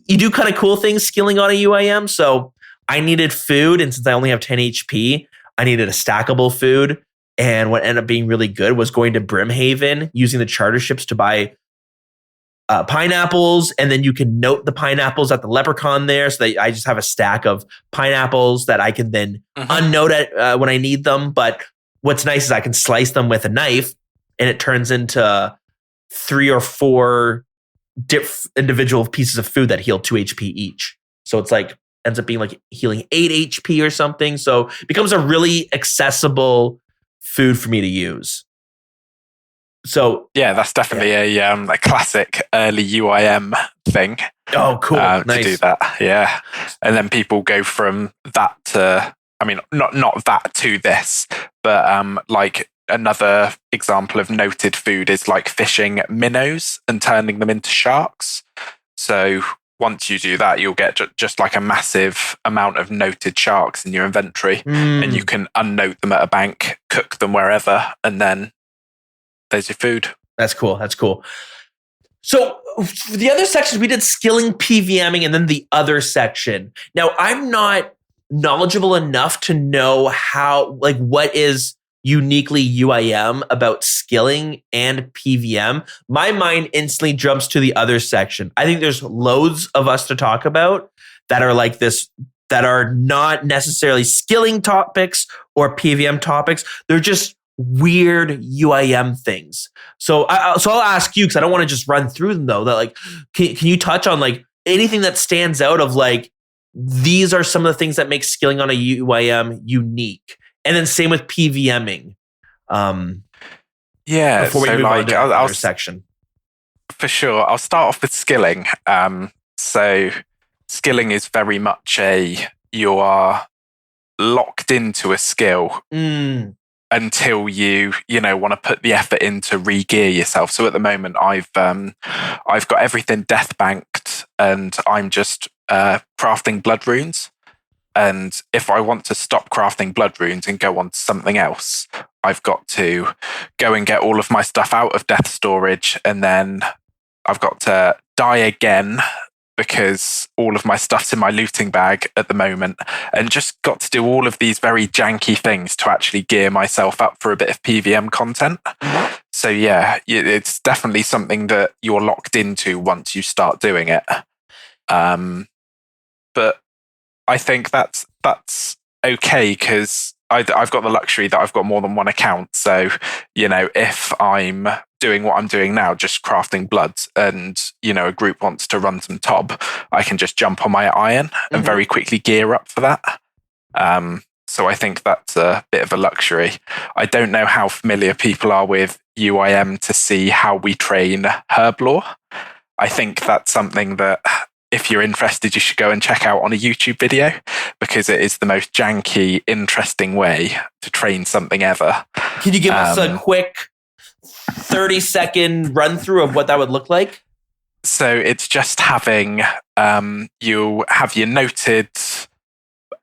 you do kind of cool things skilling on a UIM. So I needed food, and since I only have 10 HP, I needed a stackable food. And what ended up being really good was going to Brimhaven, using the charter ships to buy pineapples, and then you can note the pineapples at the leprechaun there, so that I just have a stack of pineapples that I can then unnote when I need them. But what's nice is I can slice them with a knife, and it turns into 3 or 4 individual pieces of food that heal 2 HP each. So it's like, ends up being like healing 8 HP or something. So it becomes a really accessible food for me to use. So yeah, that's definitely a classic early UIM thing. Oh, cool. Nice. To do that. Yeah. And then people go from that to, I mean, not that to this, but like, another example of noted food is like fishing minnows and turning them into sharks. So once you do that, you'll get just like a massive amount of noted sharks in your inventory, and you can unnote them at a bank, cook them wherever, and then there's your food. That's cool. That's cool. So for the other sections, we did skilling, PVMing, and then the other section. Now, I'm not knowledgeable enough to know how, like, what is uniquely UIM about skilling and PVM. My mind instantly jumps to the other section. I think there's loads of us to talk about that are like this, that are not necessarily skilling topics or PVM topics. They're just weird UIM things. So I'll ask you, because I don't want to just run through them though. That like, can you touch on like anything that stands out of like, these are some of the things that make skilling on a UIM unique? And then same with PVMing. Yeah. Before we move on to our section. For sure. I'll start off with skilling. So skilling is very much you are locked into a skill until you want to put the effort in to re-gear yourself. So at the moment I've got everything death banked, and I'm just crafting blood runes. And if I want to stop crafting blood runes and go on to something else, I've got to go and get all of my stuff out of death storage, and then I've got to die again because all of my stuff's in my looting bag at the moment, and just got to do all of these very janky things to actually gear myself up for a bit of PVM content. So yeah, it's definitely something that you're locked into once you start doing it. But I think that's okay, because I've got the luxury that I've got more than one account. So, if I'm doing what I'm doing now, just crafting bloods, and, a group wants to run some TOB, I can just jump on my iron and very quickly gear up for that. So I think that's a bit of a luxury. I don't know how familiar people are with UIM to see how we train Herblore. I think that's something that, if you're interested, you should go and check out on a YouTube video, because it is the most janky, interesting way to train something ever. Can you give us a quick 30-second run through of what that would look like? So it's just having, you have your noted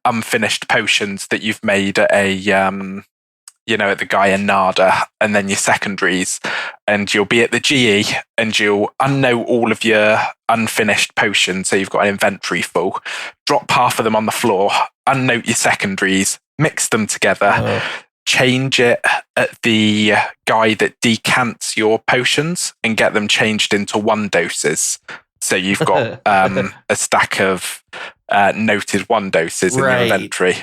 unfinished potions that you've made at at the Gaia Nada, and then your secondaries, and you'll be at the GE and you'll unnote all of your unfinished potions. So you've got an inventory full, drop half of them on the floor, unnote your secondaries, mix them together, change it at the guy that decants your potions, and get them changed into 1 doses. So you've got a stack of noted 1 doses in your inventory.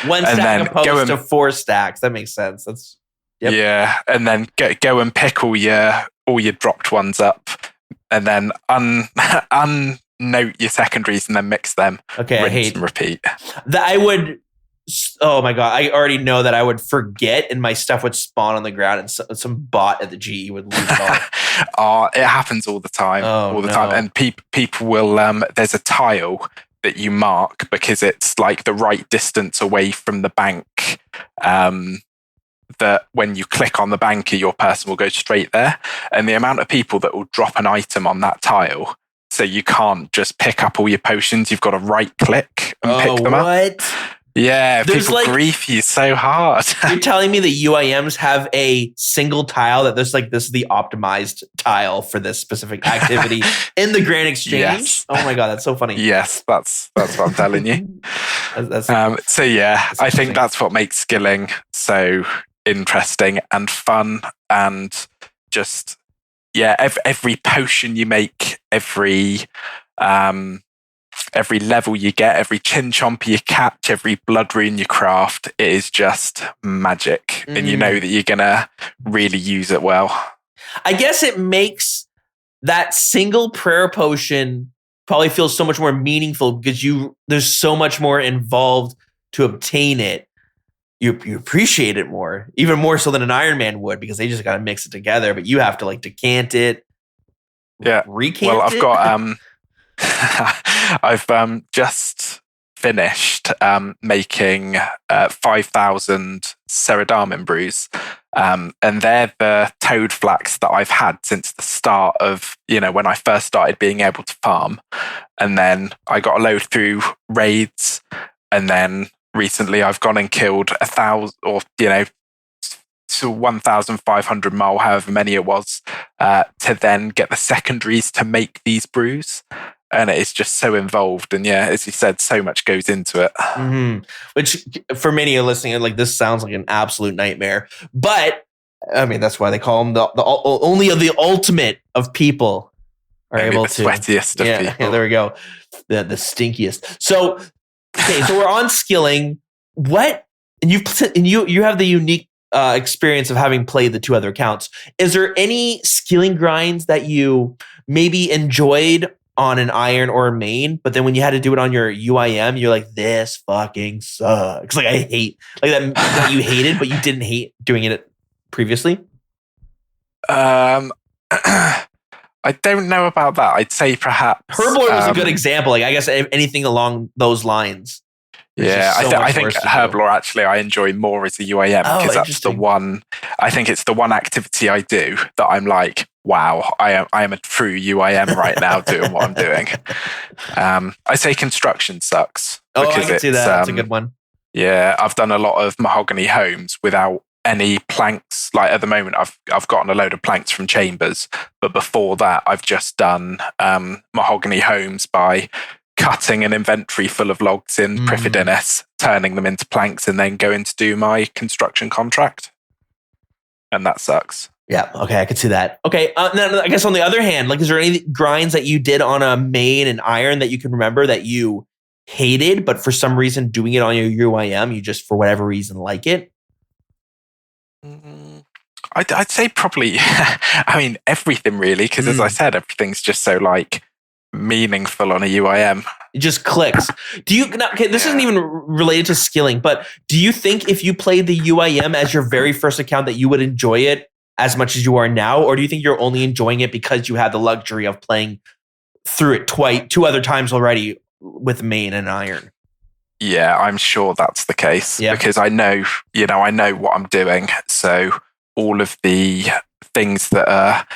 1 stack opposed to 4 stacks. That makes sense. That's Yeah, and then go and pick all your dropped ones up, and then unnote your secondaries, and then mix them. Okay, rinse and repeat. That I would. Oh my god! I already know that I would forget, and my stuff would spawn on the ground, and some bot at the GE would lose it all. It happens all the time. Time, and people will. There's a tile that you mark because it's like the right distance away from the bank. That when you click on the banker, your person will go straight there. And the amount of people that will drop an item on that tile, so you can't just pick up all your potions. You've got to right click and pick them up. Yeah, There's people grief you so hard. You're telling me the UIMs have a single tile that there's this is the optimized tile for this specific activity in the Grand Exchange? Yes. Oh my god, that's so funny. Yes, that's what I'm telling you. So yeah, I think that's what makes skilling so interesting and fun, and just every potion you make, every level you get, every chin chomper you catch, every blood rune you craft, it is just magic. And you know that you're gonna really use it well. I guess it makes that single prayer potion probably feel so much more meaningful, because there's so much more involved to obtain it. You appreciate it more, even more so than an Iron Man would, because they just got to mix it together, but you have to decant it. Yeah. Recant Well, I've it? got I've just finished making 5,000 Ceradarmin brews, and they're the toad flax that I've had since the start of when I first started being able to farm. And then I got a load through raids, and then recently I've gone and killed 1,000 or to 1,500 mole, however many it was, to then get the secondaries to make these brews. And it is just so involved. And yeah, as you said, so much goes into it. Mm-hmm. Which for many of listening, this sounds like an absolute nightmare. But I mean, that's why they call them only of the ultimate of people are able to. The sweatiest of people. Yeah, there we go. The stinkiest. So, okay, so we're on skilling. What, and you have the unique experience of having played the 2 other accounts. Is there any skilling grinds that you maybe enjoyed on an iron or a main, but then when you had to do it on your UIM, you're like, this fucking sucks. I hate that you hated, but you didn't hate doing it previously? I don't know about that. I'd say perhaps Herblore was a good example. I guess anything along those lines. Yeah, I think Herblore actually I enjoy more as a UIM, because that's the one. I think it's the one activity I do that I'm like, wow, I am a true UIM right now doing what I'm doing. I say construction sucks. I can see that. That's a good one. Yeah, I've done a lot of mahogany homes without any planks. At the moment, I've gotten a load of planks from Chambers, but before that, I've just done mahogany homes by cutting an inventory full of logs in Prifidinus, turning them into planks, and then going to do my construction contract. And that sucks. Yeah. Okay. I could see that. Okay. Now, I guess on the other hand, like, is there any grinds that you did on a main and iron that you can remember that you hated, but for some reason doing it on your UIM, you just for whatever reason like it? I'd say probably, I mean, everything really, because as I said, everything's just so like meaningful on a UIM. It just clicks. Do you, now, okay, this isn't even related to skilling, but do you think if you played the UIM as your very first account that you would enjoy it as much as you are now? Or do you think you're only enjoying it because you had the luxury of playing through it two other times already with main and iron? Yeah, I'm sure that's the case because I know what I'm doing. So all of the things that are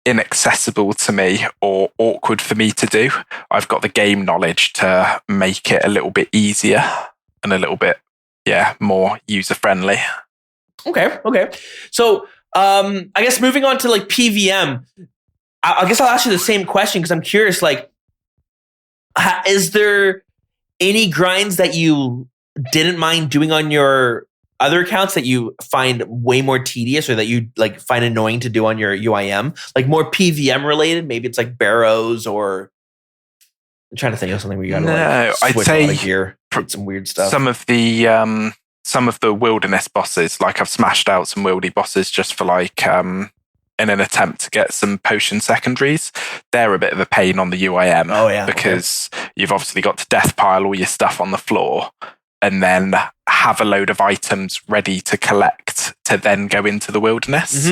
inaccessible to me or awkward for me to do, I've got the game knowledge to make it a little bit easier and a little bit, more user friendly. Okay. So I guess moving on to like PVM, I guess I'll ask you the same question because I'm curious, like, is there any grinds that you didn't mind doing on your other accounts that you find way more tedious or that you like find annoying to do on your UIM? Like more PVM related? Maybe it's like barrows or I'm trying to think of something where you gotta switch a lot of gear, some weird stuff. Some of the wilderness bosses, like I've smashed out some wildy bosses just for like in an attempt to get some potion secondaries. They're a bit of a pain on the UIM. Oh yeah. Because you've obviously got to death pile all your stuff on the floor and then have a load of items ready to collect to then go into the wilderness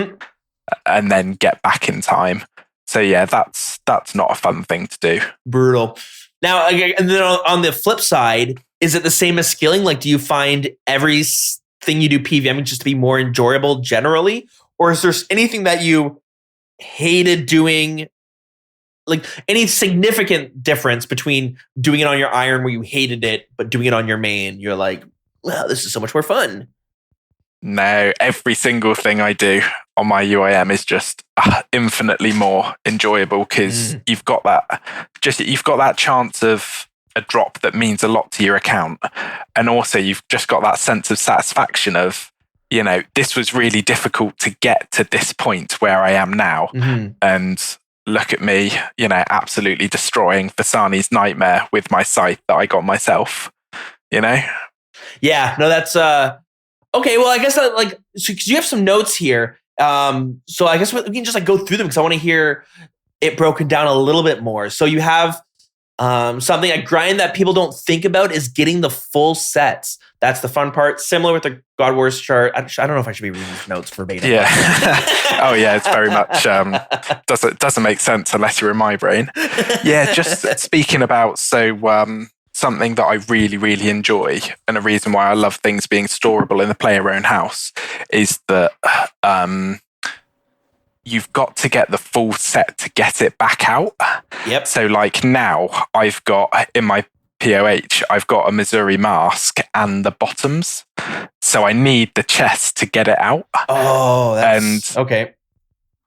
and then get back in time. So yeah, that's not a fun thing to do. Brutal. Now, and then on the flip side, is it the same as skilling? Like, do you find everything you do PVM just to be more enjoyable generally? Or is there anything that you hated doing? Like any significant difference between doing it on your iron where you hated it, but doing it on your main, you're like, wow, this is so much more fun. No, every single thing I do on my UIM is just infinitely more enjoyable because you've got that chance of a drop that means a lot to your account. And also you've just got that sense of satisfaction of, this was really difficult to get to this point where I am now. And look at me, absolutely destroying Vasani's nightmare with my scythe that I got myself, Yeah, no, that's okay. Well, I guess so, cause you have some notes here. So I guess we can just like go through them because I want to hear it broken down a little bit more. So you have something a grind that people don't think about is getting the full sets. That's the fun part. Similar with the God Wars chart. I don't know if I should be reading these notes verbatim. Yeah. Oh yeah, it's very much doesn't make sense unless you're in my brain. Yeah, just speaking about something that I really, really enjoy and a reason why I love things being storable in the player own house is that you've got to get the full set to get it back out. Yep. So like now I've got in my POH, I've got a Missouri mask and the bottoms. So I need the chest to get it out. Oh, that's okay.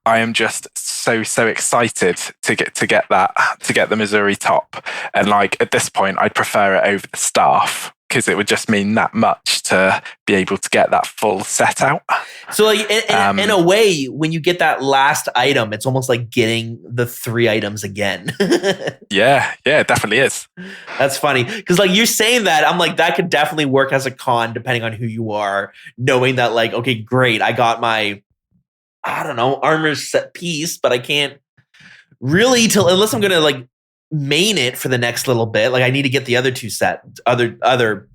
I am just so excited to get the Missouri top. And like at this point, I'd prefer it over the staff because it would just mean that much to be able to get that full set out. So like in a way, when you get that last item, it's almost like getting the 3 items again. Yeah, it definitely is. That's funny. Because like you're saying that, I'm like, that could definitely work as a con depending on who you are, knowing that like, okay, great, I got my, I don't know, armor set piece, but I can't really unless I'm going to like main it for the next little bit. Like I need to get the other 2 other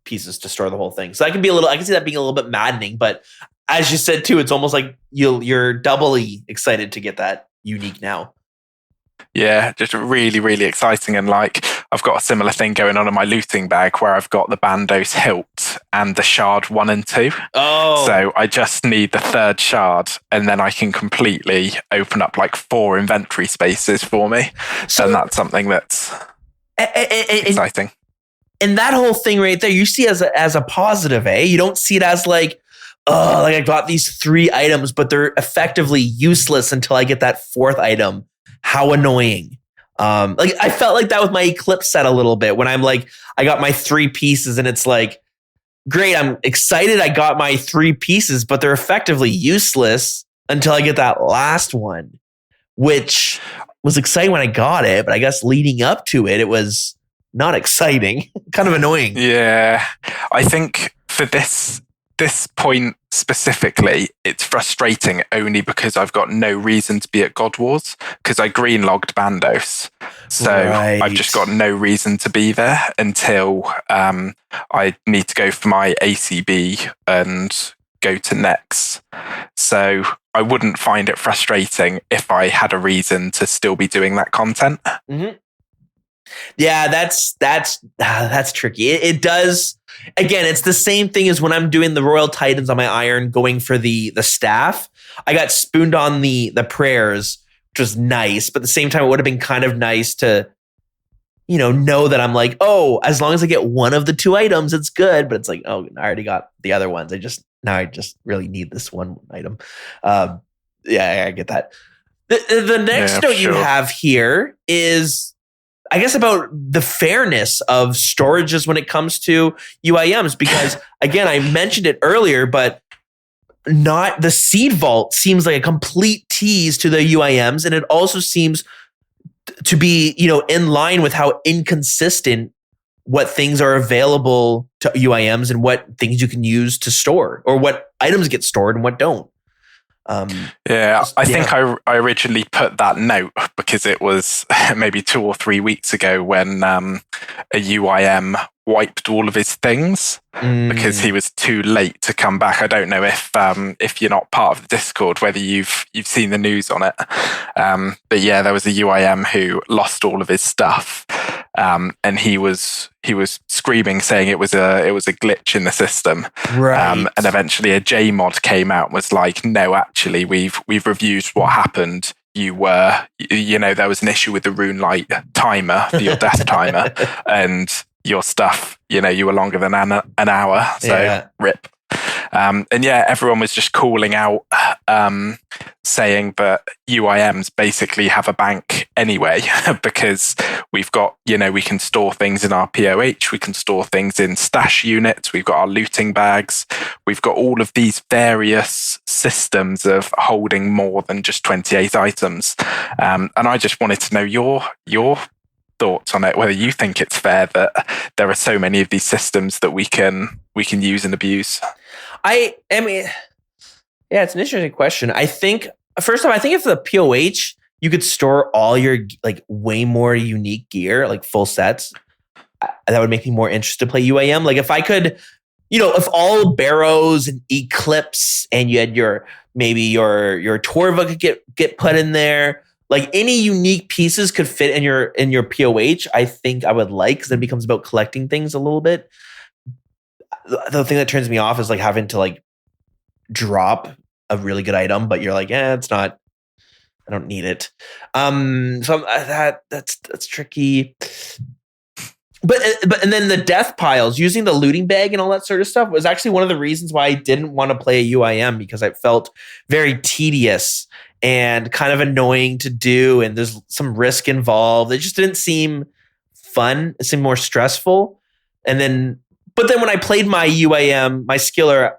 pieces to store the whole thing. So that can be I can see that being a little bit maddening, but as you said too, it's almost like you're doubly excited to get that unique now. Yeah, just really, really exciting. And like, I've got a similar thing going on in my looting bag where I've got the Bandos hilt and the shard 1 and 2. Oh. So I just need the 3rd shard and then I can completely open up like 4 inventory spaces for me. And that's something that's exciting. And that whole thing right there, you see as a positive, eh? You don't see it as like, oh, like I got these 3 items, but they're effectively useless until I get that 4th item. How annoying. Like I felt like that with my Eclipse set a little bit when I'm like, I got my 3 pieces and it's like, great, I'm excited I got my 3 pieces, but they're effectively useless until I get that last one, which was exciting when I got it, but I guess leading up to it, it was not exciting, kind of annoying. Yeah, I think for this point specifically, it's frustrating only because I've got no reason to be at God Wars because I green logged Bandos. So I've just got no reason to be there until I need to go for my ACB and go to Nex. So I wouldn't find it frustrating if I had a reason to still be doing that content. Mm-hmm. Yeah, that's tricky. It does. Again, it's the same thing as when I'm doing the Royal Titans on my Iron, going for the staff. I got spooned on the prayers, which was nice, but at the same time, it would have been kind of nice to, know that I'm like, oh, as long as I get one of the 2 items, it's good. But it's like, oh, I already got the other ones. I just really need this one item. Yeah, I get that. The next note you have here is, I guess, about the fairness of storages when it comes to UIMs, because again, I mentioned it earlier, but not the seed vault seems like a complete tease to the UIMs. And it also seems to be, in line with how inconsistent what things are available to UIMs and what things you can use to store, or what items get stored and what don't. I think I originally put that note because it was maybe 2 or 3 weeks ago when a UIM wiped all of his things because he was too late to come back. I don't know if you're not part of the Discord whether you've seen the news on it, but yeah, there was a UIM who lost all of his stuff, and he was screaming, saying it was a glitch in the system. Right. And eventually a JMod came out and was like, no, actually, we've reviewed what happened. There was an issue with the Runelight timer, your death timer, and your stuff, you were longer than an hour. So rip. And everyone was just calling out, saying that UIMs basically have a bank anyway, because we've got, we can store things in our POH, we can store things in stash units, we've got our looting bags, we've got all of these various systems of holding more than just 28 items. And I just wanted to know your thoughts on it, whether you think it's fair that there are so many of these systems that we can use and abuse. I mean, yeah, it's an interesting question. I think, first off, if the POH, you could store all your way more unique gear, like full sets, that would make me more interested to play UIM. Like if I could, if all Barrows and Eclipse and you had your Torva could get put in there, like any unique pieces could fit in your POH, I think I would like, because then it becomes about collecting things a little bit. The thing that turns me off is having to drop a really good item, but you're like, it's not, I don't need it. So that's tricky. But then the death piles, using the looting bag and all that sort of stuff, was actually one of the reasons why I didn't want to play a UIM, because I felt very tedious and kind of annoying to do, and there's some risk involved. It just didn't seem fun. It seemed more stressful. But then when I played my UIM, my skiller,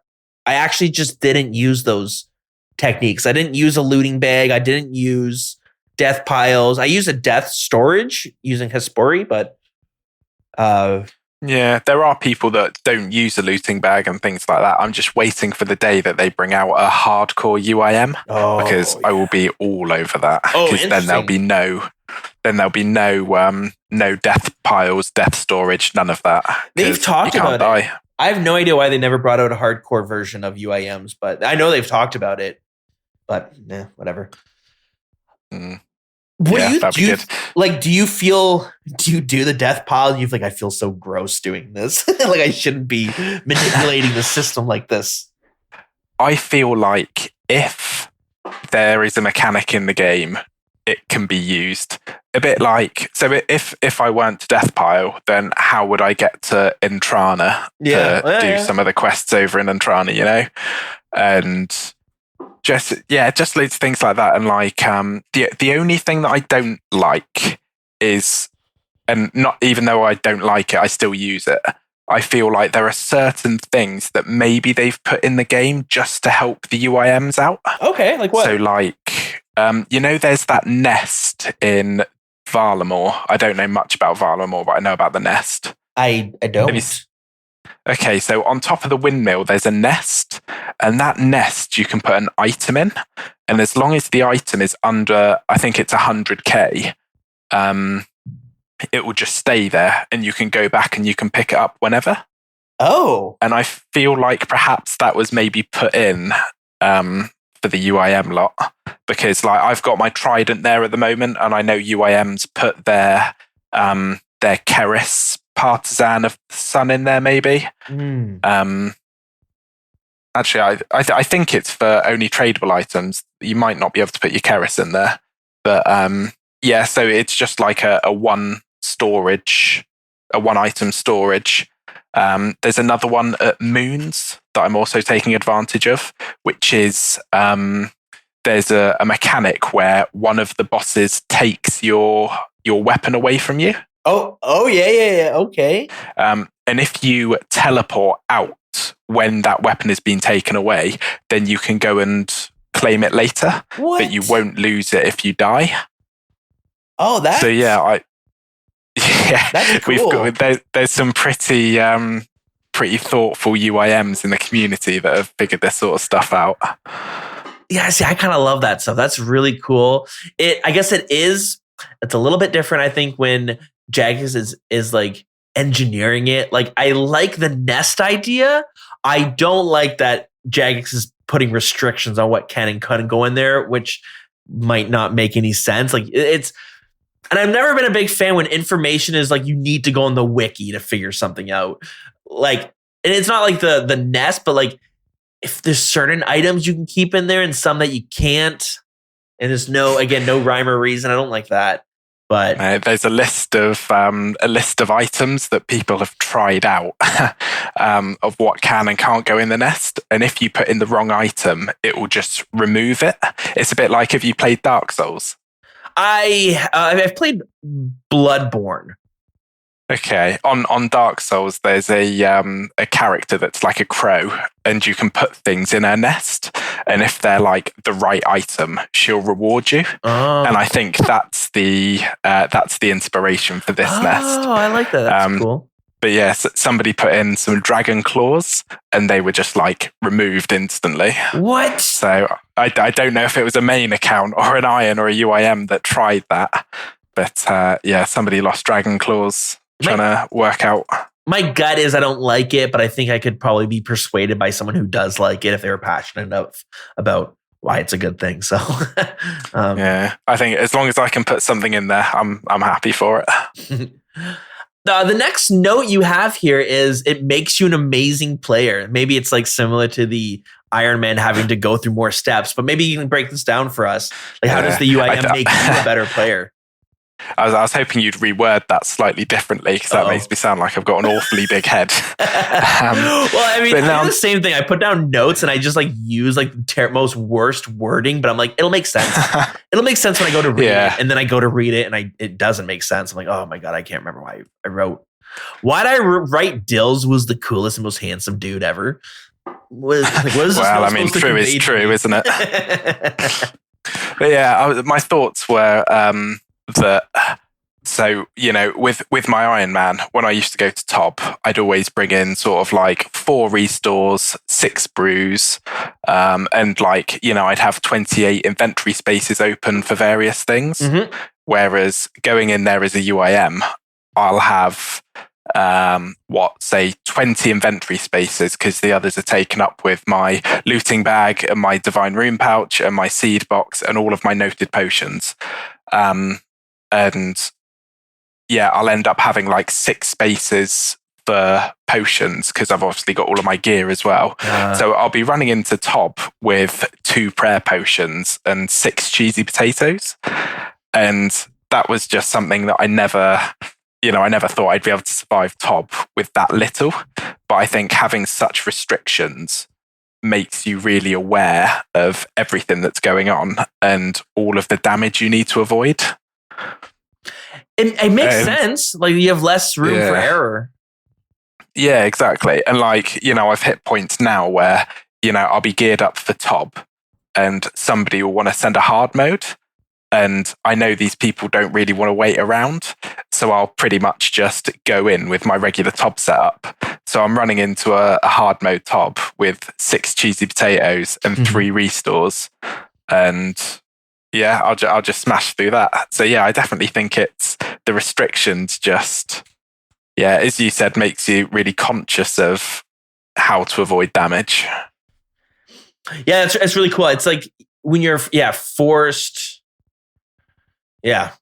I actually just didn't use those techniques. I didn't use a looting bag. I didn't use death piles. I used a death storage using Hespori, but there are people that don't use a looting bag and things like that. I'm just waiting for the day that they bring out a hardcore UIM, because I will be all over that. Because then there'll be no death piles, death storage, none of that. They've talked about it. I have no idea why they never brought out a hardcore version of UIMs, but I know they've talked about it. But whatever. That'd be good. Do you do the death pile? You've I feel so gross doing this. I shouldn't be manipulating the system like this. I feel like if there is a mechanic in the game, it can be used. A bit so if I weren't to death pile, then how would I get to Intrana to do some of the quests over in Intrana, And just loads of things like that. And the only thing that I don't like is, and not even though I don't like it, I still use it. I feel like there are certain things that maybe they've put in the game just to help the UIMs out. Okay, like what? So like, there's that nest in Varlamore. I don't know much about Varlamore, but I know about the nest. I don't. Okay, so on top of the windmill, there's a nest, and that nest you can put an item in, and as long as the item is under, I think it's 100k, it will just stay there, and you can go back and you can pick it up whenever. Oh. And I feel like perhaps that was maybe put in for the UIM lot, because like I've got my trident there at the moment, and I know UIM's put their Keris partisan of the sun in there maybe. Actually, I think it's for only tradable items. You might not be able to put your Keris in there, but yeah, so it's just like a one item storage. There's another one at Moons that I'm also taking advantage of, which is there's a mechanic where one of the bosses takes your weapon away from you. Oh yeah, okay. And if you teleport out when that weapon has been taken away, then you can go and claim it later. What? But you won't lose it if you die. Oh, that's... So yeah, that's cool. There's some pretty thoughtful UIMs in the community that have figured this sort of stuff out. Yeah, see, I kind of love that stuff. That's really cool. I guess it's a little bit different, I think, when Jagex is like engineering it. Like, I like the nest idea. I don't like that Jagex is putting restrictions on what can and couldn't go in there, which might not make any sense. Like, and I've never been a big fan when information is like, you need to go on the wiki to figure something out. Like, and it's not like the nest, but like, if there's certain items you can keep in there and some that you can't, and there's no rhyme or reason, I don't like that. But there's a list of items that people have tried out of what can and can't go in the nest, and if you put in the wrong item, it will just remove it. It's a bit like if you played Dark Souls. I've played Bloodborne. Okay, on Dark Souls, there's a character that's like a crow, and you can put things in her nest, and if they're like the right item, she'll reward you. Oh. And I think that's the inspiration for this nest. Oh, I like that. That's cool. But yes, somebody put in some dragon claws, and they were just like removed instantly. What? So I don't know if it was a main account or an Iron or a UIM that tried that, but yeah, somebody lost dragon claws. Trying to work out. My gut is I don't like it, but I think I could probably be persuaded by someone who does like it if they were passionate enough about why it's a good thing. So yeah, I think as long as I can put something in there, I'm happy for it. The next note you have here is it makes you an amazing player. Maybe it's like similar to the Iron Man having to go through more steps, but maybe you can break this down for us. Like, how does the UIM make you a better player? I was hoping you'd reword that slightly differently, because that makes me sound like I've got an awfully big head. Well, I mean, I do the same thing. I put down notes and I just like use like the most worst wording, but I'm like, it'll make sense. It'll make sense when I go to read it, and then I go to read it and it doesn't make sense. I'm like, oh my God, I can't remember why I wrote. Why'd I write Dilz was the coolest and most handsome dude ever? What is this? Well, I mean, true is true, isn't it? But yeah, my thoughts were that, so, you know, with my Iron Man, when I used to go to Top, I'd always bring in sort of like 4 restores, 6 brews, and like, you know, I'd have 28 inventory spaces open for various things. Mm-hmm. Whereas going in there as a UIM, I'll have say 20 inventory spaces, because the others are taken up with my looting bag and my divine rune pouch and my seed box and all of my noted potions. And yeah, I'll end up having like 6 spaces for potions, because I've obviously got all of my gear as well. So I'll be running into Top with 2 prayer potions and 6 cheesy potatoes. And that was just something that I never thought I'd be able to survive Top with that little. But I think having such restrictions makes you really aware of everything that's going on and all of the damage you need to avoid. It makes sense. Like, you have less room for error. Yeah, exactly. And like, I've hit points now where, I'll be geared up for Tob and somebody will want to send a hard mode. And I know these people don't really want to wait around. So I'll pretty much just go in with my regular Tob setup. So I'm running into a hard mode Tob with 6 cheesy potatoes and 3 restores. And yeah, I'll just smash through that. So yeah, I definitely think it's the restrictions just, yeah, as you said, makes you really conscious of how to avoid damage. Yeah, it's really cool. It's like when you're forced. Yeah.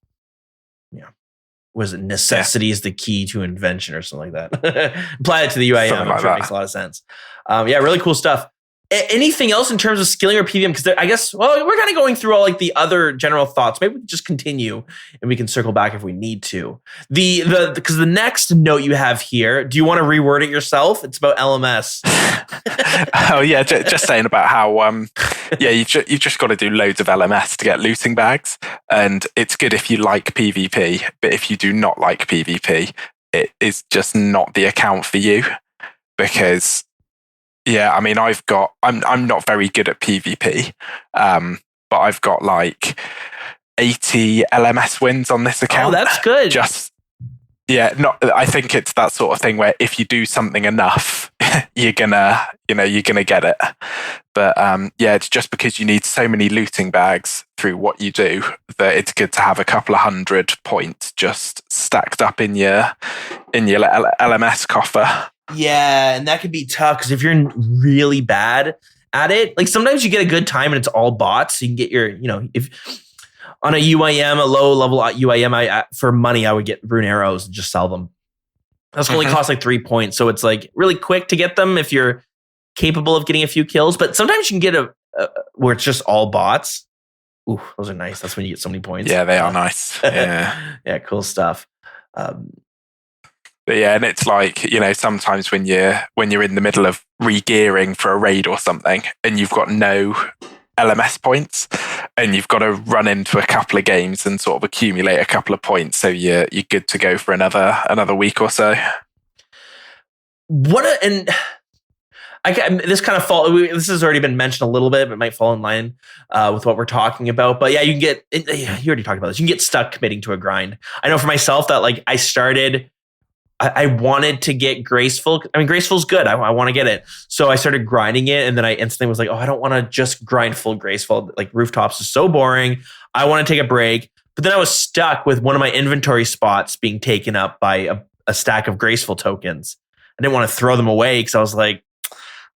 Was it necessity is the key to invention or something like that? Apply it to the UIM. I'm sure it makes a lot of sense. Really cool stuff. Anything else in terms of skilling or PVM? Because I guess, we're kind of going through all like the other general thoughts. Maybe we can just continue and we can circle back if we need to. Because the next note you have here, do you want to reword it yourself? It's about LMS. Oh yeah, just saying about how you've just got to do loads of LMS to get looting bags, and it's good if you like PvP, but if you do not like PvP, it is just not the account for you. Because yeah, I mean, I'm not very good at PvP, but I've got like 80 LMS wins on this account. Oh, that's good. I think it's that sort of thing where if you do something enough, you're gonna get it. But it's just because you need so many looting bags through what you do that it's good to have a couple of 100 points just stacked up in your LMS coffer. Yeah, and that could be tough because if you're really bad at it, like sometimes you get a good time and it's all bots. So you can get your, if on a UIM, a low level UIM, for money, I would get rune arrows and just sell them. That's only cost like 3 points. So it's like really quick to get them if you're capable of getting a few kills. But sometimes you can get where it's just all bots. Ooh, those are nice. That's when you get so many points. Yeah, they are nice. Yeah. Yeah, cool stuff. But yeah, and it's like, sometimes when you're in the middle of re-gearing for a raid or something and you've got no LMS points and you've got to run into a couple of games and sort of accumulate a couple of points so you're good to go for another week or so. This has already been mentioned a little bit, but it might fall in line with what we're talking about. But yeah, you already talked about this. You can get stuck committing to a grind. I know for myself that like I wanted to get Graceful. I mean, Graceful's good. I want to get it. So I started grinding it. And then I instantly was like, I don't want to just grind full Graceful. Like Rooftops is so boring. I want to take a break. But then I was stuck with one of my inventory spots being taken up by a stack of Graceful tokens. I didn't want to throw them away because I was like,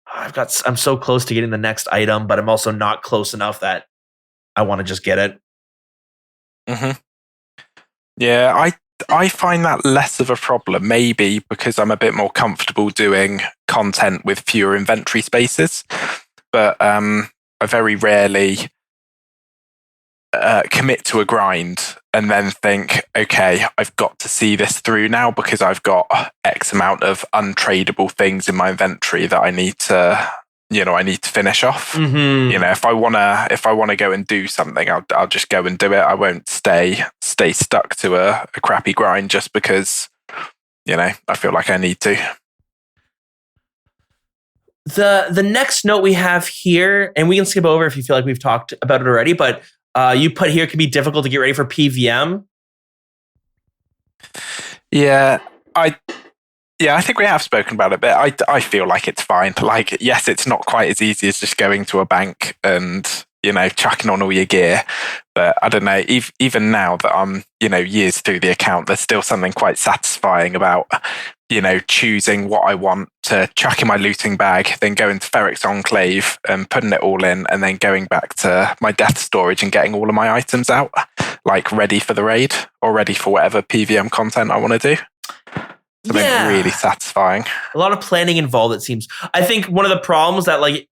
I'm so close to getting the next item, but I'm also not close enough that I want to just get it. Mm-hmm. Yeah, I find that less of a problem, maybe because I'm a bit more comfortable doing content with fewer inventory spaces. But I very rarely commit to a grind and then think, okay, I've got to see this through now because I've got X amount of untradeable things in my inventory that I need to finish off. Mm-hmm. If I wanna go and do something, I'll just go and do it. I won't stay stuck to a crappy grind just because I feel like I need to. The next note we have here, and we can skip over if you feel like we've talked about it already, but you put here, it can be difficult to get ready for PVM. Yeah, I think we have spoken about it, but I feel like it's fine. Like, yes, it's not quite as easy as just going to a bank and, chucking on all your gear. But I don't know, even now that I'm, years through the account, there's still something quite satisfying about, choosing what I want to chuck in my looting bag, then going to Ferric's Enclave and putting it all in, and then going back to my death storage and getting all of my items out, like ready for the raid or ready for whatever PVM content I want to do. Something really satisfying. A lot of planning involved, it seems. I think one of the problems that like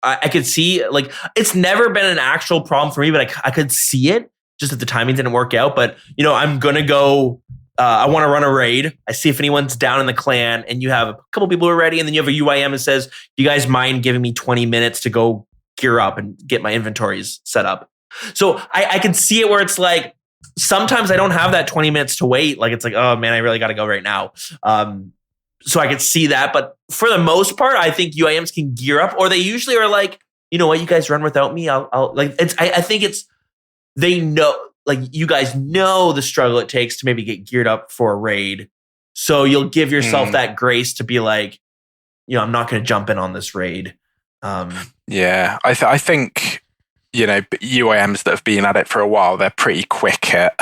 I could see, like it's never been an actual problem for me, but I could see it just that the timing didn't work out. But I'm gonna go. I want to run a raid. I see if anyone's down in the clan, and you have a couple people who are ready, and then you have a UIM that says, "Do you guys mind giving me 20 minutes to go gear up and get my inventories set up?" So I can see it where it's like, sometimes I don't have that 20 minutes to wait. Like, it's like, oh man, I really got to go right now. so I could see that. But for the most part, I think UIMs can gear up, or they usually are like, you know what, you guys run without me. I'll like it's. I think it's they know, like you guys know the struggle it takes to maybe get geared up for a raid, so you'll give yourself that grace to be like, you know, I'm not going to jump in on this raid. Yeah, I think, you know, UIMs that have been at it for a while, they're pretty quick at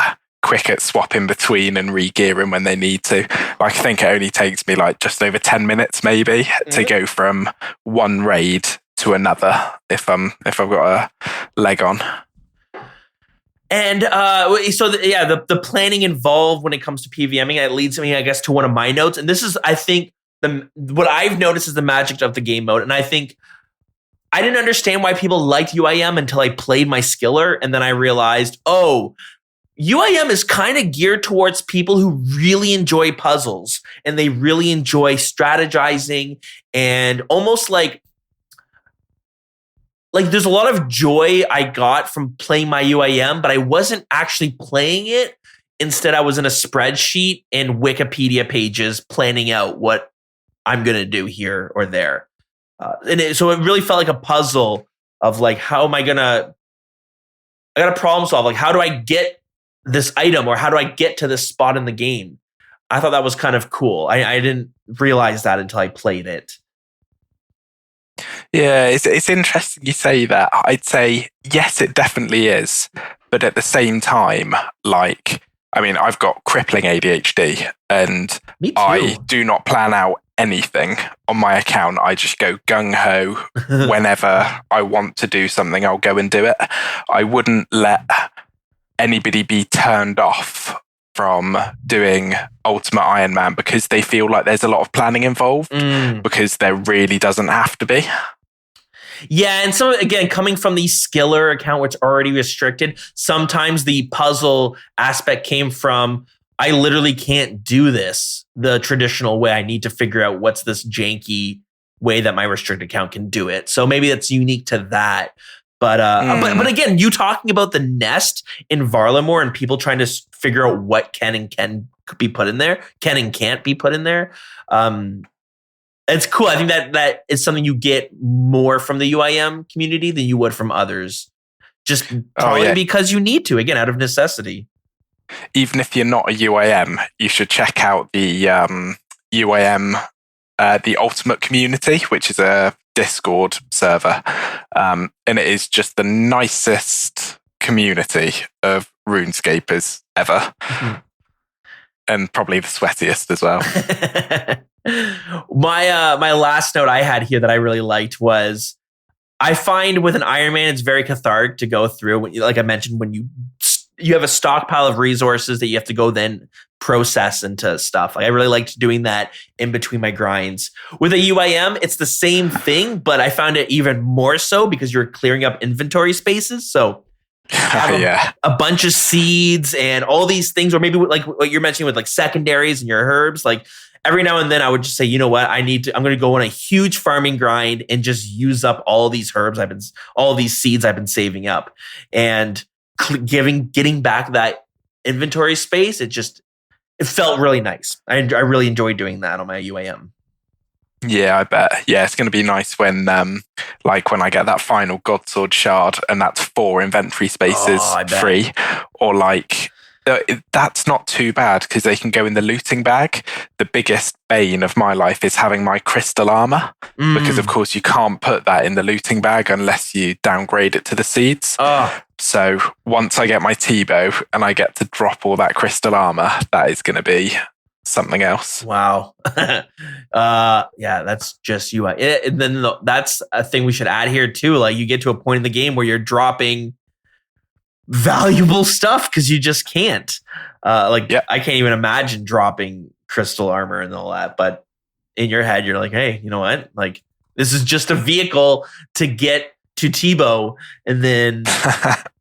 swapping between and re-gearing when they need to. Like, I think it only takes me like just over 10 minutes maybe to go from one raid to another if I've got a leg on. And the planning involved when it comes to PVMing, it leads me, I guess, to one of my notes. And this is, I think, what I've noticed is the magic of the game mode. And I think I didn't understand why people liked UIM until I played my skiller. And then I realized, oh, UIM is kind of geared towards people who really enjoy puzzles and they really enjoy strategizing, and almost like there's a lot of joy I got from playing my UIM, but I wasn't actually playing it. Instead, I was in a spreadsheet and Wikipedia pages planning out what I'm going to do here or there. So it really felt like a puzzle of like, how am I going to, I got to problem solve. Like, how do I get this item, or how do I get to this spot in the game? I thought that was kind of cool. I didn't realize that until I played it. Yeah, it's interesting you say that. I'd say, yes, it definitely is. But at the same time, like, I mean, I've got crippling ADHD and I do not plan out anything on my account. I just go gung-ho. Whenever I want to do something, I'll go and do it. I wouldn't let anybody be turned off from doing Ultimate Iron Man because they feel like there's a lot of planning involved, because there really doesn't have to be. Yeah, and so again, coming from the skiller account, which already restricted, sometimes the puzzle aspect came from, I literally can't do this the traditional way. I need to figure out what's this janky way that my restricted account can do it. So maybe that's unique to that. But again, you talking about the nest in Varlamore and people trying to figure out what can and can't be put in there. It's cool. I think that is something you get more from the UIM community than you would from others. Just probably because you need to, again, out of necessity. Even if you're not a UIM, you should check out the UIM, the Ultimate Community, which is a Discord server. And it is just the nicest community of RuneScapers ever. And probably the sweatiest as well. My last note I had here that I really liked was, I find with an Iron Man, it's very cathartic to go through. When, like I mentioned, when you have a stockpile of resources that you have to go then process into stuff. Like, I really liked doing that in between my grinds. With a UIM, it's the same thing, but I found it even more so because you're clearing up inventory spaces. So a bunch of seeds and all these things, or maybe like what you're mentioning with like secondaries and your herbs. Like, every now and then I would just say, you know what, I'm going to go on a huge farming grind and just use up all these herbs all these seeds I've been saving up, and getting back that inventory space. It felt really nice. I really enjoyed doing that on my UAM. Yeah, I bet. Yeah, it's going to be nice when when I get that final Godsword shard and that's 4 inventory spaces free, or that's not too bad because they can go in the looting bag. The biggest bane of my life is having my crystal armor, because of course you can't put that in the looting bag unless you downgrade it to the seeds. So once I get my T-bow and I get to drop all that crystal armor, that is going to be something else. Wow. Yeah, that's just UI. And then that's a thing we should add here too. Like, you get to a point in the game where you're dropping valuable stuff because you just can't. I can't even imagine dropping crystal armor and all that. But in your head, you're like, hey, you know what? Like, this is just a vehicle to get to T-bow, and then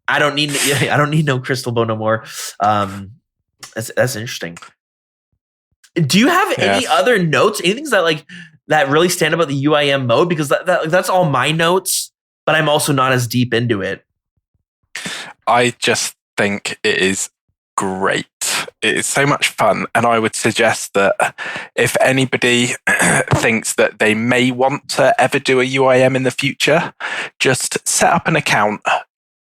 I don't need no crystal bow no more. That's interesting. Do you have any other notes? Anything that really stand about the UIM mode? Because that's all my notes, but I'm also not as deep into it. I just think it is great. It is so much fun, and I would suggest that if anybody thinks that they may want to ever do a UIM in the future, just set up an account,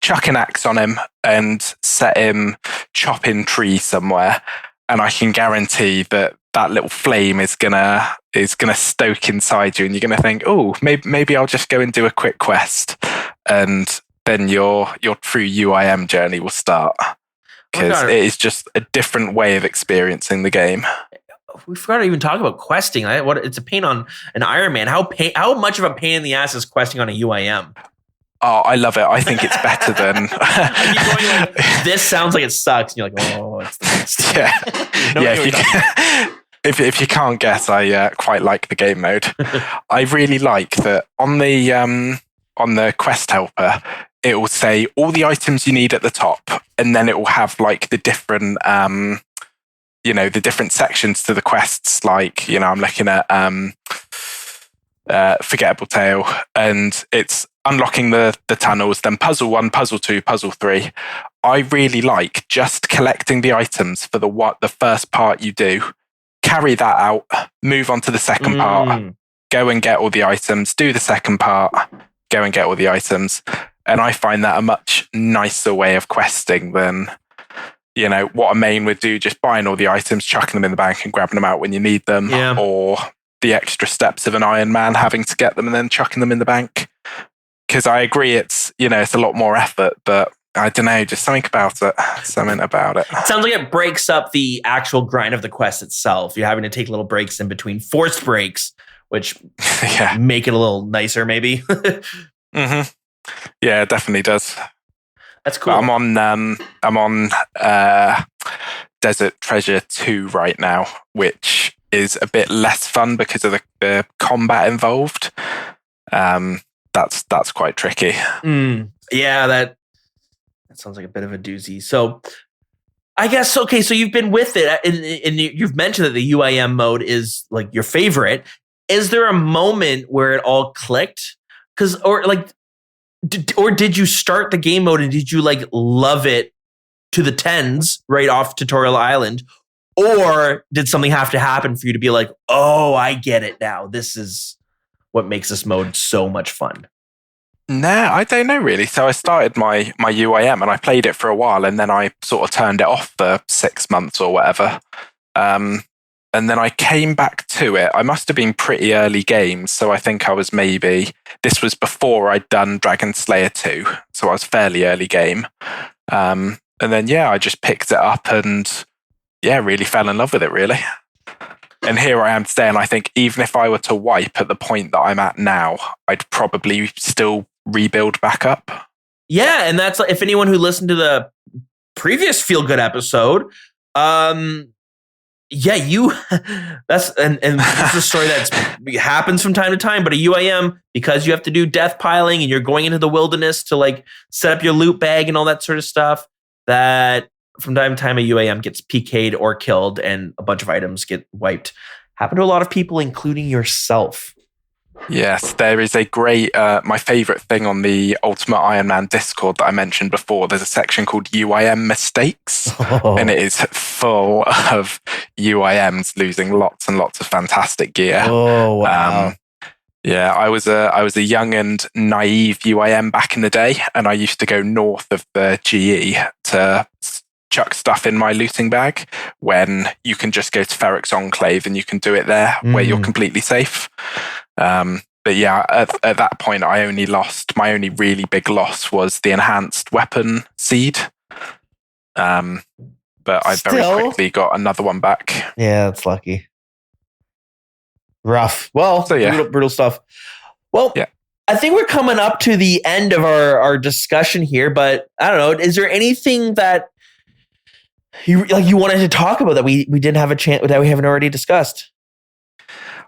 chuck an axe on him, and set him chopping trees somewhere, and I can guarantee that that little flame is gonna stoke inside you, and you're gonna think, oh, maybe I'll just go and do a quick quest, and then your true UIM journey will start. Because it is just a different way of experiencing the game. We forgot to even talk about questing. It's a pain on an Iron Man. How much of a pain in the ass is questing on a UIM? Oh, I love it. I think it's better than. This sounds like it sucks. And you're like, oh, it's the best. Yeah. If you can't guess, I quite like the game mode. I really like that on the quest helper, it will say all the items you need at the top, and then it will have like the different, the different sections to the quests. Like, I'm looking at Forgettable Tale, and it's unlocking the tunnels, then puzzle 1, puzzle 2, puzzle 3. I really like just collecting the items for the first part you do, carry that out, move on to the second part, go and get all the items, do the second part, go and get all the items. And I find that a much nicer way of questing than, what a main would do, just buying all the items, chucking them in the bank and grabbing them out when you need them, or the extra steps of an Iron Man, having to get them and then chucking them in the bank. Because I agree, it's a lot more effort, but I don't know, just something about it. It sounds like it breaks up the actual grind of the quest itself. You're having to take little breaks in between, forced breaks, which make it a little nicer, maybe. Mm-hmm. Yeah, it definitely does. That's cool. But I'm on Desert Treasure 2 right now, which is a bit less fun because of the combat involved. That's quite tricky. Yeah, that sounds like a bit of a doozy. So I guess, okay, so you've been with it, and you've mentioned that the UIM mode is like your favorite. Is there a moment where it all clicked? Or did you start the game mode and did you like love it to the tens right off Tutorial Island? Or did something have to happen for you to be like, oh, I get it now. This is what makes this mode so much fun? Nah, I don't know really. So I started my UIM and I played it for a while, and then I sort of turned it off for 6 months or whatever. And then I came back to it. I must have been pretty early games. So I think I was this was before I'd done Dragon Slayer 2. So I was fairly early game. And then, I just picked it up and really fell in love with it, really. And here I am today. And I think even if I were to wipe at the point that I'm at now, I'd probably still rebuild back up. Yeah. And that's, if anyone who listened to the previous Feel Good episode, that's and this is a story that happens from time to time, but a UIM, because you have to do death piling and you're going into the wilderness to like set up your loot bag and all that sort of stuff, that from time to time a UIM gets PK'd or killed and a bunch of items get wiped. Happened to a lot of people, including yourself. Yes, there is a great, my favorite thing on the Ultimate Iron Man Discord that I mentioned before. There's a section called UIM mistakes, and it is full of UIMs losing lots and lots of fantastic gear. Oh, wow. I was a young and naive UIM back in the day, and I used to go north of the GE to chuck stuff in my looting bag when you can just go to Ferrix Enclave and you can do it there where you're completely safe. But at that point, my only really big loss was the enhanced weapon seed. But I very quickly got another one back. Yeah, that's lucky. Rough. Well, so, brutal stuff. Well, I think we're coming up to the end of our discussion here, but I don't know. Is there anything that you wanted to talk about that we didn't have a chance, that we haven't already discussed?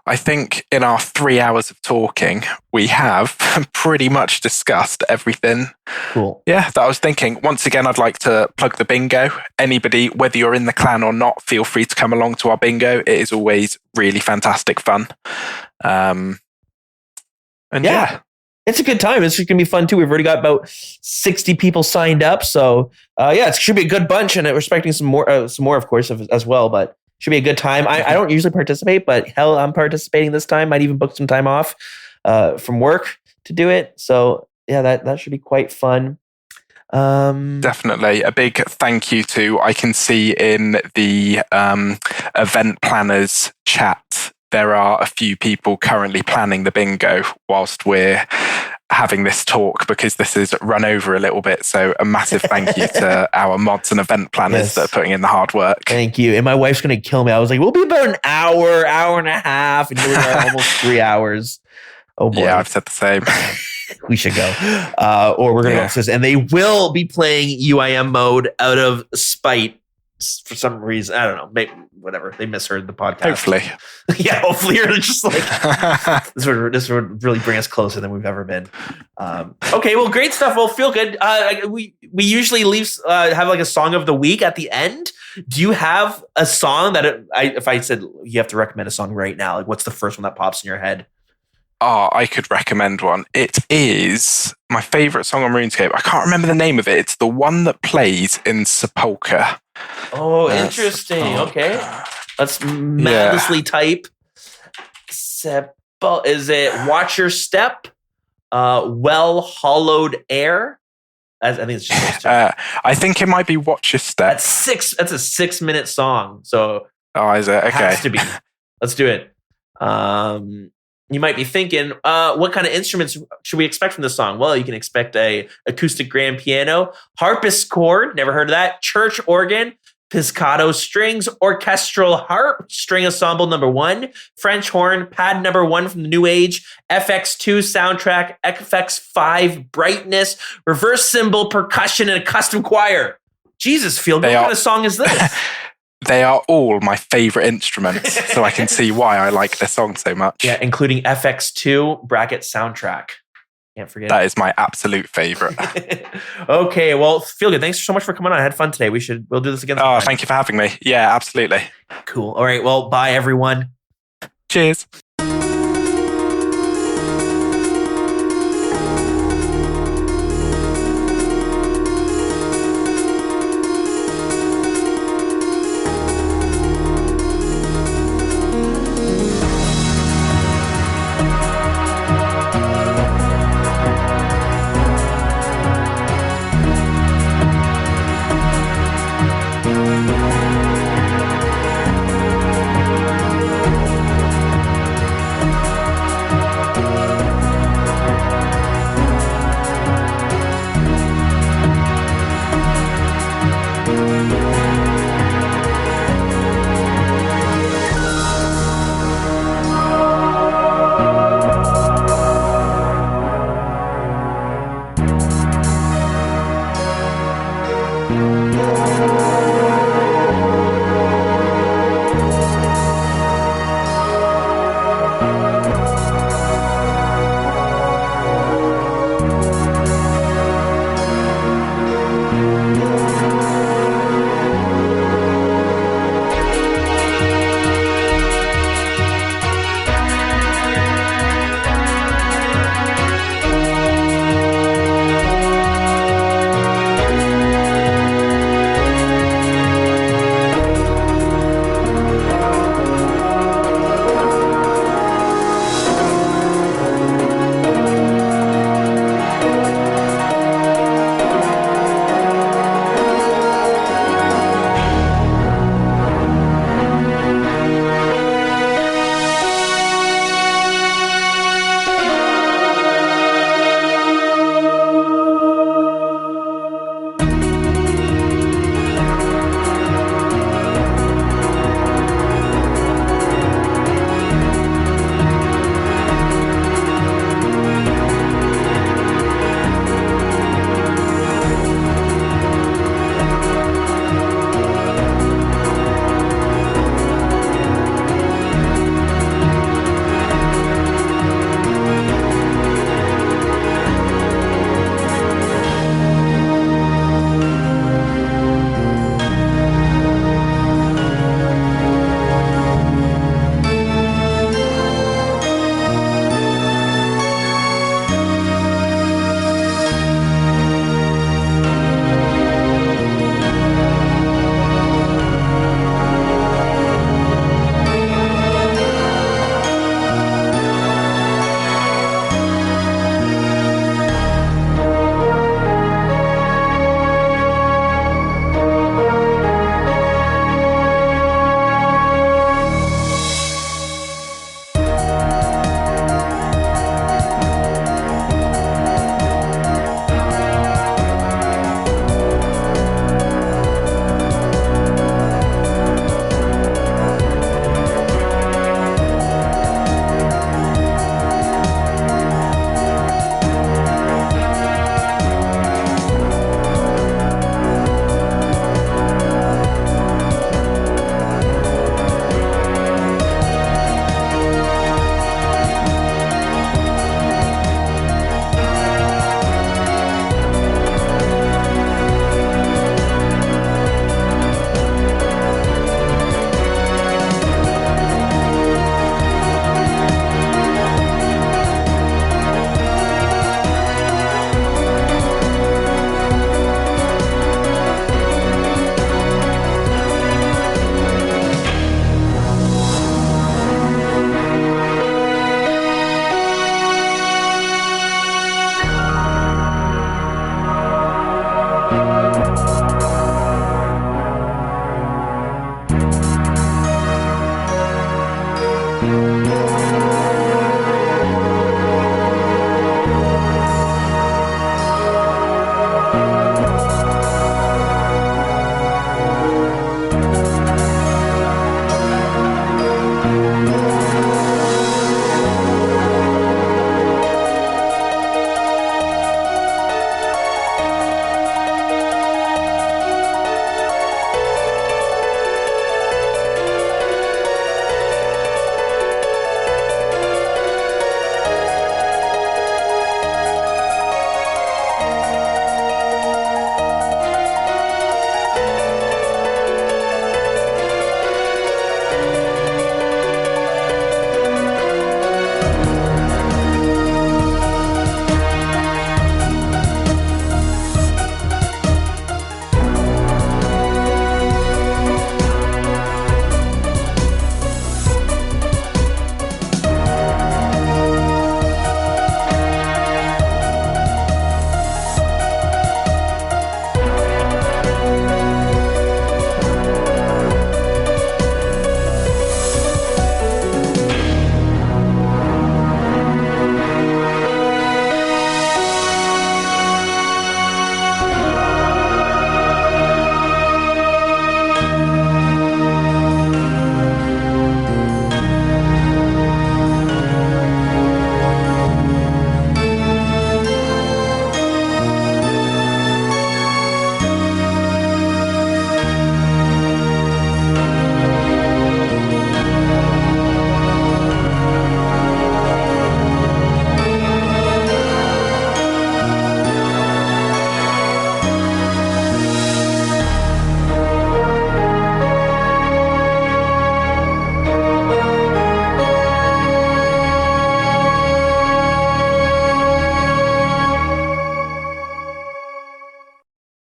I think in our 3 hours of talking, we have pretty much discussed everything. Cool. Yeah, that I was thinking. Once again, I'd like to plug the bingo. Anybody, whether you're in the clan or not, feel free to come along to our bingo. It is always really fantastic fun. It's a good time. It's going to be fun too. We've already got about 60 people signed up. So it should be a good bunch. And we're expecting some more, of course, as well. But should be a good time. I don't usually participate, but hell, I'm participating this time. Might even book some time off from work to do it. So yeah, that should be quite fun. Definitely. A big thank you to, I can see in the event planners chat, there are a few people currently planning the bingo whilst we're having this talk, because this is run over a little bit. So a massive thank you to our mods and event planners that are putting in the hard work. Thank you. And my wife's going to kill me. I was like, we'll be about an hour and a half. And here we are, almost 3 hours. Oh boy. Yeah, I've said the same. We should go. Or we're going to go upstairs. And they will be playing UIM mode out of spite for some reason. I don't know. Maybe, whatever. They misheard the podcast. Hopefully. Yeah, hopefully you're just like, this would really bring us closer than we've ever been. Okay, well, great stuff. Well, feel good. We usually have like a song of the week at the end. Do you have a song that if I said you have to recommend a song right now, like what's the first one that pops in your head? Oh, I could recommend one. It is my favorite song on RuneScape. I can't remember the name of it. It's the one that plays in Sepulchre. Oh, interesting. Okay. Let's madlessly type. Is it Watch Your Step? Well Hollowed Air? I think it's just those two. I think it might be Watch Your Step. That's a 6-minute song. So is it? Okay. Has to be. Let's do it. You might be thinking, what kind of instruments should we expect from this song? Well, you can expect a acoustic grand piano, harpsichord, never heard of that, church organ, pizzicato strings, orchestral harp, string ensemble number 1, French horn, pad number 1 from the New Age, FX2 soundtrack, FX5 brightness, reverse cymbal, percussion, and a custom choir. Jesus, Feelgood, what kind of song is this? They are all my favorite instruments, so I can see why I like this song so much. Yeah, including FX2 bracket soundtrack. Can't forget. That is my absolute favorite. Okay, well, Feelgood, thanks so much for coming on. I had fun today. We'll do this again sometime. Oh, thank you for having me. Yeah, absolutely. Cool. All right, well, bye everyone. Cheers.